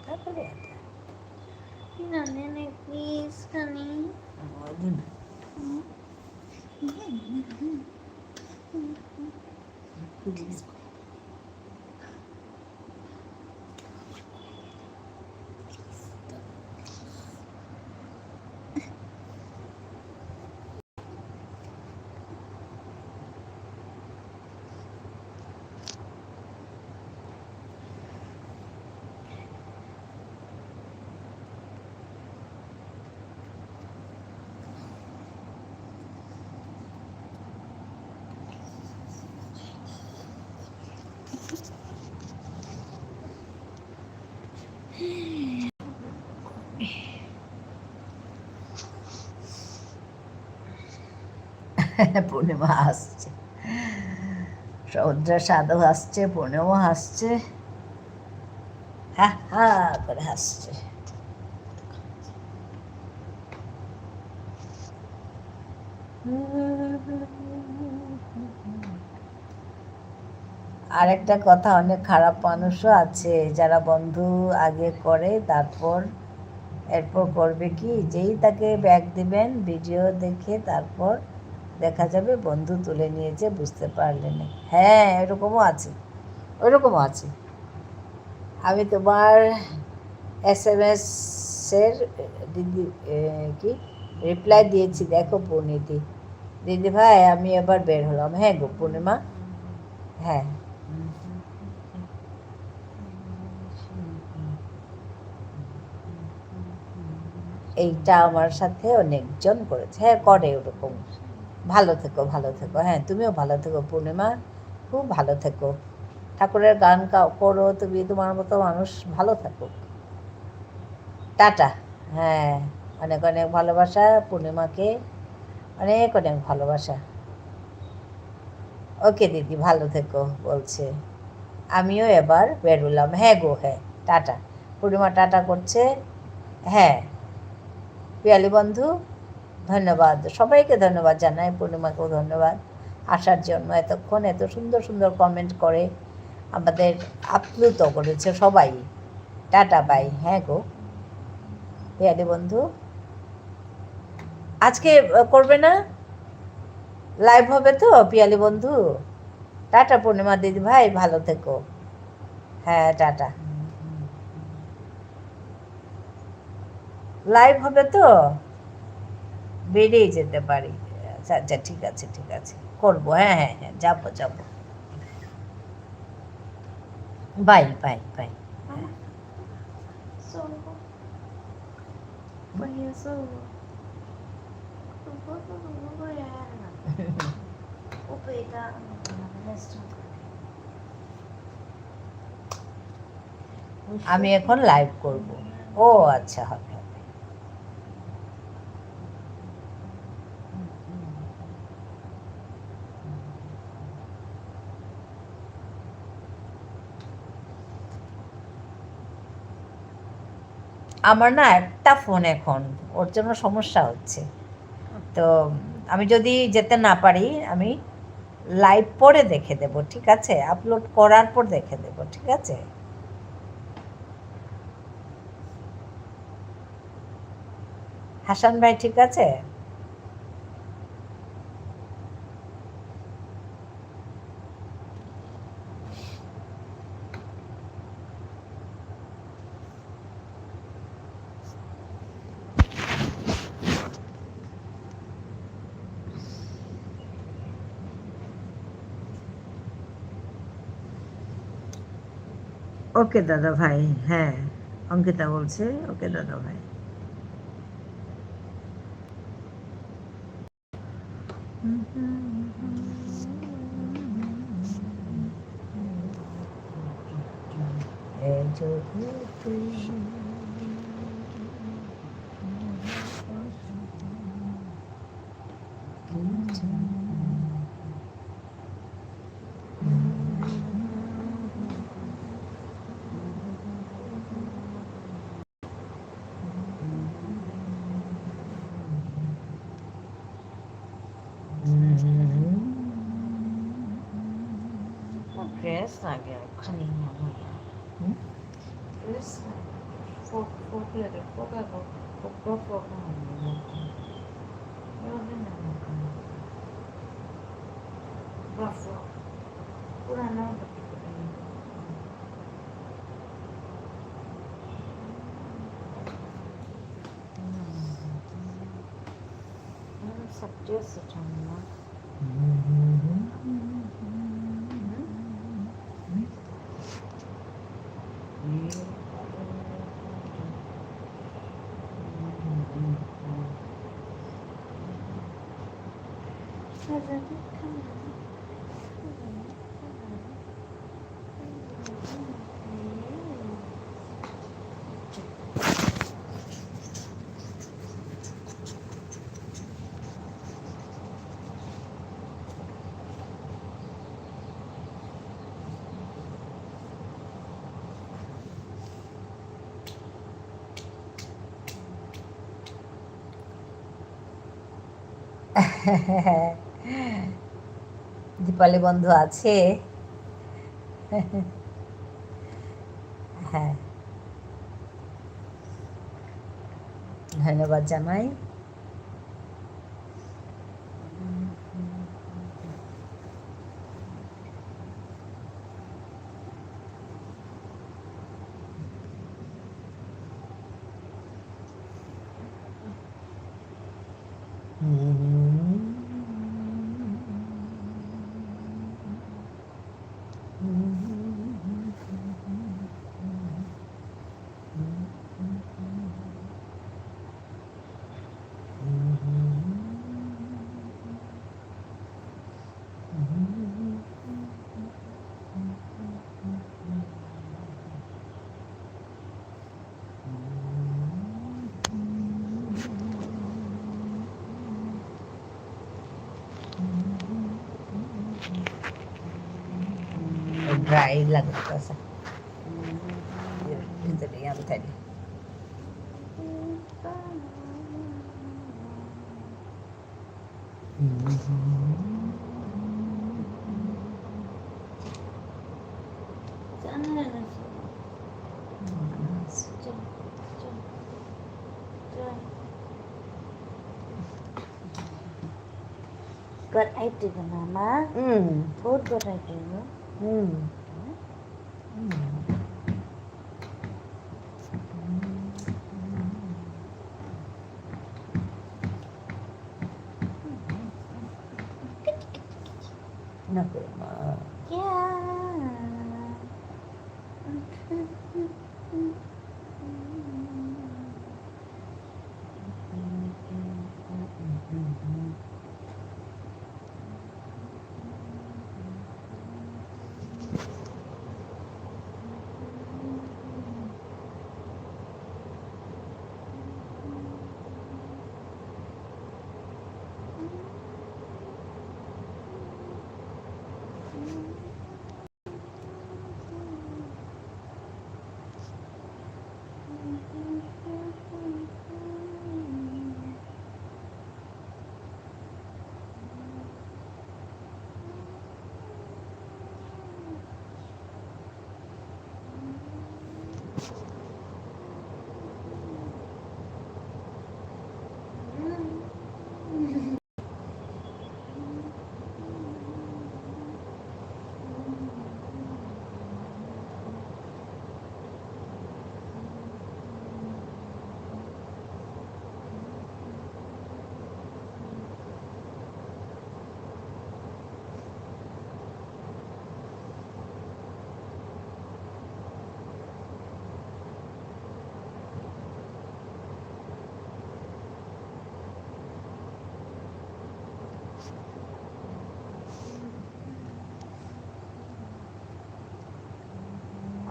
তারপরে প্লিজ কানি প্লিজ। পূর্ণিমা হাসছে, সমুদ্রের সাধু হাসছে, পূর্ণিমা হাসছে, হা হা করে হাসছে। আরেকটা কথা, অনেক খারাপ মানুষও আছে যারা বন্ধু আগে করে এরপর করবে কি, যেই তাকে ব্যাগ দিবেন ভিডিও দেখে তারপর দেখা যাবে বন্ধু তুলে নিয়েছে, বুঝতে পারলেন। হ্যাঁ, ওইরকমও আছে। আমি তোমার SMS-এর দিদি কি রিপ্লাই দিয়েছি, দেখো পূর্ণিতি। দিদি ভাই আমি এবার বের হলাম। হ্যাঁ গো পূর্ণিমা, হ্যাঁ এইটা আমার সাথে অনেকজন করেছে। হ্যাঁ করে ওরকম। ভালো থেকো। হ্যাঁ তুমিও ভালো থেকো পূর্ণিমা, খুব ভালো থেকো। ঠাকুরের গান করো তুমি, তোমার মতো মানুষ ভালো থাকো। টাটা। হ্যাঁ, অনেক অনেক ভালোবাসা পূর্ণিমাকে, অনেক অনেক ভালোবাসা। ওকে দিদি, ভালো থেকো বলছে। আমিও এবার বেরোলাম। হ্যাঁ গো, হ্যাঁ টাটা। পূর্ণিমা টাটা করছে। হ্যাঁ পিয়ালি বন্ধু, ধন্যবাদ, সবাইকে ধন্যবাদ জানাই, পূর্ণিমাকেও ধন্যবাদ আসার জন্য। এতক্ষণ এত সুন্দর সুন্দর কমেন্ট করে আমাদের আপ্লুত করেছে সবাই। Tata bye. হ্যাঁ গো পিয়ালি বন্ধু, আজকে করবে না, লাইভ হবে তো পিয়ালি বন্ধু? টাটা পূর্ণিমা দিদি ভাই, ভালো থেকো। হ্যাঁ টাটা। লাইভ হবে তো, বেরিয়ে যেতে পারি। আচ্ছা আচ্ছা, ঠিক আছে করবো। হ্যাঁ যাবো। বাই। আমি এখন লাইভ করব। ও আচ্ছা, হবে। আমার না একটা ফোন এখন, ওর জন্য সমস্যা হচ্ছে। তো আমি যদি যেতে না পারি, আমি লাইভ পরে দেখে দেব, ঠিক আছে? আপলোড করার পর দেখে দেব, ঠিক আছে? হাসান ভাই ঠিক আছে? ওকে দাদা ভাই। হ্যাঁ অঙ্কিতা বলছে, ওকে দাদা ভাই। Stress lagi kani mama ya. Stress fok lagi fok mama. Ya benar kan. Bafo. Kurang apa gitu. Sabtu secara Dipali বন্ধু আছে। হ্যাঁ, ধন্যবাদ জানাই। Dry লাগতেছে ভিতরে আমি থাকি। Good idea, Mama. बहुत good idea. Kenapa?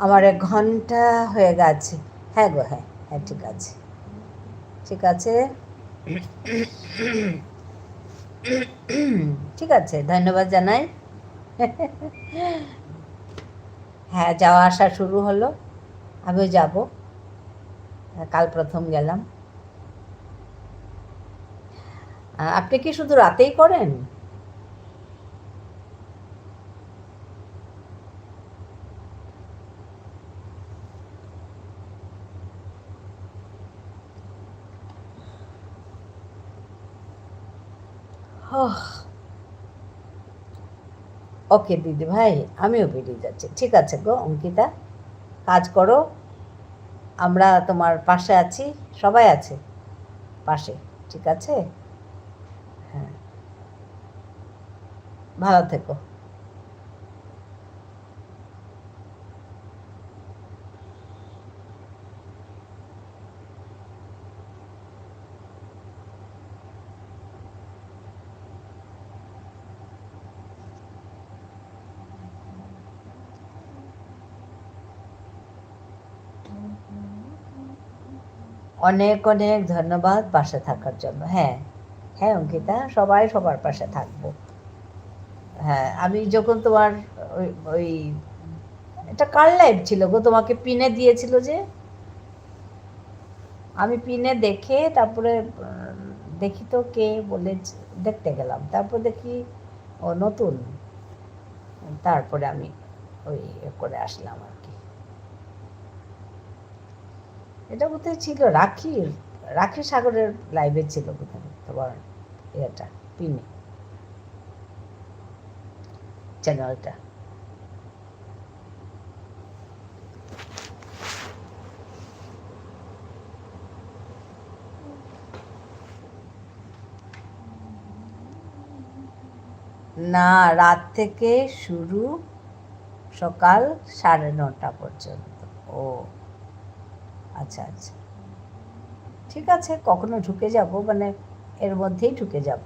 আমার 1 ঘন্টা হয়ে গেছে। হ্যাঁ গো, হ্যাঁ হ্যাঁ, ঠিক আছে ঠিক আছে ঠিক আছে, ধন্যবাদ জানাই। হ্যাঁ, যাওয়া আসা শুরু হলো, আমিও যাব। কাল প্রথম গেলাম। আপনি কি শুধু রাতেই করেন? ওকে দিদি ভাই, আমিও বেরিয়ে যাচ্ছি। ঠিক আছে গো অঙ্কিতা, কাজ করো, আমরা তোমার পাশে আছি, সবাই আছে পাশে। ঠিক আছে, হ্যাঁ, ভালো থেকো। অনেক অনেক ধন্যবাদ পাশে থাকার জন্য। হ্যাঁ হ্যাঁ অঙ্কিতা, সবাই সবার পাশে থাকবো। হ্যাঁ, আমি যখন তোমার ওই ওই এটা কার লাইভ ছিল গো, তোমাকে পিনে দিয়েছিল যে, আমি পিনে দেখে তারপরে দেখি তো কে বলে দেখতে গেলাম, তারপর দেখি ও নতুন, তারপরে আমি ওই করে আসলাম আর কি। এটা বোধহয় ছিল রাখি রাখি সাগরের লাইভে ছিল বোধহয় তোমার এটা পিনে চ্যানেলটা। না, রাত থেকে শুরু, সকাল 9:30 পর্যন্ত। ও আচ্ছা আচ্ছা, ঠিক আছে, কখনো ঢুকে যাব, মানে এর মধ্যেই ঢুকে যাব।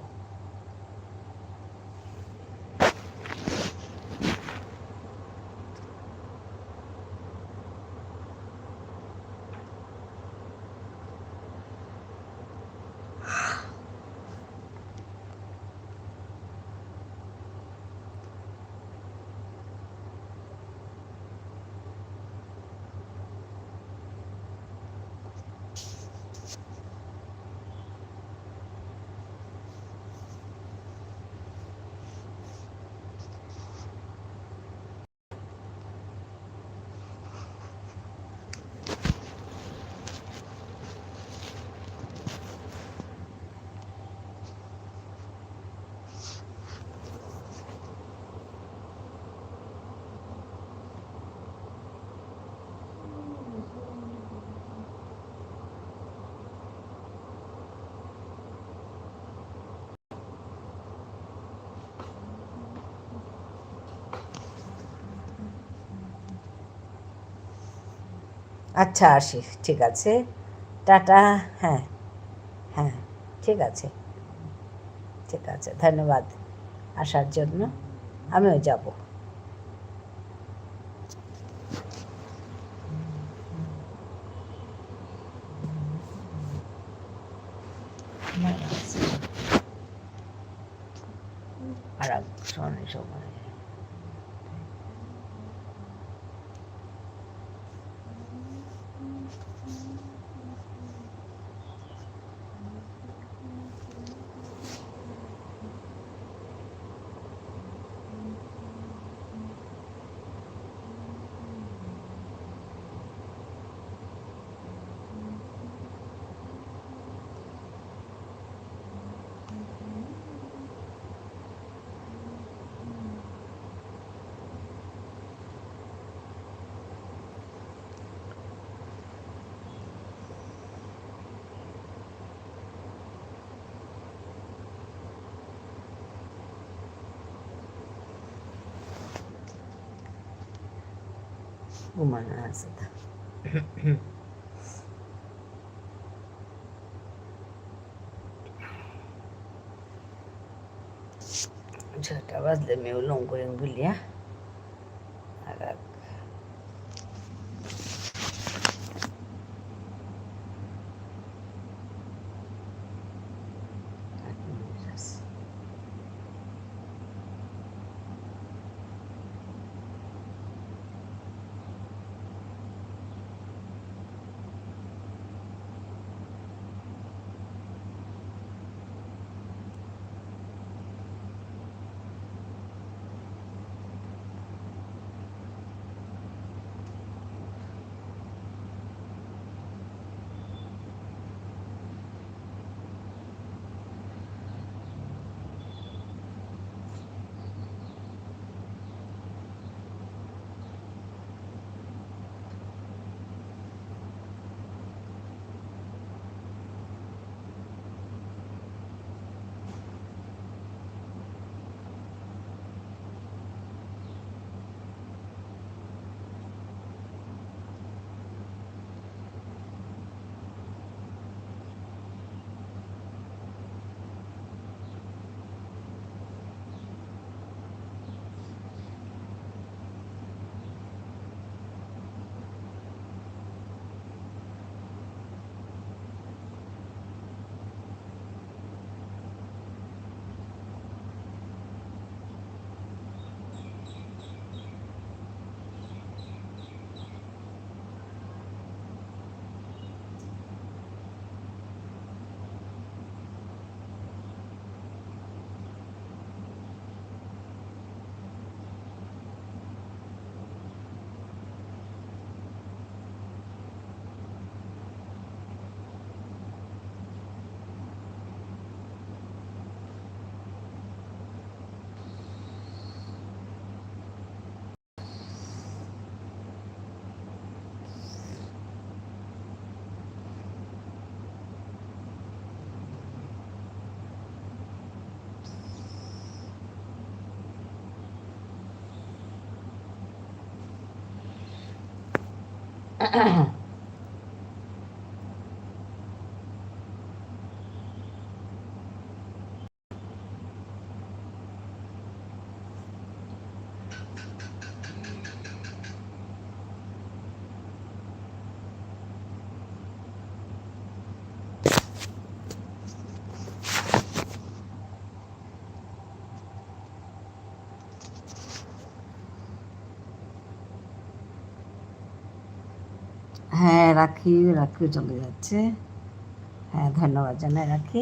আচ্ছা আসি, ঠিক আছে, টাটা। হ্যাঁ হ্যাঁ, ঠিক আছে, ঠিক আছে, ধন্যবাদ আসার জন্য, আমিও যাব। আর সময় ঘুমানো আছে। ছটা বাজলে মেয়ে লং করে বলিয়া আর হ্যাঁ রাখি, রাখিও চলে যাচ্ছে। হ্যাঁ ধন্যবাদ জানাই রাখি।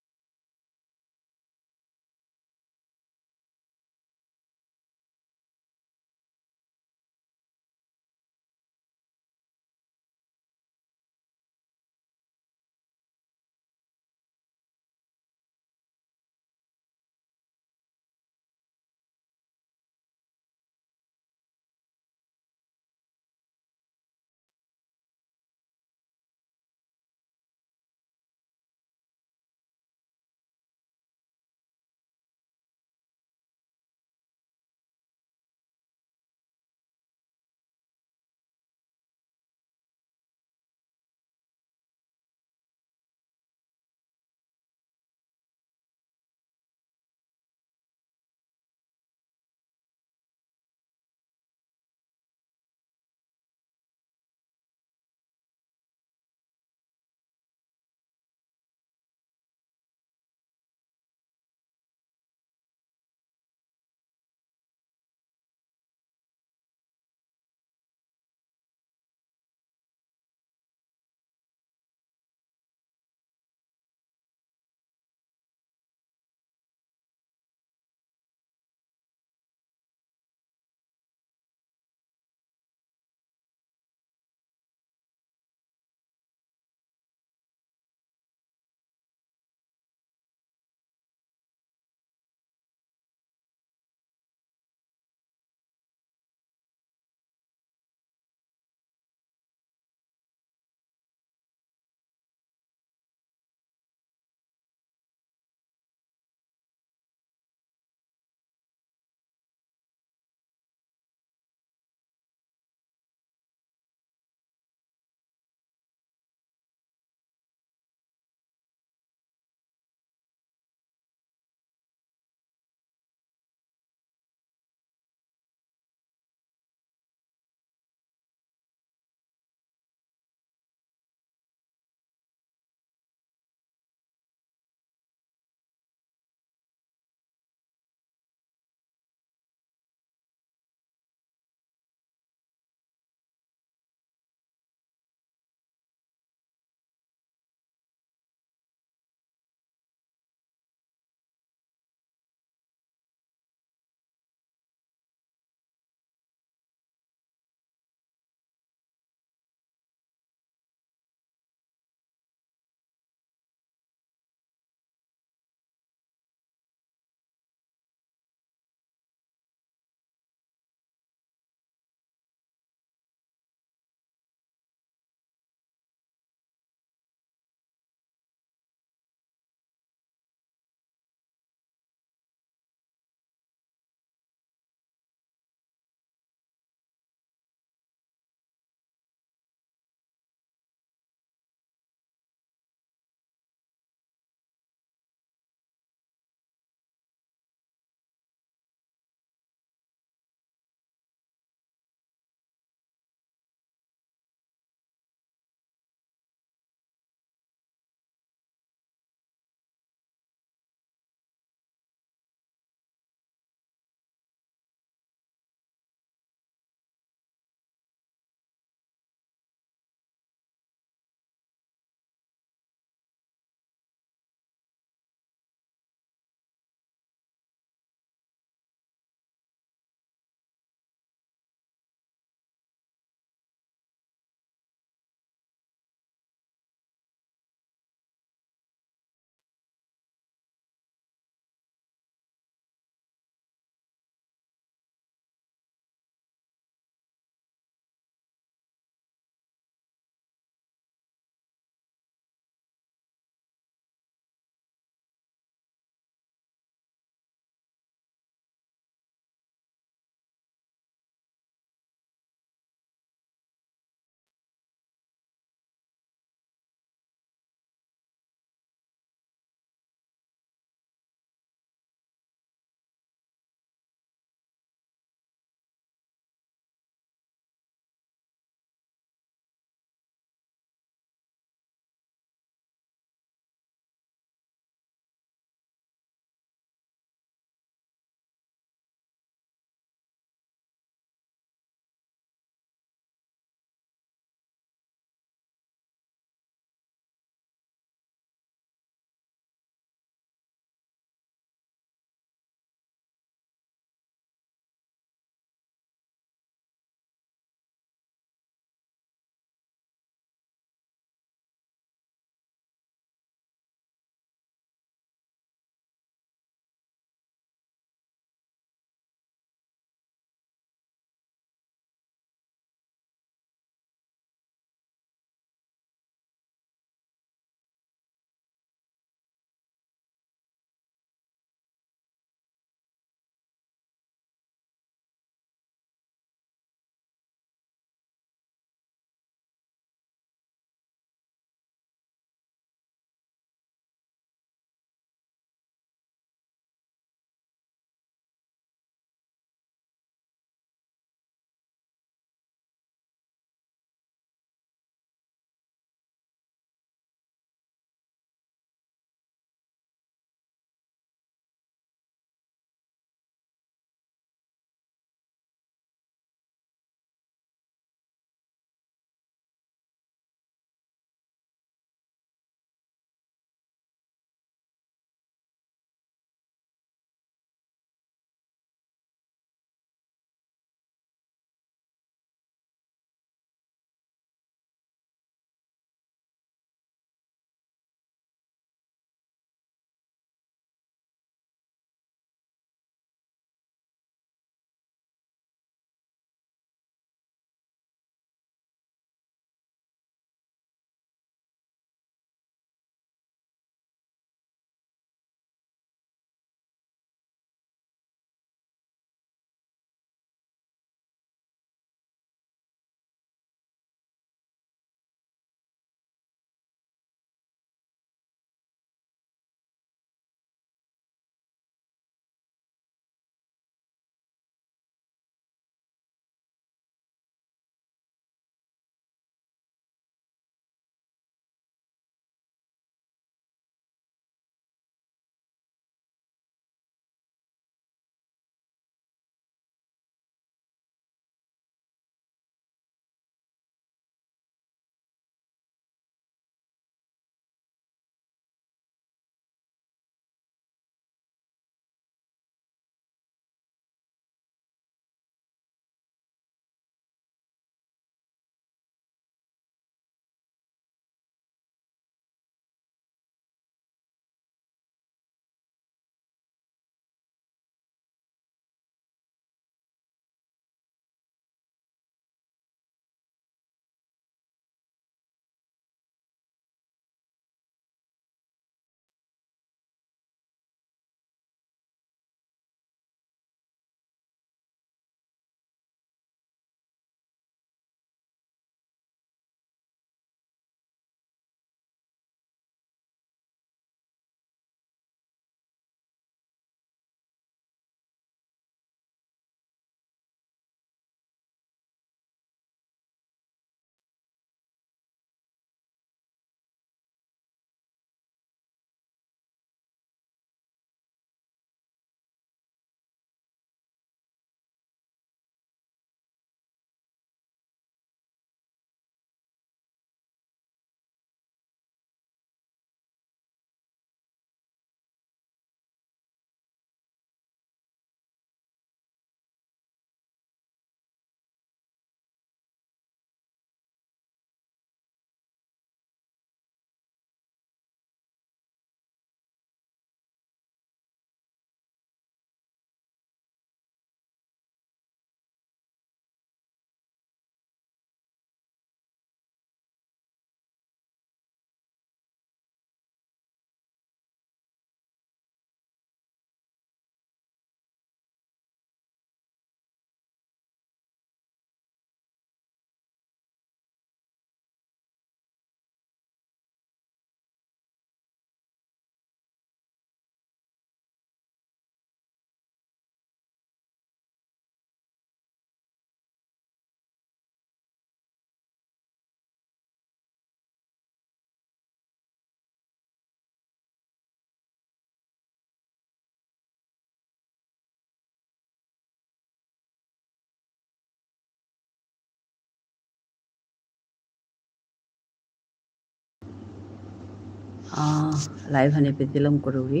লাইভ হানি পেয়ে দিলাম করুরি।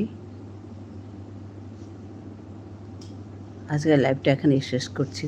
আজকে লাইভটা এখানেই শেষ করছি।